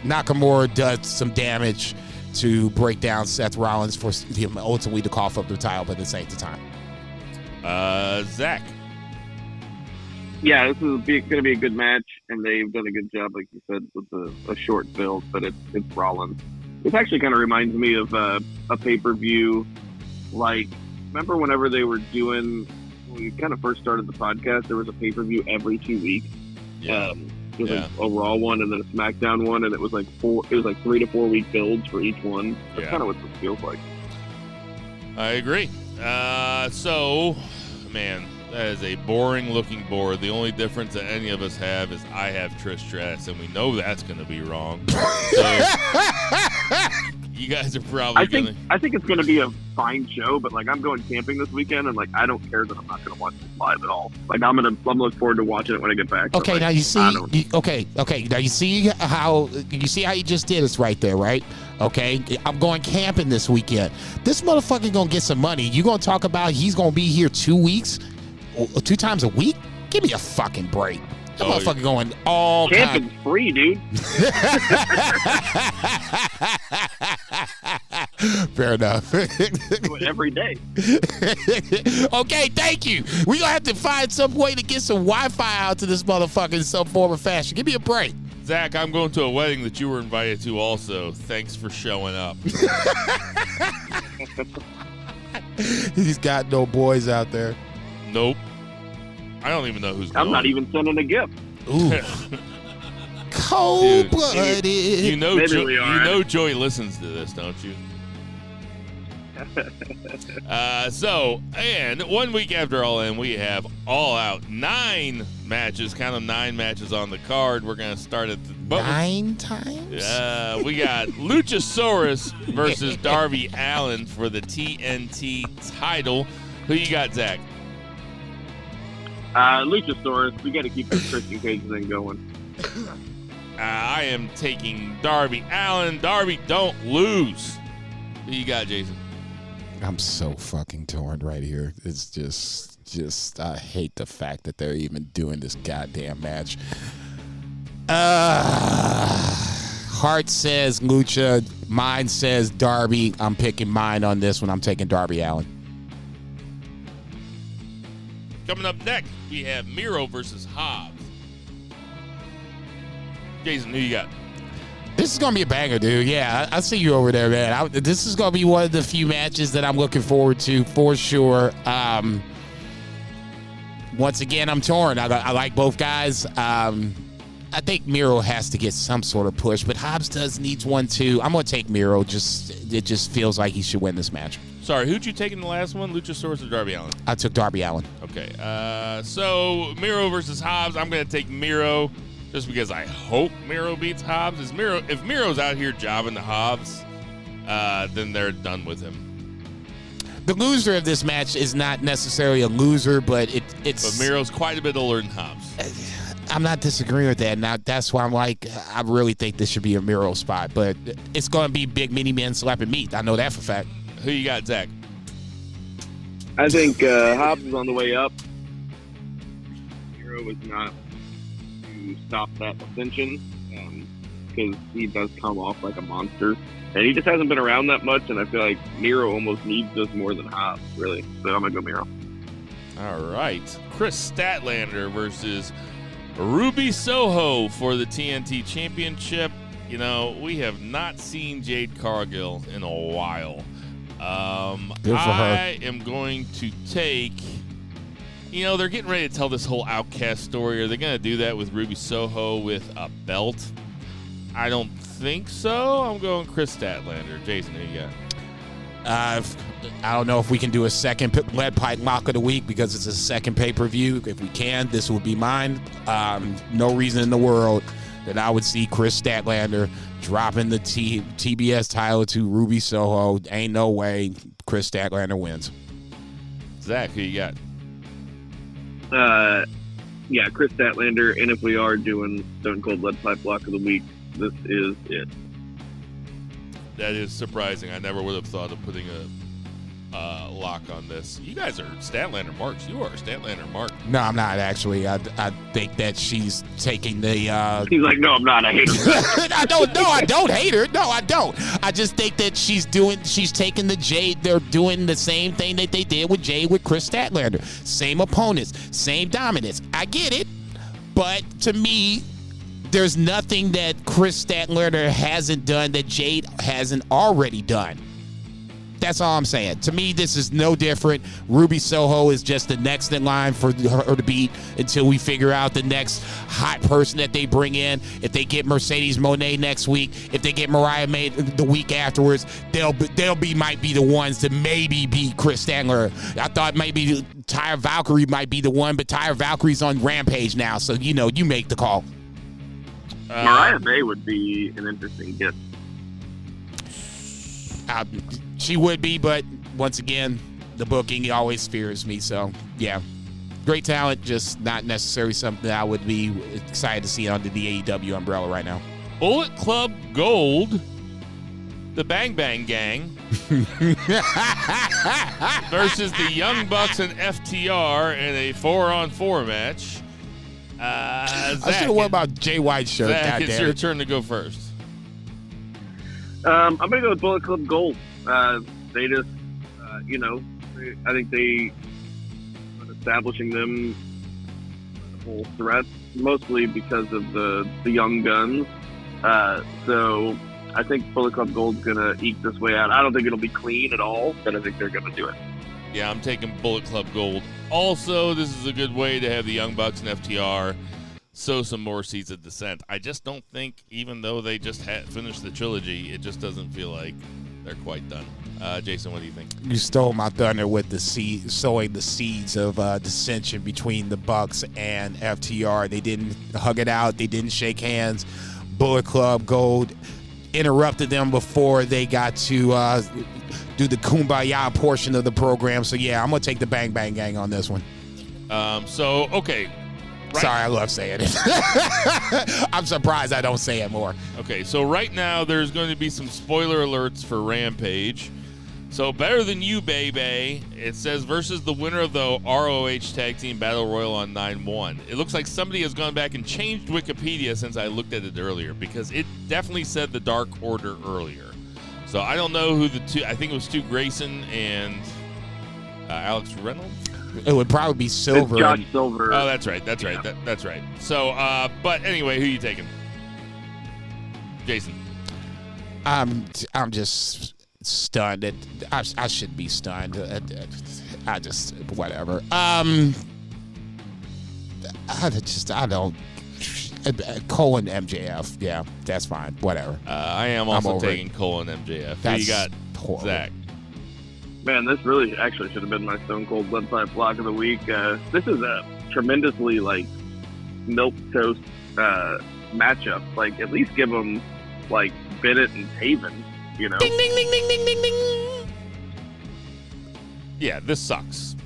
Nakamura does some damage to break down Seth Rollins for him ultimately to cough up the title, but this ain't the time. Zach. Yeah, this is going to be a good match, and they've done a good job, like you said, with a short build, but it's Rollins. This actually kind of reminds me of a pay-per-view. Like, remember whenever they were doing, when we kind of first started the podcast, there was a pay-per-view every 2 weeks. Yeah. It was like a Raw one and then a SmackDown one, and it was like 3 to 4 week builds for each one. That's kind of what this feels like. I agree. So, man, that is a boring-looking board. The only difference that any of us have is I have Trish Stratus, and we know that's going to be wrong. So, you guys are probably I think it's going to be a fine show, but like I'm going camping this weekend, and like I don't care that I'm not going to watch it live at all. Like I'm look forward to watching it when I get back. Okay, like, now you see. Okay. Now you see how you just did us right there, right? Okay, I'm going camping this weekend. This motherfucker gonna get some money. You gonna talk about he's gonna be here 2 weeks, 2 times a week? Give me a fucking break. That motherfucker going all camping's free, dude. Fair enough. Do it every day. Okay, thank you. We gonna have to find some way to get some Wi-Fi out to this motherfucker in some form or fashion. Give me a break. Zach, I'm going to a wedding that you were invited to also. Thanks for showing up. He's got no boys out there. Nope. I don't even know who's going. I'm not even sending a gift. Ooh. Cold-blooded. You know Joey listens to this, don't you? And 1 week after All In, we have All Out. 9 matches, count them, 9 matches on the card. We're going to start at the... 9 times? We got Luchasaurus versus Darby Allin for the TNT title. Who you got, Zach? Luchasaurus. We got to keep this Christian Cage thing going. I am taking Darby Allin. Darby, don't lose. Who you got, Jason? I'm so fucking torn right here. It's just I hate the fact that they're even doing this goddamn match. Heart says Lucha. Mine says Darby. I'm picking mine on this one. I'm taking Darby Allin. Coming up next, we have Miro versus Hobbs. Jason, who you got? This is going to be a banger, dude. Yeah, I see you over there, man. This is going to be one of the few matches that I'm looking forward to for sure. Once again, I'm torn. I like both guys. I think Miro has to get some sort of push, but Hobbs needs one too. I'm going to take Miro. It just feels like he should win this match. Sorry, who'd you take in the last one? Luchasaurus or Darby Allin? I took Darby Allin. Okay. So Miro versus Hobbs. I'm going to take Miro. Just because I hope Miro beats Hobbs. If Miro's out here jobbing the Hobbs, then they're done with him. The loser of this match is not necessarily a loser, but it's... But Miro's quite a bit older than Hobbs. I'm not disagreeing with that. Now, that's why I'm like, I really think this should be a Miro spot, but it's going to be big mini men slapping meat. I know that for a fact. Who you got, Zach? I think Hobbs is on the way up. Miro is not to stop that ascension because he does come off like a monster, and he just hasn't been around that much. And I feel like Miro almost needs this more than Hobbs, really. So I'm gonna go Miro. All right, Chris Statlander versus Ruby Soho for the TNT Championship. You know, we have not seen Jade Cargill in a while. Good for her. I am going to take... You know, they're getting ready to tell this whole Outcast story. Are they going to do that with Ruby Soho with a belt? I don't think so. I'm going Chris Statlander. Jason, who you got? I don't know if we can do a second lead pipe lock of the week because it's a second pay-per-view. If we can, this will be mine. No reason in the world then I would see Chris Statlander dropping the TBS title to Ruby Soho. Ain't no way Chris Statlander wins. Zach, who you got? Yeah, Chris Statlander. And if we are doing Stone Cold Lead Pipe Block of the Week, this is it. That is surprising. I never would have thought of putting a lock on this. You guys are Statlander marks. You are Statlander mark. No, I'm not actually. I think that she's taking the. He's like, no, I'm not. I hate her. I don't hate her. No, I don't. I just think that she's taking the Jade. They're doing the same thing that they did with Jade with Chris Statlander. Same opponents, same dominance. I get it, but to me, there's nothing that Chris Statlander hasn't done that Jade hasn't already done. That's all I'm saying. To me, this is no different. Ruby Soho is just the next in line for her to beat until we figure out the next hot person that they bring in. If they get Mercedes Moné next week, if they get Mariah May the week afterwards, might be the ones to maybe beat Chris Statlander. I thought maybe Tyra Valkyrie might be the one, but Tyra Valkyrie's on Rampage now, so you make the call. Mariah May would be an interesting gift. She would be, but once again, the booking always fears me. So, yeah, great talent, just not necessarily something that I would be excited to see under the AEW umbrella right now. Bullet Club Gold, the Bang Bang Gang, versus the Young Bucks and FTR in a 4-on-4 match. Zach, I should have won about Jay White's shirt. Zach, it's your turn to go first. I'm going to go with Bullet Club Gold. They just, I think they are establishing them whole threat, mostly because of the young guns. So I think Bullet Club Gold's going to eke this way out. I don't think it'll be clean at all, but I think they're going to do it. Yeah, I'm taking Bullet Club Gold. Also, this is a good way to have the Young Bucks and FTR sow some more seeds of dissent. I just don't think, even though they just finished the trilogy, it just doesn't feel like they're quite done. Jason, what do you think? You stole my thunder with sowing the seeds of dissension between the Bucks and FTR. They didn't hug it out. They didn't shake hands. Bullet Club Gold interrupted them before they got to do the Kumbaya portion of the program. So, yeah, I'm going to take the Bang Bang Gang on this one. Okay. Right. Sorry, I love saying it. I'm surprised I don't say it more. Okay, so right now there's going to be some spoiler alerts for Rampage. So Better Than You, baby. It says versus the winner of the ROH Tag Team Battle Royal on 9/1. It looks like somebody has gone back and changed Wikipedia since I looked at it earlier, because it definitely said the Dark Order earlier. So I don't know who the two. I think it was Stu Grayson and Alex Reynolds. It would probably be Silver. It's Josh Silver. Oh, that's right. That's right. That's right. So, but anyway, who you taking? Jason. I'm just stunned. I should be stunned. I just whatever. I don't. Cole and MJF. Yeah, that's fine. Whatever. I am also taking Cole and MJF. Who you got, horrible. Zach? Man, this really actually should have been my Stone Cold Lead Pipe Block of the Week. This is a tremendously, milquetoast matchup. At least give them, Bennett and Taven, you know? Ding, ding, ding, ding, ding, ding, ding. Yeah, this sucks.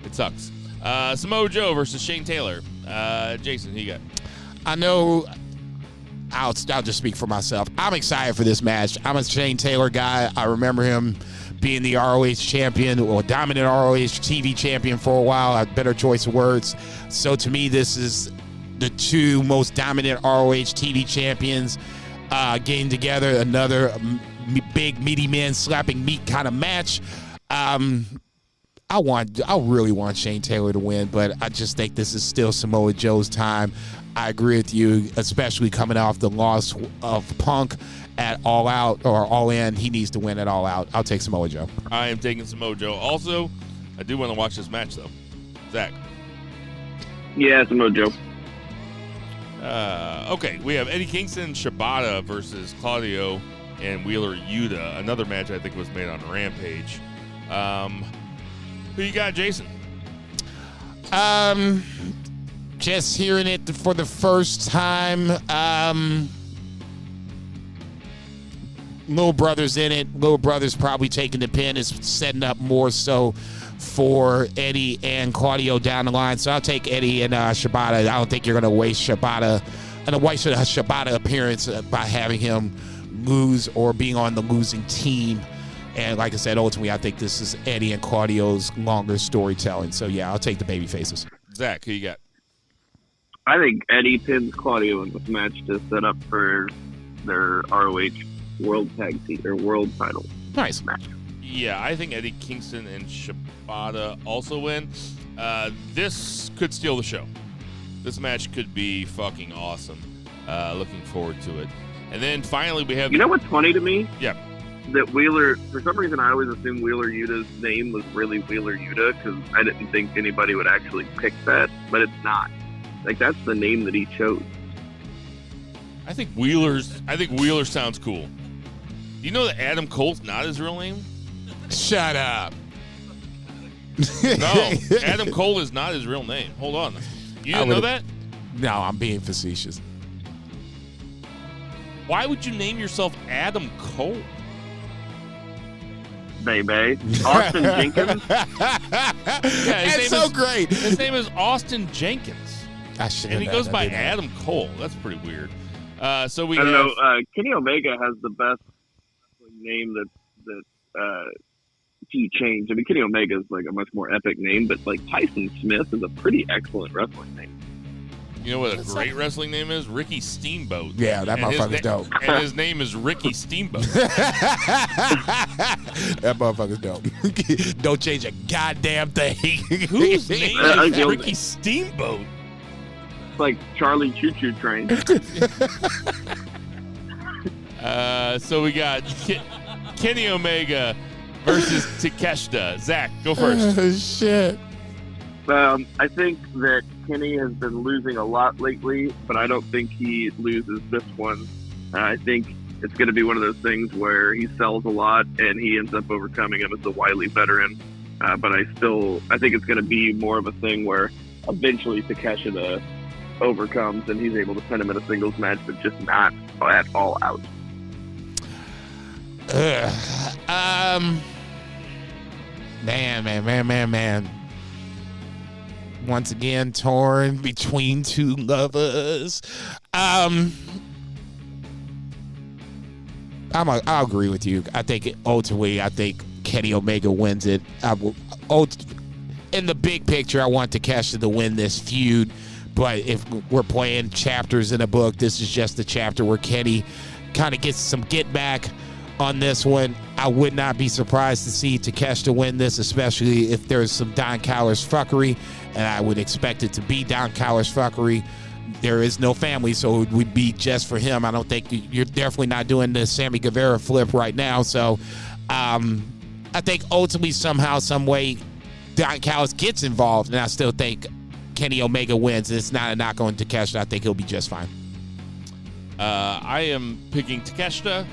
It sucks. Samoa Joe versus Shane Taylor. Jason, who you got? I know. I'll just speak for myself. I'm excited for this match. I'm a Shane Taylor guy. I remember him being the ROH champion or dominant ROH TV champion for a while. A better choice of words. So to me, this is the two most dominant ROH TV champions getting together. Another big meaty men slapping meat kind of match. I really want Shane Taylor to win, but I just think this is still Samoa Joe's time. I agree with you, especially coming off the loss of Punk at All Out or All In. He needs to win at All Out. I'll take Samoa Joe. I am taking Samoa Joe. Also, I do want to watch this match, though. Zach. Yeah, Samoa Joe. Okay, we have Eddie Kingston, Shibata versus Claudio and Wheeler Yuta. Another match I think was made on Rampage. Who you got, Jason? Just hearing it for the first time. Little Brother's in it. Little Brother's probably taking the pin. Is setting up more so for Eddie and Claudio down the line. So I'll take Eddie and Shibata. I don't think you're going to waste Shibata and a waste of a Shibata appearance by having him lose or being on the losing team. And like I said, ultimately, I think this is Eddie and Claudio's longer storytelling. So yeah, I'll take the baby faces. Zach, who you got? I think Eddie pins Claudio in this match to set up for their ROH World Tag Team or World Title. Nice match. Yeah, I think Eddie Kingston and Shibata also win. This could steal the show. This match could be fucking awesome. Looking forward to it. And then finally we have... You know what's funny to me? Yeah. That Wheeler, for some reason I always assumed Wheeler Yuta's name was really Wheeler Yuta because I didn't think anybody would actually pick that, but it's not. Like, that's the name that he chose. I think Wheeler sounds cool. Do you know that Adam Cole's not his real name? Shut up. No, Adam Cole is not his real name. Hold on. You didn't know that? No, I'm being facetious. Why would you name yourself Adam Cole? Baby. Austin Jenkins? Yeah, That's so great. His name is Austin Jenkins. And he goes by Adam Cole. That's pretty weird. So we I don't know. Kenny Omega has the best name that he changed. I mean, Kenny Omega is like a much more epic name, but like Tyson Smith is a pretty excellent wrestling name. You know what a great wrestling name is? Ricky Steamboat. Yeah, that motherfucker's dope. And his name is Ricky Steamboat. That motherfucker's dope. Don't change a goddamn thing. Whose name is Ricky Steamboat? It's like Charlie Choo Choo Train. So we got Kenny Omega versus Takeshita. Zach, go first. Oh, shit. I think that Kenny has been losing a lot lately, but I don't think he loses this one. I think it's going to be one of those things where he sells a lot and he ends up overcoming him as a wily veteran. But I think it's going to be more of a thing where eventually Takeshita overcomes and he's able to pin him in a singles match, but just not at all out. Man. Once again, torn between two lovers. I'll agree with you. I think ultimately, Kenny Omega wins it. In the big picture, I want Takeshita to win this feud. But if we're playing chapters in a book, this is just the chapter where Kenny kind of gets some get back on this one. I would not be surprised to see Takeshita win this, especially if there's some Don Callis fuckery, and I would expect it to be Don Callis fuckery. There is no family, so it would be just for him. I don't think you're definitely not doing the Sammy Guevara flip right now. So I think ultimately, somehow, some way, Don Callis gets involved, and I still think Kenny Omega wins. It's not a knock on Takeshita. I think he'll be just fine. I am picking Takeshita,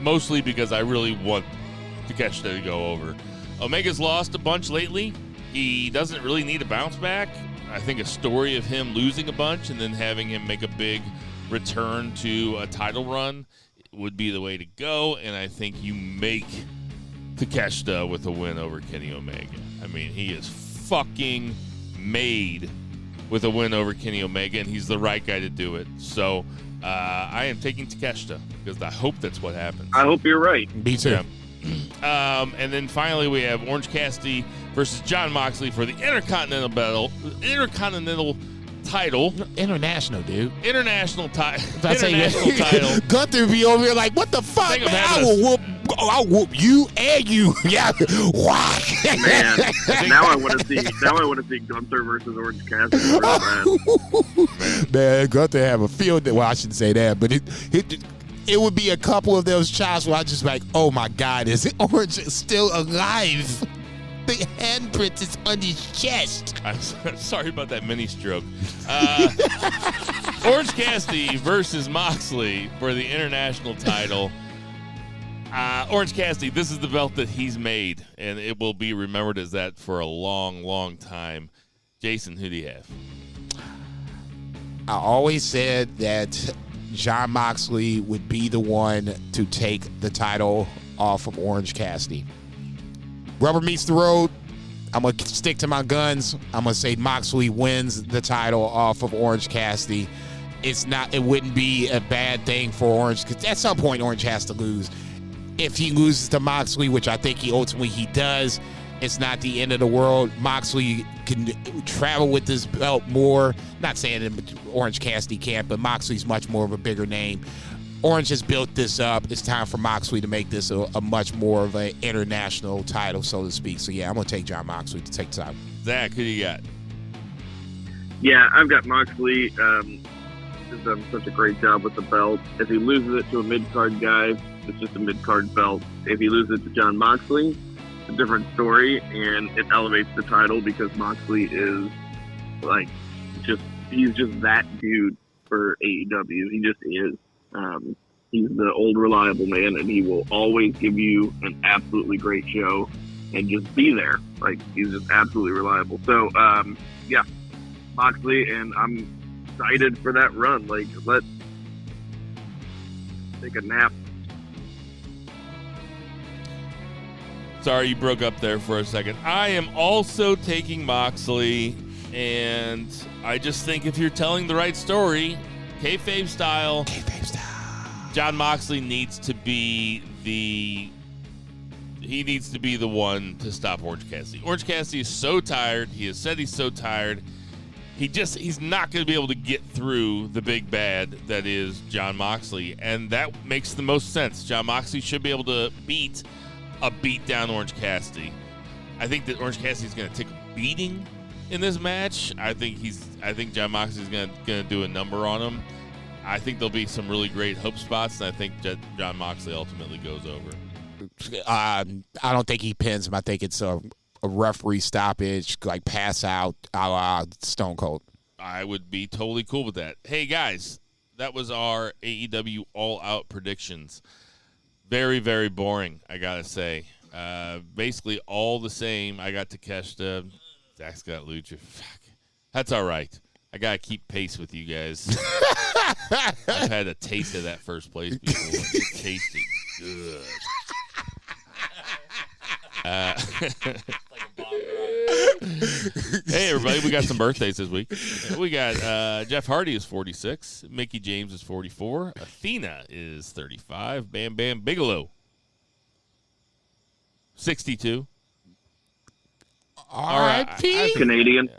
mostly because I really want Takeshita to go over. Omega's lost a bunch lately. He doesn't really need a bounce back. I think a story of him losing a bunch and then having him make a big return to a title run would be the way to go, and I think you make Takeshita with a win over Kenny Omega. I mean, he is fucking made with a win over Kenny Omega, and he's the right guy to do it. So I am taking Takeshita because I hope that's what happens. I hope you're right. Me too. Yeah. And then finally we have Orange Cassidy versus Jon Moxley for the Intercontinental title. International, dude. International title. Gunther be over here like, what the fuck, man? I'll whoop you and you. Yeah. Why? Man, now I want to see Gunther versus Orange Cassidy. Man, Gunther have a field that. Well, I shouldn't say that, but it would be a couple of those shots where I just like, oh my God, is Orange still alive? The handprint is on his chest. I'm sorry about that mini stroke. Orange Cassidy versus Moxley for the international title. Orange Cassidy, this is the belt that he's made, and it will be remembered as that for a long, long time. Jason, who do you have? I always said that Jon Moxley would be the one to take the title off of Orange Cassidy. Rubber meets the road. I'm going to stick to my guns. I'm going to say Moxley wins the title off of Orange Cassidy. It wouldn't be a bad thing for Orange, because at some point Orange has to lose. If he loses to Moxley, which I think he does, it's not the end of the world. Moxley can travel with this belt more. Not saying that Orange Cassidy can't, but Moxley's much more of a bigger name. Orange has built this up. It's time for Moxley to make this a much more of an international title, so to speak. So, yeah, I'm going to take Jon Moxley to take the title. Zach, who do you got? Yeah, I've got Moxley. He's done such a great job with the belt. If he loses it to a mid-card guy, it's just a mid-card belt. If he loses it to Jon Moxley, it's a different story, and it elevates the title because Moxley is, he's just that dude for AEW. He just is. He's the old reliable man, and he will always give you an absolutely great show and just be there. He's just absolutely reliable. So, yeah, Moxley, and I'm excited for that run. Let's take a nap. Sorry, you broke up there for a second. I am also taking Moxley, and I just think if you're telling the right story, kayfabe style, Jon Moxley needs to be the one to stop Orange Cassidy. Orange Cassidy is so tired. He has said he's so tired. He's not going to be able to get through the big bad that is Jon Moxley, and that makes the most sense. Jon Moxley should be able to beat down Orange Cassidy. I think that Orange Cassidy is going to take a beating in this match. I think Jon Moxley is going to do a number on him. I think there'll be some really great hope spots, and I think that Jon Moxley ultimately goes over. I don't think he pins him. I think it's a referee stoppage, pass out, a la Stone Cold. I would be totally cool with that. Hey, guys, that was our AEW All Out predictions. Very, very boring, I got to say. Basically all the same. I got Takeshita. Zach's got Lucha. Fuck. That's all right. I got to keep pace with you guys. I've had a taste of that first place before. It tasted good. Hey, everybody, we got some birthdays this week. We got Jeff Hardy is 46. Mickey James is 44. Athena is 35. Bam Bam Bigelow, 62. R.I.P. Canadian.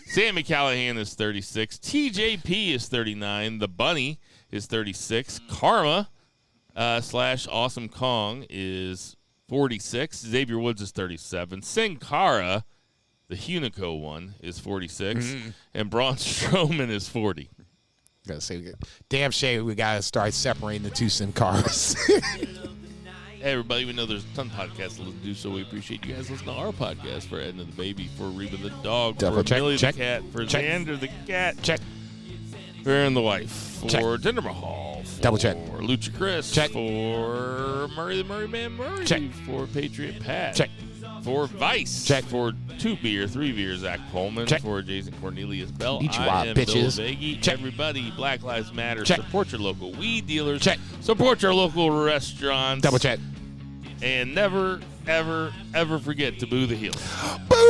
Sammy Callahan is 36. TJP is 39. The Bunny is 36. Karma / Awesome Kong is 46. Xavier Woods is 37. Sin Cara, the Hunico one, is 46. Mm-hmm. And Braun Strowman is 40. Gotta say, damn shame we gotta start separating the two Sin Caras. Hey, everybody, we know there's a ton of podcasts to listen to, so we appreciate you guys listening to our podcast. For Edna the Baby, for Reba the Dog, for Millie the Cat, for Xander the Cat, for Aaron the Wife, for Jinder Mahal, for Lucha Chris, for Murray the Murray Man Murray, for Patriot Pat, for Vice, for 2 beer, 3 beer, Zach Pullman, for Jason Cornelius Bell, I am bitches. Bill Vagey. Everybody, Black Lives Matter, support your local weed dealers, support your local restaurants, and never, ever, ever forget to boo the heel. Boo!